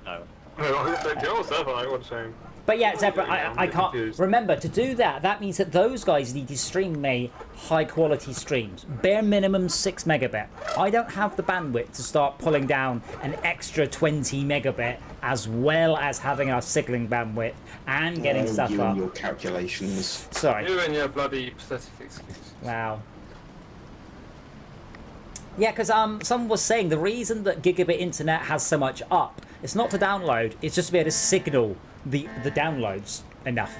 No. No, I would take yours, have I? What a shame. But yeah, Zebra, Yeah, I'm I a bit can't confused. remember to do that. That means that those guys need to stream me high quality streams, bare minimum 6 megabit. I don't have the bandwidth to start pulling down an extra 20 megabit, as well as having our signaling bandwidth and getting stuff you up. and your calculations. Sorry. You and your bloody pathetic excuses. Wow. Yeah, because someone was saying the reason that gigabit internet has so much up, it's not to download, it's just to be able to signal the downloads enough.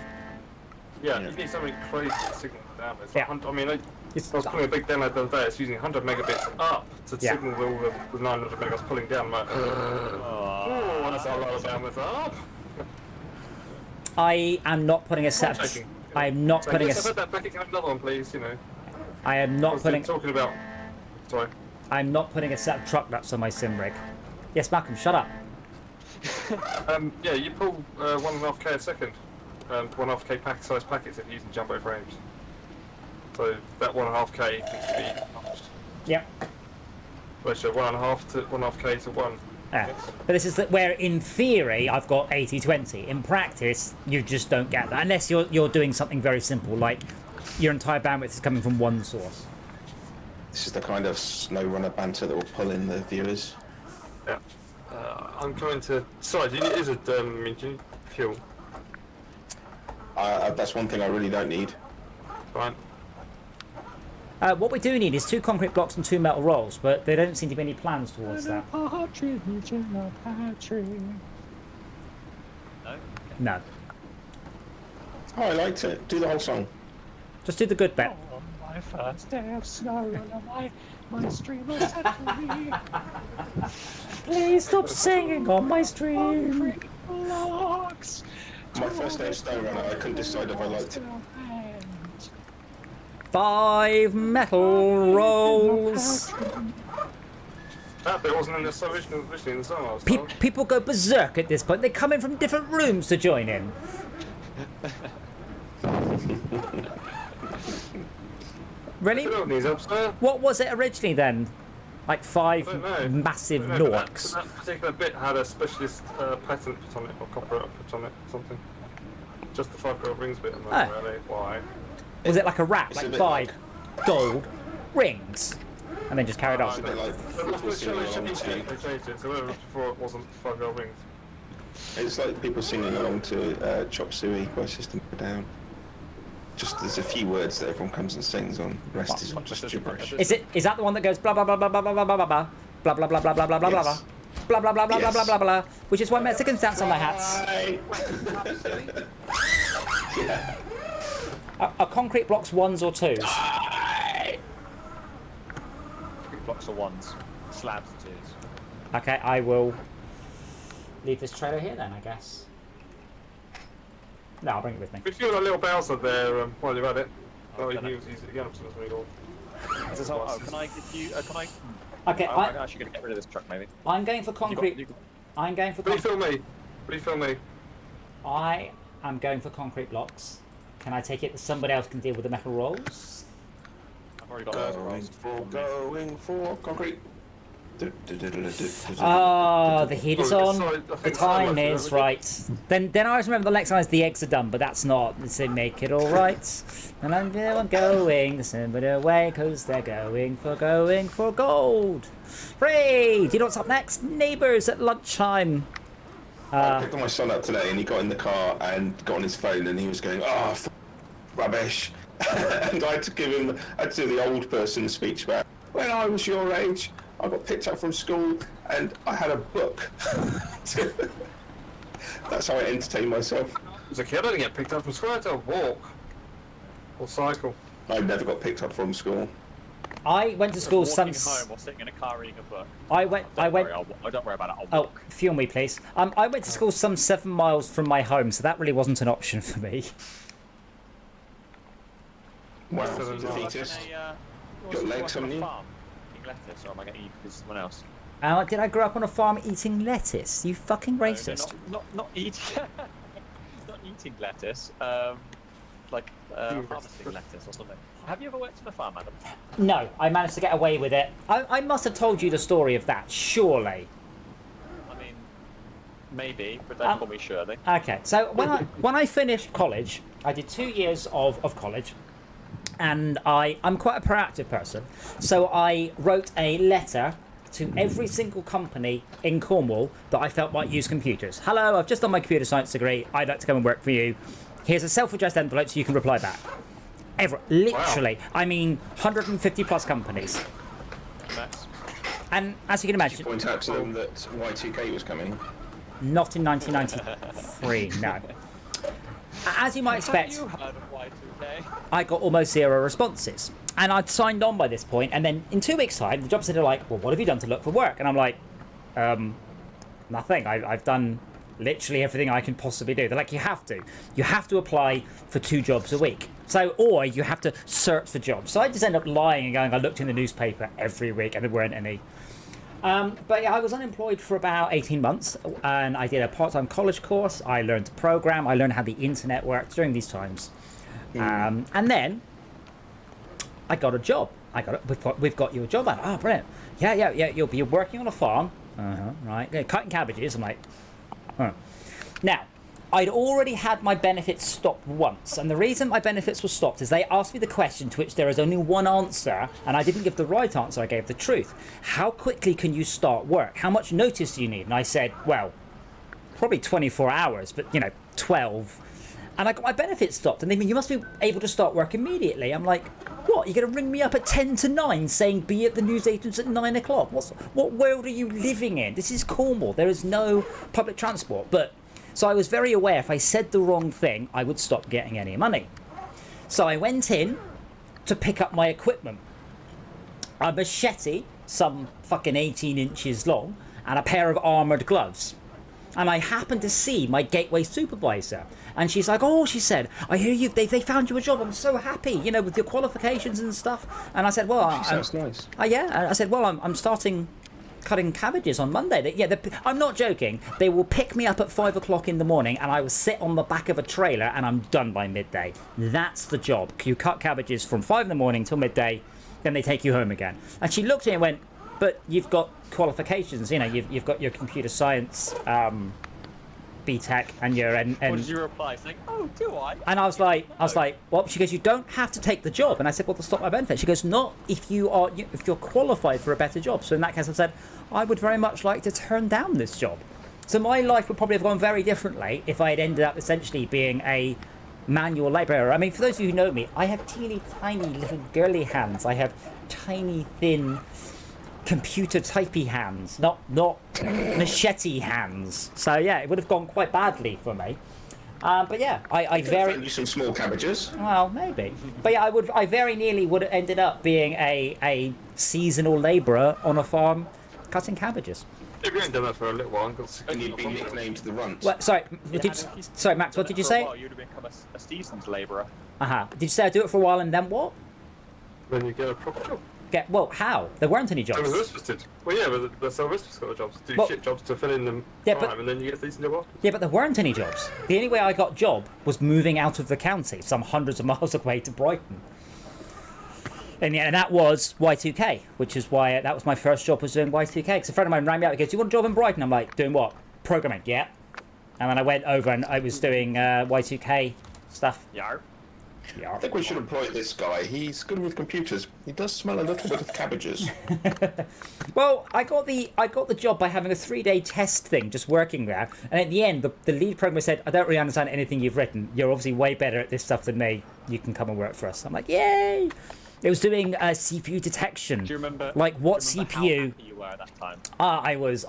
Yeah, you need something crazy to signal down. It's Yeah. I mean, I It's, was pulling a big download the other day. It's using 100 megabits up to Yeah. signal all the 900 megas pulling down. I'm like, oh, that's a lot of bandwidth up. I am not putting a set. I'm joking. I am not So putting a. yes, I've had that back. Can I have another one, please? You know, I am I not was putting. talking about. Sorry. I'm not putting a set of truck nuts on my sim rig. Yes, Malcolm, shut up. Yeah, you pull 1.5k a second, 1.5k packet size packets if you're using jumbo frames. So that 1.5k needs to be notched. Yep. Ratio 1.5k to 1. Yeah. But this is where, in theory, I've got 80-20. In practice, you just don't get that unless you're doing something very simple, like your entire bandwidth is coming from one source. This is the kind of SnowRunner banter that will pull in the viewers. Yeah. I'm going to. Sorry, do you need, do you need fuel? That's one thing I really don't need. Fine. What we do need is 2 concrete blocks and 2 metal rolls, but there don't seem to be any plans towards that. No. No. Oh, I liked it. Do the whole song. Just do the good bit. On my first day of SnowRunner, my streamer said to me, Please stop singing on my stream. concrete blocks. My first day of SnowRunner, I couldn't decide if I liked it. 5 metal rolls. That bit wasn't in the originally in the song I was Pe- told. people go berserk at this point. They come in from different rooms to join in. Really? Good old knees up, sir. What was it originally then? Like 5 I don't know. massive I don't know, norks. That particular bit had a specialist patent put on it, or copyright put on it, something. Just the 5 gold rings bit, I'm not Oh. really why. Was it like a rap? It's a Like bit 5 gold rings? And then just carried on. It's a bit like people singing along to. They changed it, so whatever before it wasn't 5 gold rings. It's like people singing along to Chop Suey by System of a Down. Just there's a few words that everyone comes and sings on. The rest is just gibberish. Is that the one that goes blah blah blah blah blah blah blah blah blah blah blah blah blah blah blah blah blah Yes. blah blah blah blah blah Yes. blah blah blah, which is why Mexicans dance on their hats. Yeah. Are concrete blocks 1s or 2s? Blocks are 1s, slabs are 2s. Okay, I will leave this trailer here then, I guess. No, I'll bring it with me. If you've got a little Bowser there while you're at it, Oh, you can can I? use it again, it's really cool. Can I give you? Can I? Okay, I'm actually going to get rid of this truck maybe. I'm going for concrete. I'm going for Will you concrete. film me? Will you film me? I am going for concrete blocks. Can I take it that somebody else can deal with the metal rolls? I've already got those Going for concrete. Oh, the heat is Sorry, on. sorry, I The think time so, is right. Then I always remember the next line is the eggs are done, but that's not. It's make it all right. And I'm going somebody away because they're going for gold. Hooray! Do you know what's up next? Neighbours at lunchtime. I picked my son up today and he got in the car and got on his phone and he was going, rubbish. And I had to do the old person speech about when I was your age, I got picked up from school and I had a book. That's how I entertain myself. As a kid, I didn't get picked up from school, I had to walk. Or cycle. I never got picked up from school. I went to school Walking some. home or sitting in a car reading a book. I went. Don't worry about it. I'll Oh, walk. fuel me, please. I went to school some 7 miles from my home, so that really wasn't an option for me. Wow, So then- defeatist. Was Got you legs, working haven't you? farm eating lettuce, or am I getting you because someone else? Did I grow up on a farm eating lettuce? You fucking racist. No, not eating. Not eating lettuce. Harvesting lettuce or something. Have you ever worked on a farm, Adam? No, I managed to get away with it. I must have told you the story of that, surely. I mean, maybe, but don't call me Shirley. Okay, so when I finished college, I did 2 years of college, and I'm quite a proactive person. So I wrote a letter to every single company in Cornwall that I felt might use computers. Hello, I've just done my computer science degree. I'd like to come and work for you. Here's a self-addressed envelope so you can reply back. Literally, I mean, 150 plus companies. Max. And as you can imagine, Point out to them that Y2K was coming. not in 1993, no. As you might expect, Have you heard of Y2K? I got almost 0 responses. And I'd signed on by this point, and then in 2 weeks' time, the job center like, well, what have you done to look for work? And I'm like, nothing. I've done literally everything I can possibly do. They're like, you have to. You have to apply for 2 jobs a week. So, or you have to search for jobs. So I just end up lying and going, I looked in the newspaper every week, and there weren't any. But yeah, I was unemployed for about 18 months, and I did a part-time college course. I learned to program. I learned how the internet worked during these times. And then I got a job. We've got you a job. Oh, brilliant. Yeah. You'll be working on a farm. Right. Yeah, cutting cabbages. I'm like, huh. Now, I'd already had my benefits stopped once, and the reason my benefits were stopped is they asked me the question to which there is only one answer, and I didn't give the right answer, I gave the truth. How quickly can you start work? How much notice do you need? And I said, well, probably 24 hours, but 12. And I got my benefits stopped, and they mean, you must be able to start work immediately. I'm like, what? You're going to ring me up at 10 to 9 saying be at the newsagents at 9 o'clock? What world are you living in? This is Cornwall. There is no public transport. So I was very aware if I said the wrong thing, I would stop getting any money. So I went in to pick up my equipment. A machete, some fucking 18 inches long, and a pair of armoured gloves. and I happened to see my gateway supervisor, and she's like, "Oh," she said, "I hear you. They found you a job. I'm so happy, you know, with your qualifications and stuff." And I said, "Well, Sounds nice. yeah." I said, "Well, I'm starting cutting cabbages on Monday." I'm not joking. They will pick me up at 5 o'clock in the morning, and I will sit on the back of a trailer, and I'm done by midday. That's the job. You cut cabbages from 5 in the morning till midday, then they take you home again. And she looked at me and went, "But you've got qualifications. You know, you've got your computer science, BTEC, and your and." What did you reply? Saying, "Oh, do I?" And I was like, "Well," she goes, "You don't have to take the job." And I said, "Well, to stop my benefit." She goes, "Not if if you're qualified for a better job." So in that case, I said, "I would very much like to turn down this job." So my life would probably have gone very differently if I had ended up essentially being a manual labourer. I mean, for those of you who know me, I have teeny tiny little girly hands. I have tiny thin computer typey hands, not machete hands. So yeah, it would have gone quite badly for me. But yeah, I very Found you some small cabbages. well maybe. But yeah, I very nearly would have ended up being a seasonal labourer on a farm cutting cabbages. If you ain't done that for a little while, And you'd be nicknamed the Runt. Well, sorry, sorry, Max, what did you say? You'd have become a seasoned labourer. Did you say I do it for a while and then what? then you get a proper job. Well, how? There weren't any So the jobs. Rispers did. Well, yeah, but the Rispers got the jobs. Do Well- shit jobs to fill in them Yeah, time, but- and then you get a decent job after. Yeah, but there weren't any jobs. The only way I got a job was moving out of the county, some hundreds of miles away to Brighton. And yeah, and that was Y2K, which is why that was my first job, was doing Y2K. Because a friend of mine rang me up and goes, "Do you want a job in Brighton?" I'm like, "Doing what?" "Programming." "Yeah." And then I went over and I was doing Y2K stuff. Yar. Yeah. I think we should employ this guy. He's good with computers. He does smell a little bit of cabbages. Well, I got the job by having a 3-day test thing, just working there. And at the end, the lead programmer said, "I don't really understand anything you've written. You're obviously way better at this stuff than me. You can come and work for us." I'm like, "Yay!" It was doing CPU detection. Do you remember? Like what do you remember CPU? How happy you were at that time? I was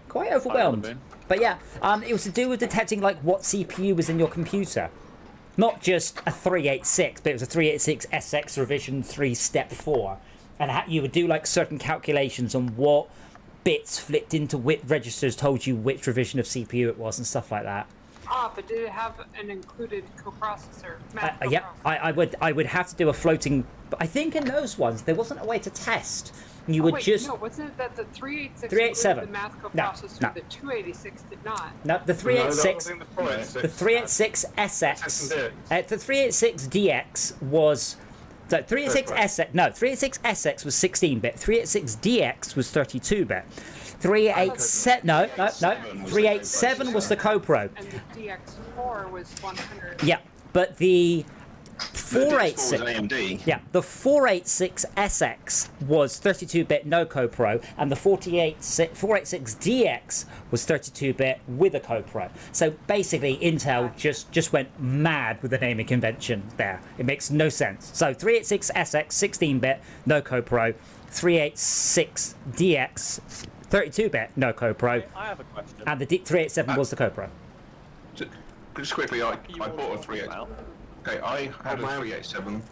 quite overwhelmed. been. But yeah, it was to do with detecting like what CPU was in your computer. Not just a 386, but it was a 386 SX revision 3 step 4. And you would do like certain calculations on what bits flipped into which registers told you which revision of CPU it was and stuff like that. But did it have an included coprocessor? Math Yeah, coprocessor? I would have to do a floating. But I think in those ones there wasn't a way to test. You Oh, would wait, just no, wasn't it that the 386 387. included the math No, coprocessor? no. The 286 did not. no the 386. No, that was in The 386 SX, SX. the 386 DX was, so 386 SX, no, 386 SX was 16-bit, 386 DX was 32-bit, 387, no, 387 was the CoPro, And the DX4 was 100. yeah, but the The 486, was an AMD. yeah, the 486 SX was 32-bit no CoPro, and the 486 DX was 32-bit with a CoPro. So basically, Intel just went mad with the naming convention there. It makes no sense. So 386 SX 16-bit no CoPro, 386 DX 32-bit no CoPro, I have a question. and the 387 was the CoPro. Just quickly, I You bought a all 386. well. Okay, I had a man. 387,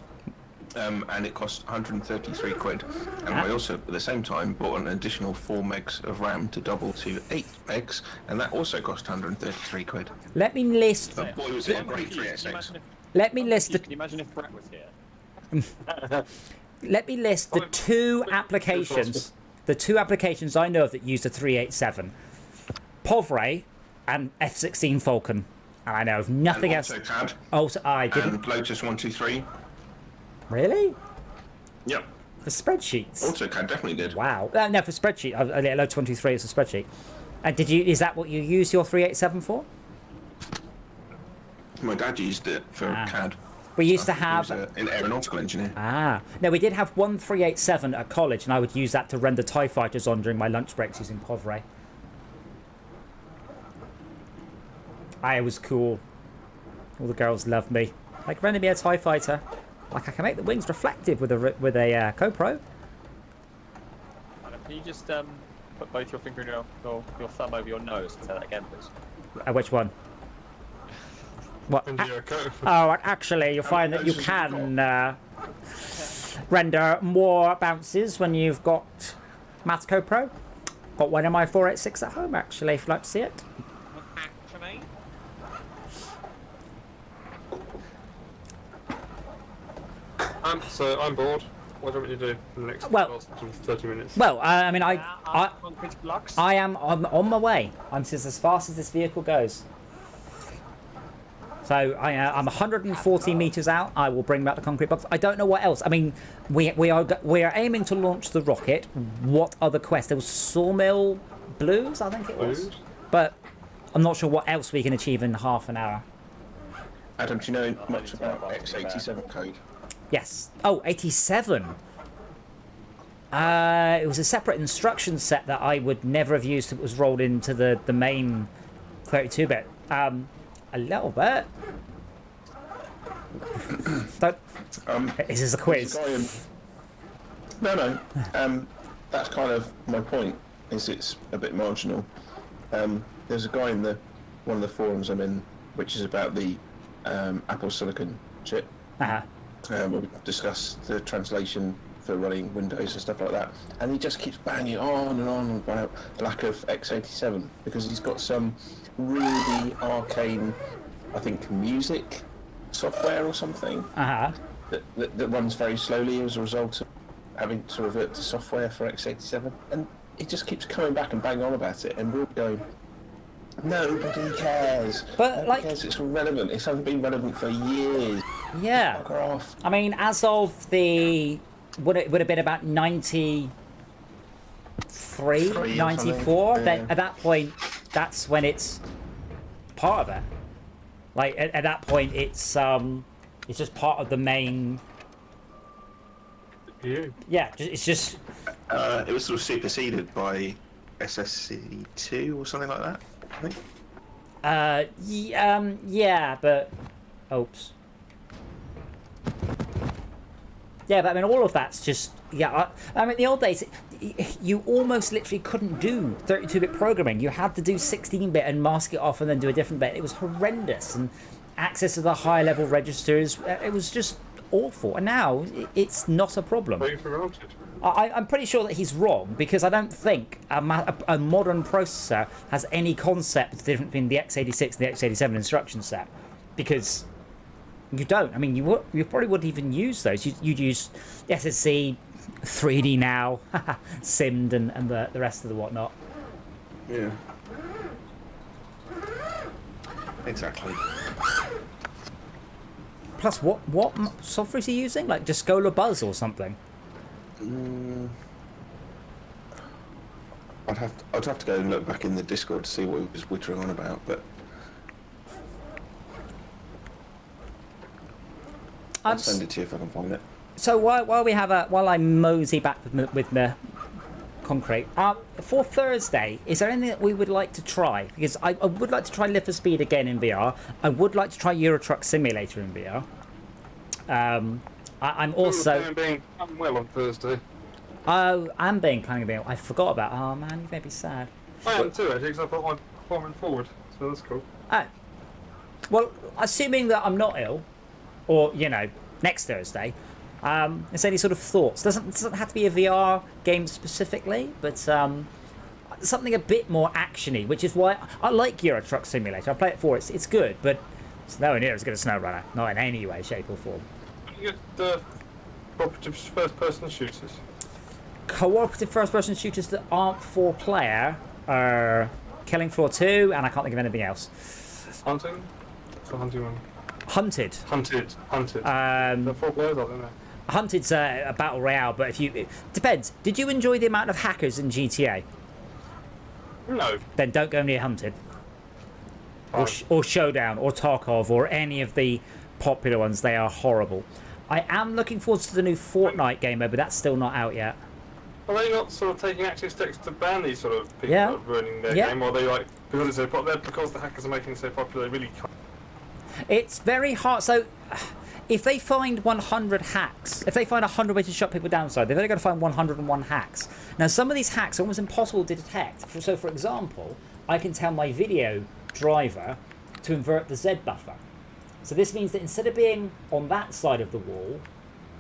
and it cost 133 quid. And I also, at the same time, bought an additional 4 megs of RAM to double to 8 megs, and that also cost 133 quid. Let me list. But boy, was it a I'm great confused. Can you 386. imagine if- Let me I'm list the. confused. Can you imagine if Brett was here? Let me list the two applications. The two applications I know of that use the 387. Povray and F-16 Falcon. And I know of nothing And else. AutoCAD Oh, so I didn't. and Lotus 123. Really? Yep, For spreadsheets? AutoCAD definitely did. Wow. No, for spreadsheet. Load 23 is a spreadsheet. And is that what you use your 387 for? My dad used it for CAD. We used to He have. was an aeronautical engineer. No, we did have one 387 at college, and I would use that to render TIE fighters on during my lunch breaks using Povray. I was cool. All the girls loved me. Like, render me a TIE fighter. Like, I can make the wings reflective with a CoPro. Can you just put both your finger and your thumb over your nose and say that again, please? Which one? What? And your coat. Oh, actually, you'll find that you can render more bounces when you've got Math CoPro. got one of my 486 at home, actually, if you'd like to see it. Actually, So I'm bored. What do you want me to do in the next Well- 30 minutes? Well, I mean, concrete blocks. I'm on my way. I'm just as fast as this vehicle goes. So I'm 140 meters out. I will bring back the concrete box. I don't know what else. I mean, we are aiming to launch the rocket. What other quest? There was Sawmill Blues, I think it was. Blues? But I'm not sure what else we can achieve in half an hour. Adam, do you know much about X87 code? Yes. Oh, 87. It was a separate instruction set that I would never have used if it was rolled into the main 32-bit. A little bit. Don't. This is a quiz. No. That's kind of my point. Is it's a bit marginal. There's a guy in one of the forums I'm in, which is about the Apple Silicon chip. Uh-huh. We discuss the translation for running Windows and stuff like that, and he just keeps banging on and on about lack of x87 because he's got some really arcane, I think, music software or something Uh-huh. that runs very slowly as a result of having to revert to software for x87, and he just keeps coming back and banging on about it, and we're going, nobody cares. But, Nobody like- cares. It's relevant. It hasn't been relevant for years. Yeah. Fuck her off. I mean, as of the... would have been about 93, Three or 94. something, Then yeah. at that point, that's when it's part of it. Like, at that point, it's just part of the main... You. Yeah, it's just... It was sort of superseded by SSC2 or something like that, I think. yeah, but... Oops. Yeah, but I mean, all of that's just... Yeah, I mean, the old days, you almost literally couldn't do 32-bit programming. You had to do 16-bit and mask it off and then do a different bit. It was horrendous. And access to the high-level registers, it was just awful. And now, it's not a problem. Waiting for routed. I'm pretty sure that he's wrong, because I don't think a modern processor has any concept of the difference between the x86 and the x87 instruction set. Because you don't. I mean, you probably wouldn't even use those. You'd use the SSC, 3D Now, Simd, and the rest of the whatnot. Yeah. Exactly. Plus, what software is he using? Like Discola Buzz or something? I'd have to go and look back in the Discord to see what he was wittering on about, but I'll send it to you if I can find it. So while I mosey back with the concrete, for Thursday, is there anything that we would like to try? Because I would like to try Live for Speed again in VR. I would like to try Euro Truck Simulator in VR. I'm also... being well on Thursday. Oh, I'm being kind of ill. I forgot about... Oh, man, you made me sad. I am too, actually, because I put my foreman forward, so that's cool. Oh. Well, assuming that I'm not ill, or, you know, next Thursday, is any sort of thoughts? Doesn't have to be a VR game specifically, but something a bit more actiony, which is why I like Euro Truck Simulator. I play it for it's good, but it's nowhere near as good as SnowRunner. Not in any way, shape, or form. You get the cooperative first-person shooters. Cooperative first-person shooters that aren't 4-player are Killing Floor 2, and I can't think of anything else. Hunting? It's a hunting one. Hunted. Hunted. The 4 players, I don't know. Hunted's a battle royale, but it depends. Did you enjoy the amount of hackers in GTA? No. Then don't go near Hunted. Or Showdown, or Tarkov, or any of the popular ones. They are horrible. I am looking forward to the new Fortnite game, though, but that's still not out yet. Are they not sort of taking active steps to ban these sort of people Yeah. that are ruining their Yeah. game? Or are they like, because it's so popular, because the hackers are making it so popular, they really can't? It's very hard. So, if they find 100 hacks, if they find 100 ways to shut people down, they've only got to find 101 hacks. Now, some of these hacks are almost impossible to detect. So, for example, I can tell my video driver to invert the Z buffer. So this means that instead of being on that side of the wall,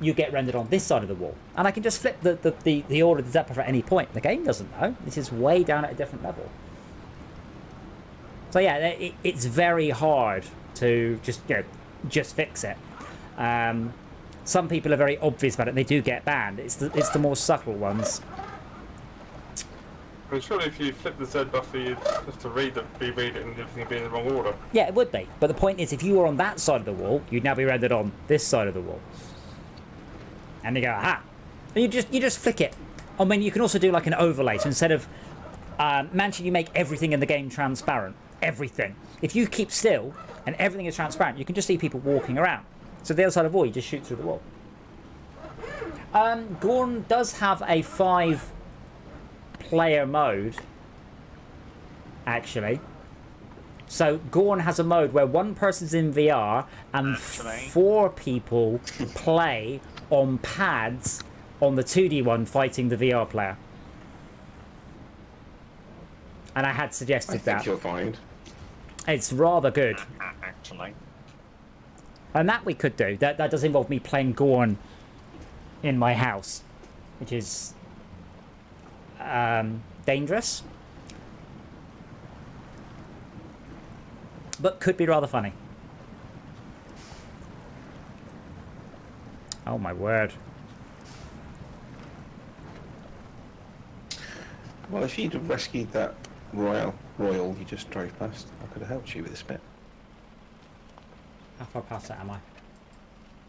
you get rendered on this side of the wall. And I can just flip the order of the Zebra at any point. The game doesn't know. This is way down at a different level. So yeah, it's very hard to just fix it. Some people are very obvious about it and they do get banned. It's the more subtle ones. But surely if you flip the Z buffer, you'd have to read it and everything would be in the wrong order. Yeah, it would be. But the point is, if you were on that side of the wall, you'd now be rendered on this side of the wall. And you go, aha! And you just flick it. I mean, you can also do like an overlay. So instead of managing, you make everything in the game transparent. Everything. If you keep still and everything is transparent, you can just see people walking around. So the other side of the wall, you just shoot through the wall. Gorn does have a 5-player mode, actually. So Gorn has a mode where one person's in VR and 4 people play on pads on the 2D one fighting the VR player. And I had suggested that. I think you'll find. It's rather good. Actually. And that we could do. That does involve me playing Gorn in my house, which is dangerous, but could be rather funny. Oh my word. Well, if you'd have rescued that royal you just drove past, I could have helped you with this bit. How far past that am I?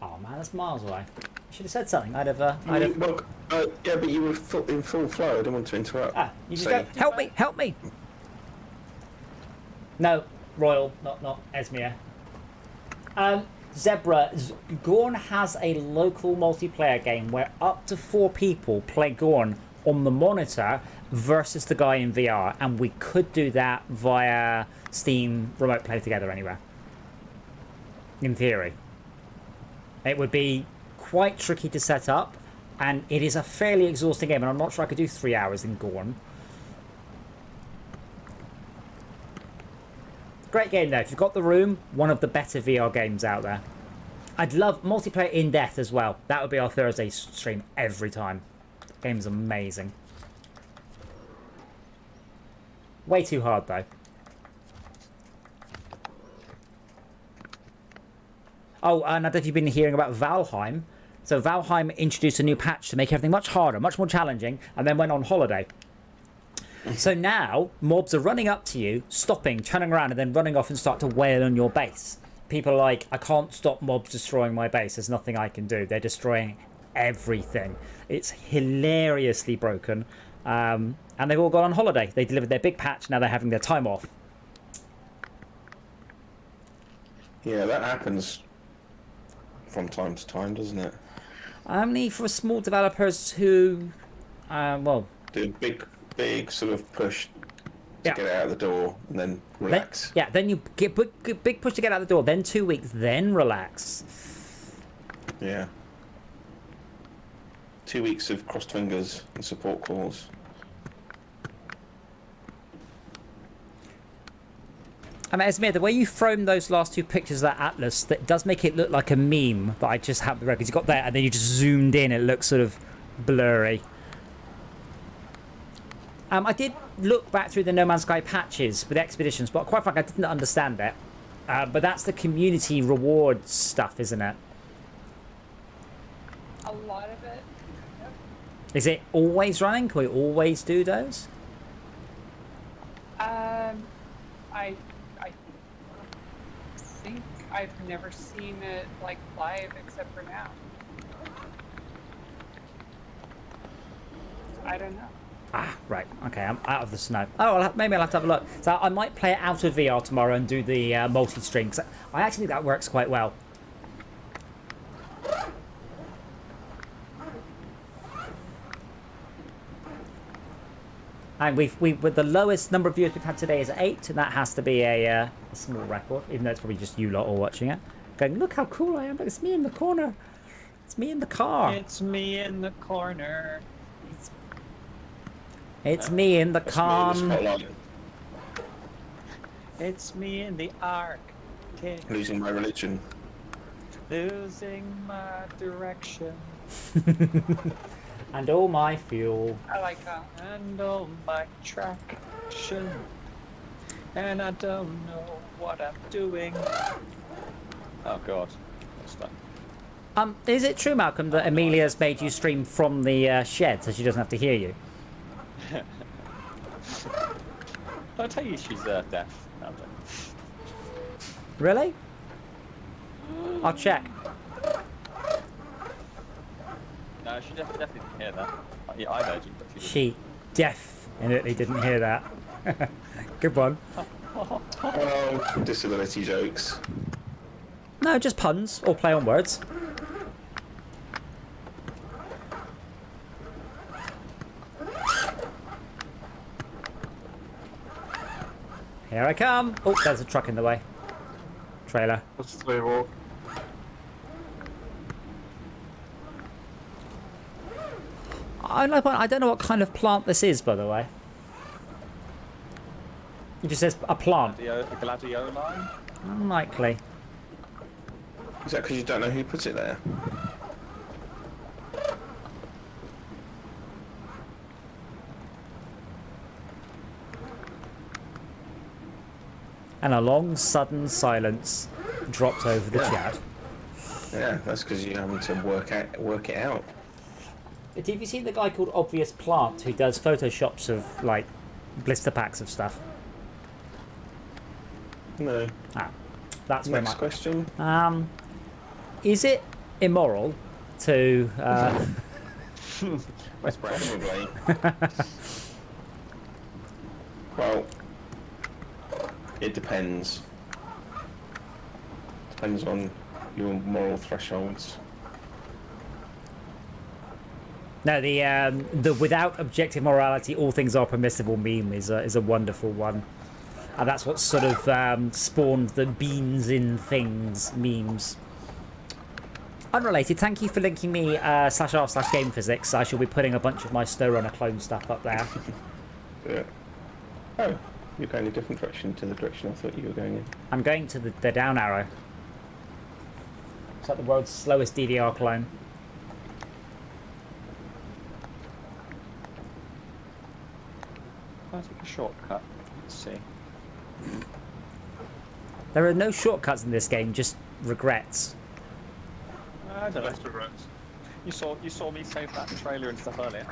Oh man, that's miles away. I should have said something. I'd have. Well, yeah, but you were in full flow. I didn't want to interrupt. You just go, help me, help me. No, Royal, not Esmir. Zebra, Gorn has a local multiplayer game where up to 4 people play Gorn on the monitor versus the guy in VR, and we could do that via Steam Remote Play Together anywhere. In theory. It would be quite tricky to set up, and it is a fairly exhausting game, and I'm not sure I could do 3 hours in Gorn. Great game though. If you've got the room, one of the better VR games out there. I'd love multiplayer in depth as well. That would be our Thursday stream every time. Game's amazing. Way too hard though. Oh, and I don't know if you've been hearing about Valheim. So Valheim introduced a new patch to make everything much harder, much more challenging, and then went on holiday. So now, mobs are running up to you, stopping, turning around, and then running off and start to wail on your base. People are like, I can't stop mobs destroying my base. There's nothing I can do. They're destroying everything. It's hilariously broken. And they've all gone on holiday. They delivered their big patch, now they're having their time off. Yeah, that happens from time to time, doesn't it? Only for small developers who, well... Do a big sort of push to get out of the door and then relax. Then you get big push to get out the door, then 2 weeks, then relax. Yeah. 2 weeks of crossed fingers and support calls. I mean, Esmir, the way you framed those last 2 pictures of that Atlas, that does make it look like a meme that I just happened to record. You got that, and then you just zoomed in. It looks sort of blurry. I did look back through the No Man's Sky patches with expeditions, but quite frankly, I didn't understand it. But that's the community reward stuff, isn't it? A lot of it. Yep. Is it always running? Can we always do those? I think I've never seen it like live except for now. I don't know. Ah, right. Okay, I'm out of the snow. Oh, maybe I'll have to have a look. So I might play it out of VR tomorrow and do the multi-stream. I actually think that works quite well. And with the lowest number of viewers we've had today is 8, and that has to be a small record, even though it's probably just you lot all watching it. Going, look how cool I am! Look, it's me in the corner. It's me in the car. It's me in the corner. It's me in the calm. It's me in the arc. Losing my religion. Losing my direction And all my fuel. I like that. and all my traction. And I don't know what I'm doing. Oh god. What's that? Is it true, Malcolm, that Amelia's made you stream from the shed so she doesn't have to hear you? I'll tell you she's deaf. No, I'm joking. Really? I'll check. No, she definitely didn't hear that. Yeah, I heard you, but she didn't. She definitely didn't hear that. Good one. Oh, disability jokes. No, just puns or play on words. Here I come. Oh, there's a truck in the way. Trailer. That's the way to walk. I don't know what kind of plant this is, by the way. It just says a plant. Gladioli? Unlikely. Is that because you don't know who put it there? And a long, sudden silence dropped over the Yeah. chat. Yeah, that's because you're having to work it out. But have you seen the guy called Obvious Plant who does photoshops of, like, blister packs of stuff? No. Ah, that's where Next question. Is it immoral to... West Brom. Probably. Well, it depends. Depends on your moral thresholds. No, the without objective morality, all things are permissible meme is a wonderful one. And that's what sort of spawned the beans in things memes. Unrelated, thank you for linking me /r/game physics. I shall be putting a bunch of my SnowRunner clone stuff up there. Yeah. Oh, you're going a different direction to the direction I thought you were going in. I'm going to the down arrow. It's like the world's slowest DDR clone. I'll take a shortcut. Let's see. There are no shortcuts in this game, just regrets. I don't know. That's regrets. You saw me save that trailer and stuff earlier.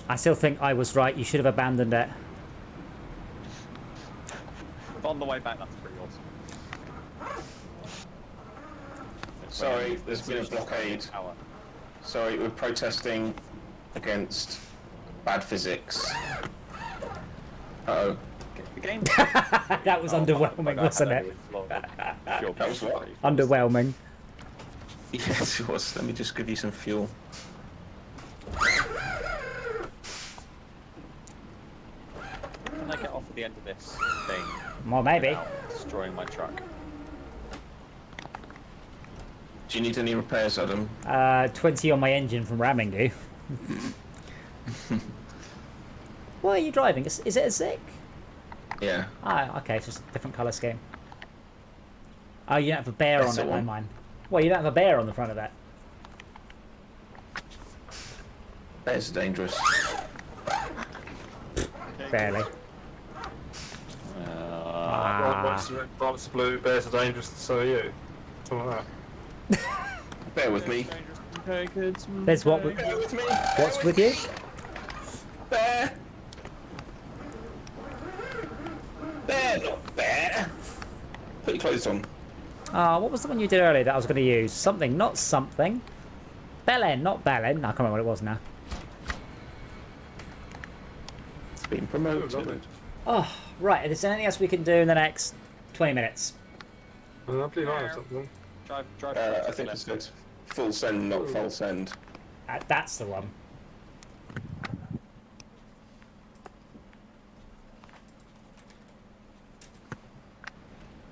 I still think I was right. You should have abandoned it. But on the way back, that's pretty awesome. Sorry, there's been a blockade. Sorry, we're protesting against bad physics. Uh-oh. The game. That was underwhelming, wasn't it? That was what? Underwhelming. Yes, it was. Let me just give you some fuel. Can I get off at the end of this thing Well, maybe. without destroying my truck? Do you need any repairs, Adam? 20 on my engine from ramming you. What are you driving? Is it a Zik? Yeah. Ah, okay, it's just a different colour scheme. Oh, you don't have a bear That's on it, the like one. mine. Well, you don't have a bear on the front of it. Bears are dangerous. Barely. Rabbits are blue, bears are dangerous, so are you. Something like that. Bear with me. There's what? Bear with me. What's with you? Bear. Bear, not bear. Put your clothes on. What was the one you did earlier that I was going to use? Something, not something. Belen, not Belen. I can't remember what it was now. It's been promoted. Oh, right. Is there anything else we can do in the next 20 minutes? I believe I have something. Drive. I think it's good. Full send, not full send. That's the one.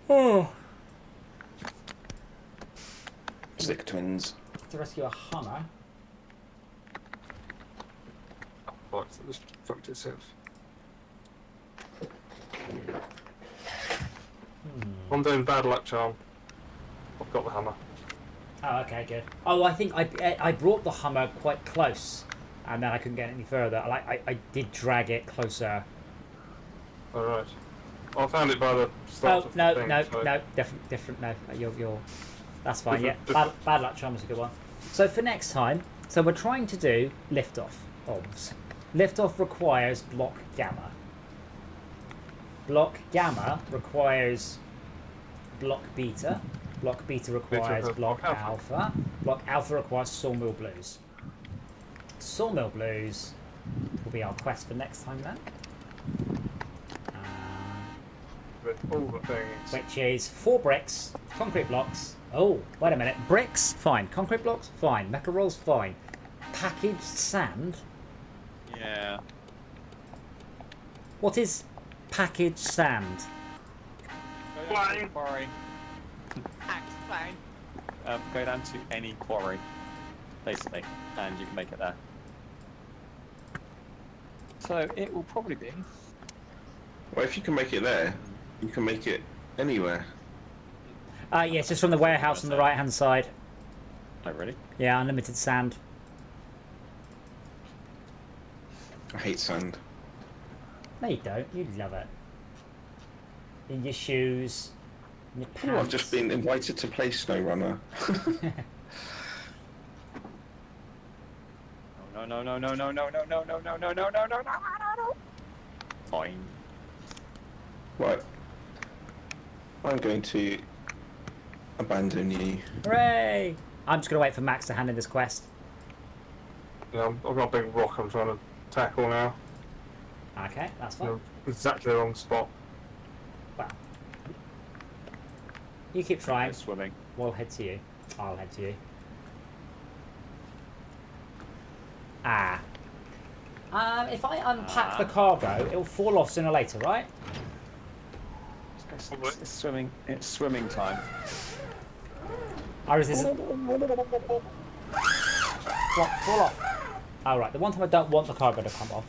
Oh. Stick twins. To rescue a Hummer. Right, so this fucked itself. I'm doing bad luck charm. I've got the hammer. Oh, okay, good. Oh, I think I brought the Hummer quite close, and then I couldn't get any further. I did drag it closer. Alright. I found it by the Oh start of no, the thing. no, so no, different. No, you're. That's fine. Yeah, Different- bad luck charm is a good one. So for next time, so we're trying to do liftoff. Obs. Liftoff requires block gamma. Block gamma requires block beta. Block beta requires Beta, block block alpha. Block alpha requires sawmill blues. Sawmill blues will be our quest for next time then. With all the things. Which is 4 bricks, concrete blocks. Oh, wait a minute. Bricks, fine. Concrete blocks, fine. Metal rolls, fine. Packaged sand. Yeah. What is packaged sand? Go down to Fine. the quarry. Go down to any quarry, basically, and you can make it there. So it will probably be. Well, if you can make it there, you can make it anywhere. Yeah, it's just from the warehouse on the right hand side. Oh, really? Yeah, unlimited sand. I hate sand. No, you don't. You love it. In your shoes. In your pants. Oh, I've just been invited to play SnowRunner. No, no, no, no, no, no, no, no, no, no, no, no, no, no, no, no. Fine. Right. I'm going to abandon you. Hooray! I'm just going to wait for Max to hand in this quest. Yeah, I've got a big rock I'm trying to tackle now. Okay, that's fine. No, exactly the wrong spot. Well, you keep trying. Swimming. We'll head to you. I'll head to you. Ah. If I unpack the cargo, it'll fall off sooner or later, right? It's swimming. It's swimming time. Or is this... What? Fall off. Oh, right. The one time I don't want the cargo to come off.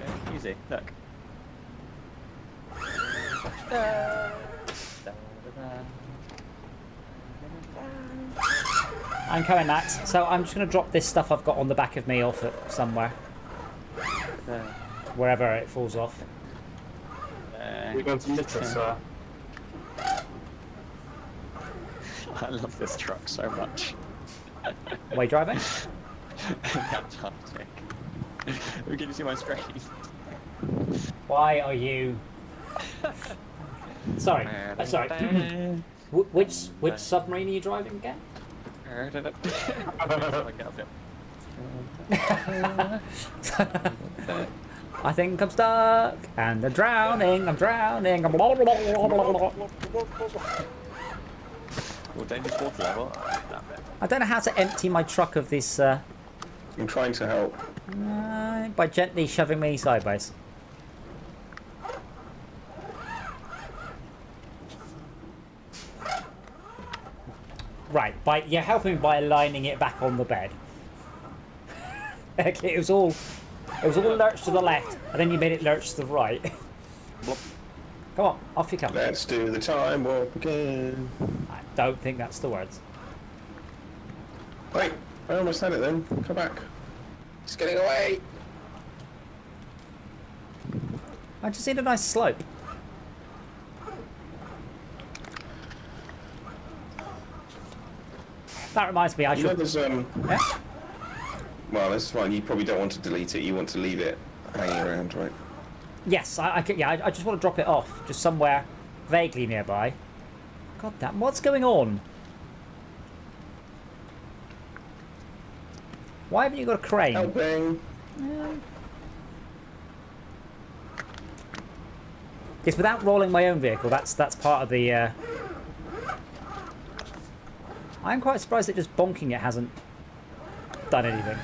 Okay, easy. Look. I'm coming, Max. So I'm just going to drop this stuff I've got on the back of me off at somewhere. Wherever it falls off. We're going to litter, sir. I love this truck so much. Are you driving? Fantastic. Can you see my screen? Why are you... Sorry. Sorry. Which submarine are you driving again? I think I'm stuck and I'm drowning. I'm drowning. Well, dangerous water level. That bit. I don't know how to empty my truck of this I'm trying to help. by gently shoving me sideways. Right, you're helping by aligning it back on the bed. Okay, it was all lurch to the left, and then you made it lurch to the right. Come on, off you come. Let's do the time warp again. I don't think that's the words. Wait, I almost had it then. Come back. It's getting away. I just need a nice slope. That reminds me, I You know should. there's Yeah? well, that's fine. You probably don't want to delete it. You want to leave it hanging around, right? Yes, I just want to drop it off, just somewhere vaguely nearby. God damn, what's going on? Why haven't you got a crane? Helping. Yes, without rolling my own vehicle, that's part of the... I'm quite surprised that just bonking it hasn't done anything.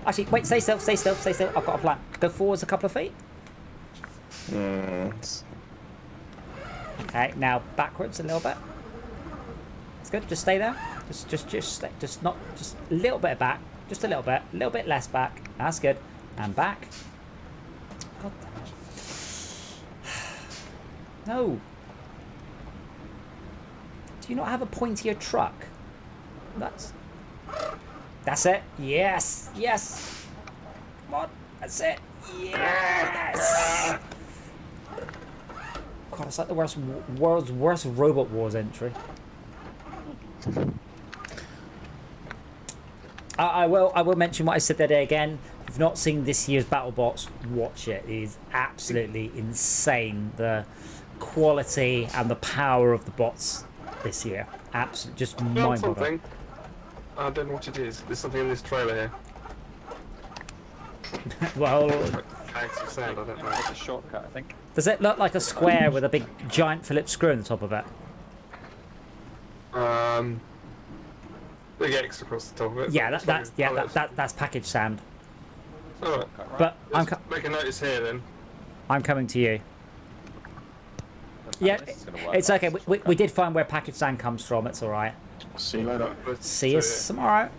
Actually, wait, stay still, stay still, stay still. I've got a plan. Go forwards a couple of feet. Okay, now backwards a little bit. That's good. Just stay there. Just a little bit back. Just a little bit less back. That's good. And back. God damn it. No. Do you not have a pointier truck? That's it. Yes. Yes. Come on. That's it. Yes. God, it's like the world's worst Robot Wars entry. I will mention what I said that day again. If you've not seen this year's BattleBots, watch it. It is absolutely insane. The quality and the power of the bots this year. Absolutely, just mind-boggling. I don't know what it is. There's something in this trailer here. Well, Bags of sand, I don't know. It's a shortcut, I think. does it look like a square with a big giant Phillips screw on the top of it? Big X across the top of it. Yeah, that's package sand. Alright. But Make a notice here then. I'm coming to you. Yeah, This is gonna work it's like okay. it's a We shortcut. did find where package sand comes from. It's all right. See you later. See us tomorrow.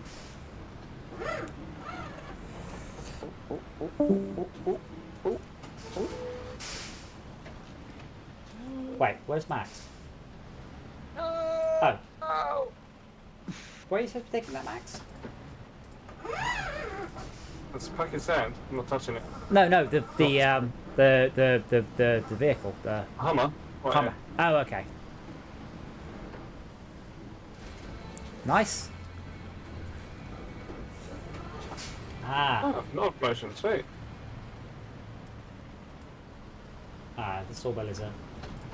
Wait, where's Max? Oh. Where are you supposed to be taking that, Max? That's a pack of sand. I'm not touching it. No, the vehicle, the Hummer. Right Hummer. Oh, okay. Nice. Ah, here. Oh, not promotion, sweet. the sawmill is a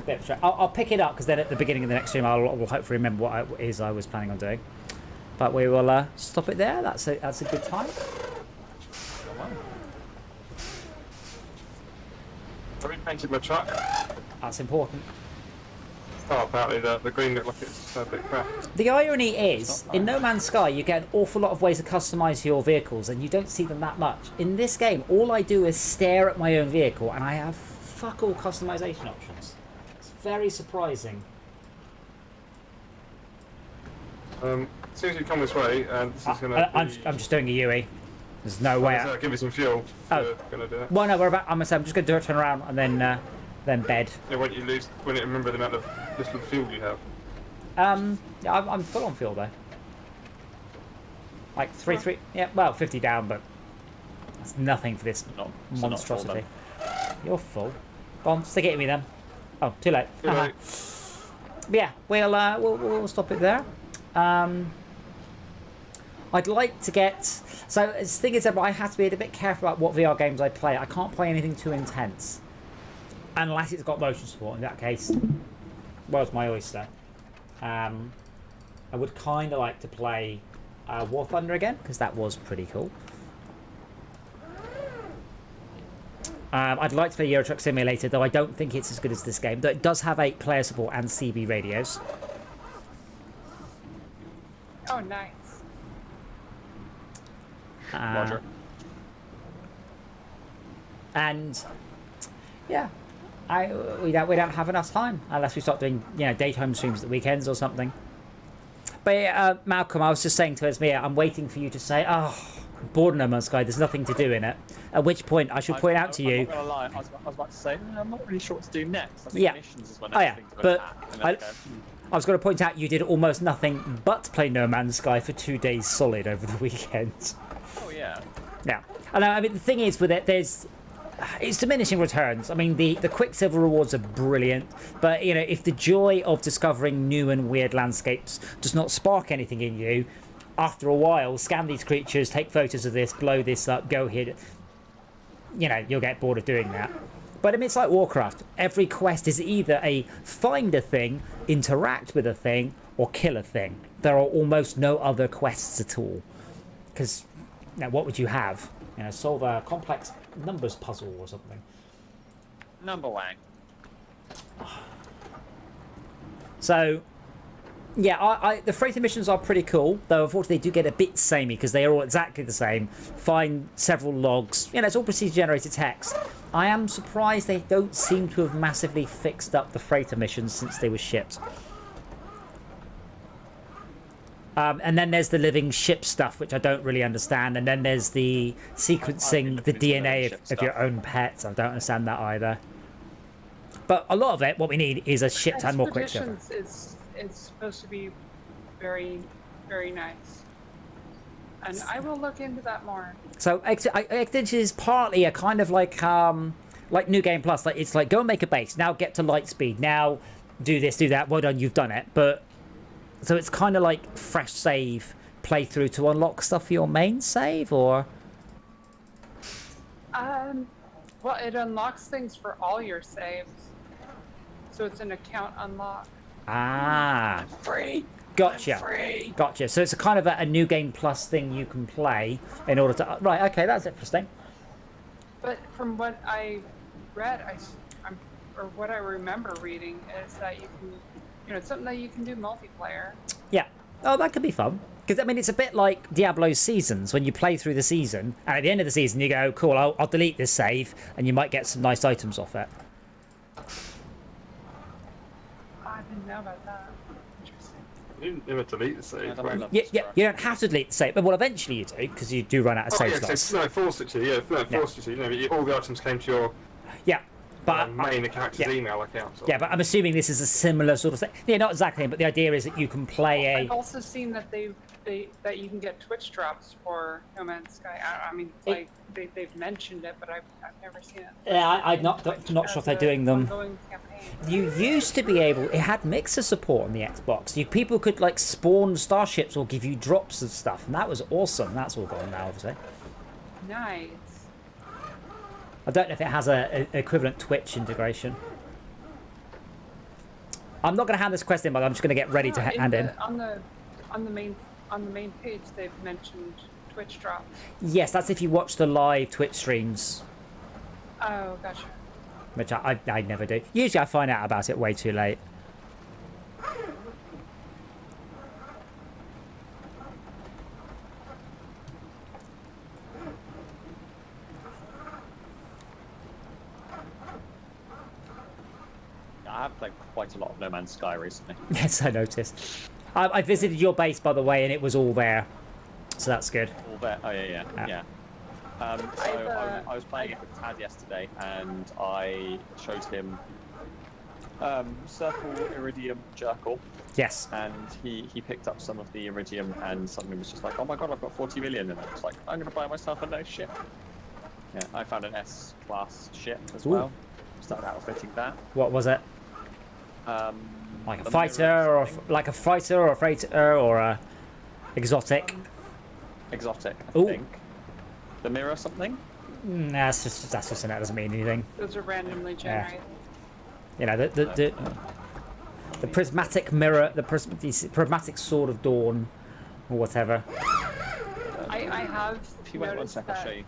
bit of a track. I'll pick it up because then at the beginning of the next stream I will hopefully remember what it is I was planning on doing. But we will stop it there. That's a good time. I repainted my truck. That's important. Oh, apparently the green looked like it's a bit crap. The irony is, in No Man's Sky, you get an awful lot of ways to customise your vehicles, and you don't see them that much. In this game, all I do is stare at my own vehicle, and I have fuck all customisation options. It's very surprising. As soon as you come this way, and this is going to I'm just doing a UE. There's no way. give you some fuel. Oh. Going to do it. Well, no, I'm just going to do a turn around and then bed. Yeah, when you remember the amount of little fuel you have. Yeah, I'm full on fuel though. Like 3. Yeah, well, 50 down, but that's nothing for this Not monstrosity. full, You're full. Go on, stick it in me then. Oh, too late. Too late. But yeah, we'll stop it there. I'd like to get. So the thing is that I have to be a bit careful about what VR games I play. I can't play anything too intense, unless it's got motion support. In that case, well, it's my oyster. I would kind of like to play War Thunder again because that was pretty cool. I'd like to play Euro Truck Simulator, though I don't think it's as good as this game. Though it does have 8 player support and CB radios. Oh, nice. Roger. And yeah, we don't have enough time unless we start doing daytime streams at weekends or something. But Malcolm, I was just saying to Esmea, I'm waiting for you to say, "Oh, I'm bored of No Man's Sky. There's nothing to do in it." At which point I should point out to you. I'm not gonna lie. I was about to say I'm not really sure what to do next. I think Yeah. missions is when Oh, yeah, everything to but attack, and then go, I was going to point out you did almost nothing but play No Man's Sky for 2 days solid over the weekend. oh yeah. Yeah, and I mean the thing is with it, it's diminishing returns. I mean the Quicksilver rewards are brilliant, but if the joy of discovering new and weird landscapes does not spark anything in you, after a while, scan these creatures, take photos of this, blow this up, go here. You'll get bored of doing that. But I mean, it's like Warcraft. Every quest is either a find a thing, interact with a thing, or kill a thing. There are almost no other quests at all. Because what would you have? Solve a complex numbers puzzle or something. Number one. So, yeah, the freighter missions are pretty cool, though unfortunately they do get a bit samey because they are all exactly the same. Find several logs. It's all procedure-generated text. I am surprised they don't seem to have massively fixed up the freighter missions since they were shipped. And then there's the living ship stuff, which I don't really understand. And then there's the sequencing the DNA of your own pets. I don't understand that either. But a lot of it, what we need is a shit ton more quick server. Expeditions is supposed to be very, very nice. And I will look into that more. So Expeditions is partly a kind of like New Game Plus. Like it's like go and make a base. Now get to light speed. Now do this, do that. Well done, you've done it. But so it's kind of like fresh save playthrough to unlock stuff for your main save, or Well, it unlocks things for all your saves. So it's an account unlock. Free. Gotcha. Free. Gotcha. So it's a kind of a New Game Plus thing you can play in order to. Right. Okay, that's interesting. But from what I read, or what I remember reading is that you can, it's something that you can do multiplayer. Yeah. Oh, that could be fun. Because, I mean, it's a bit like Diablo's seasons, when you play through the season, and at the end of the season you go, cool, I'll delete this save, and you might get some nice items off it. I didn't know about that. Interesting. You never delete the save. Yeah, right? Yeah, you don't have to delete the save, but well, eventually you do, because you do run out of save slots. So, no, force it to. Yeah, no, force you to. But all the items came to your Yeah, but... main character's email account. Yeah, but I'm assuming this is a similar sort of thing. Yeah, not exactly, but the idea is that you can play I've also seen that that you can get Twitch drops for No Man's Sky. I mean, like they've mentioned it, but I've never seen it. Yeah, I'm not sure if they're doing them. Ongoing campaign. You used to be able... It had mixer support on the Xbox. People could, like, spawn starships or give you drops of stuff, and that was awesome. That's all gone now, obviously. Nice. I don't know if it has an equivalent Twitch integration. I'm not going to hand this question, but I'm just going to get ready to hand in. On the main page, they've mentioned Twitch drops. Yes, that's if you watch the live Twitch streams, Oh, gotcha. which I never do. Usually I find out about it way too late. I have played quite a lot of No Man's Sky recently. Yes, I noticed. I visited your base, by the way, and it was all there. So that's good. All there. Oh yeah. So I was playing it with Tad yesterday, and I showed him Circle Iridium Jerkle, Yes. and he picked up some of the Iridium, and suddenly was just like, oh my god, I've got 40 million, and I was like, I'm gonna buy myself a nice ship. Yeah, I found an S-class ship as well. Started outfitting that. What was it? Like a fighter, or like a fighter, or a freighter, or a exotic. Exotic, I Ooh. think. The mirror something? That's just that doesn't mean anything. Those are randomly generated. You know, the prismatic mirror, the prismatic sword of dawn, or whatever. I have If you wait 1 noticed sec, I'll that show you.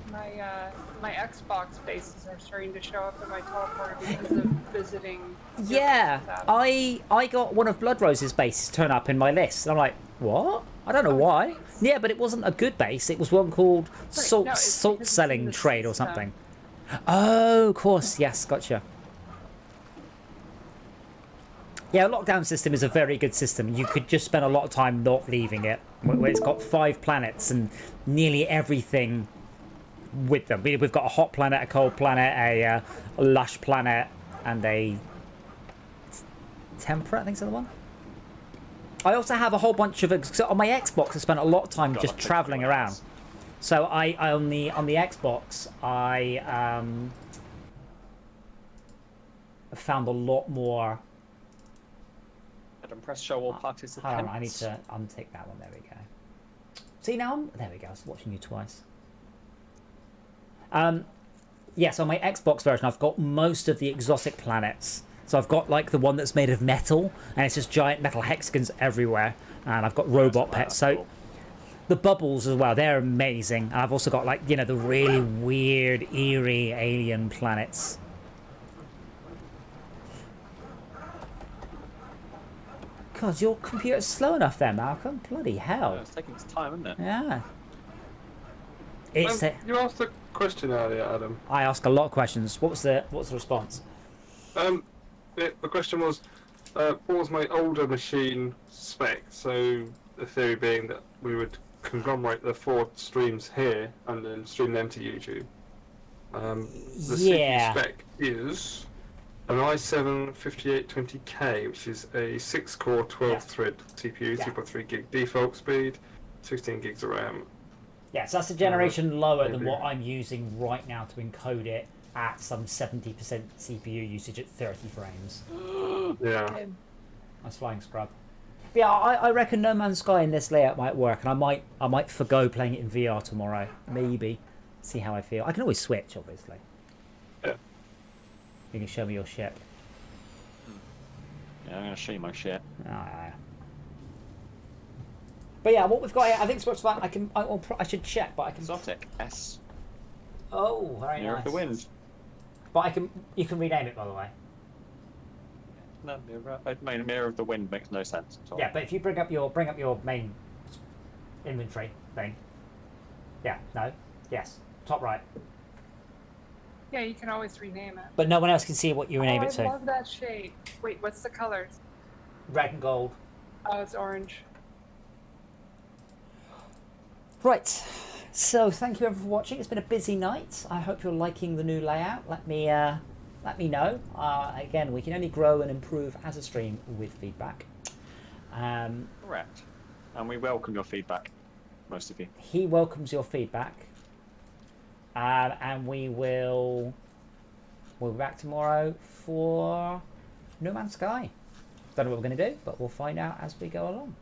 my Xbox faces are starting to show up in my teleporter because of visiting. your Yeah, faces out. I got one of Blood Rose's bases turn up in my list. And I'm like, what? I don't know why. Yeah, but it wasn't a good base. It was one called Salt no, it's Salt because it's Selling in the Trade or system. something. Oh, of course. Yes, gotcha. Yeah, lockdown system is a very good system. You could just spend a lot of time not leaving it. Where it's got 5 planets and nearly everything with them. We've got a hot planet, a cold planet, a lush planet, and a temperate, I think is the other one. I also have a whole bunch of... So on my Xbox, I spent a lot of time just traveling around. So I on the Xbox, I found a lot more... And press show all participants. Hold on, I need to untick that one. There we go. See now? There we go. I was watching you twice. Yes, on my Xbox version, I've got most of the exotic planets. So I've got like the one that's made of metal, and it's just giant metal hexagons everywhere. And I've got robot pets. So cool. the bubbles as well, they're amazing. And I've also got like, you know, the really weird, eerie alien planets. God, your computer's slow enough there, Malcolm. Bloody hell. It's taking its time, isn't it? Yeah. It's You asked a question earlier, Adam. I ask a lot of questions. What's the response? The question was, what was my older machine spec? So the theory being that we would conglomerate the 4 streams here and then stream them to YouTube. The Yeah. CPU spec is an i7 5820K, which is a 6-core 12-thread CPU, Yeah. 2.3 gig default speed, 16 gigs of RAM. Yeah, so that's a generation lower than maybe. what I'm using right now to encode it at some 70% CPU usage at 30 frames. Yeah. Nice flying scrub. But yeah, I reckon No Man's Sky in this layout might work, and I might forgo playing it in VR tomorrow. Maybe. See how I feel. I can always switch, obviously. Yeah. You can show me your ship. Yeah, I'm gonna show you my shit. Ah. But yeah, what we've got here, I think it's what's fun. I should check, but I can. Exotic S. Oh, very Mirror nice. of the Wind. But you can rename it, by the way. No, Mirror of the Wind makes no sense at all. Yeah, but if you bring up your main inventory thing. Yeah, no, yes, top right. Yeah, you can always rename it. But no one else can see what you rename I it to. love that shape. Wait, what's the colors? Red and gold. Oh, it's orange. Right. So thank you everyone for watching. It's been a busy night. I hope you're liking the new layout. Let me know. Again, we can only grow and improve as a stream with feedback. Correct. And we welcome your feedback, most of you. He welcomes your feedback. And we'll be back tomorrow for No Man's Sky. Don't know what we're going to do, but we'll find out as we go along.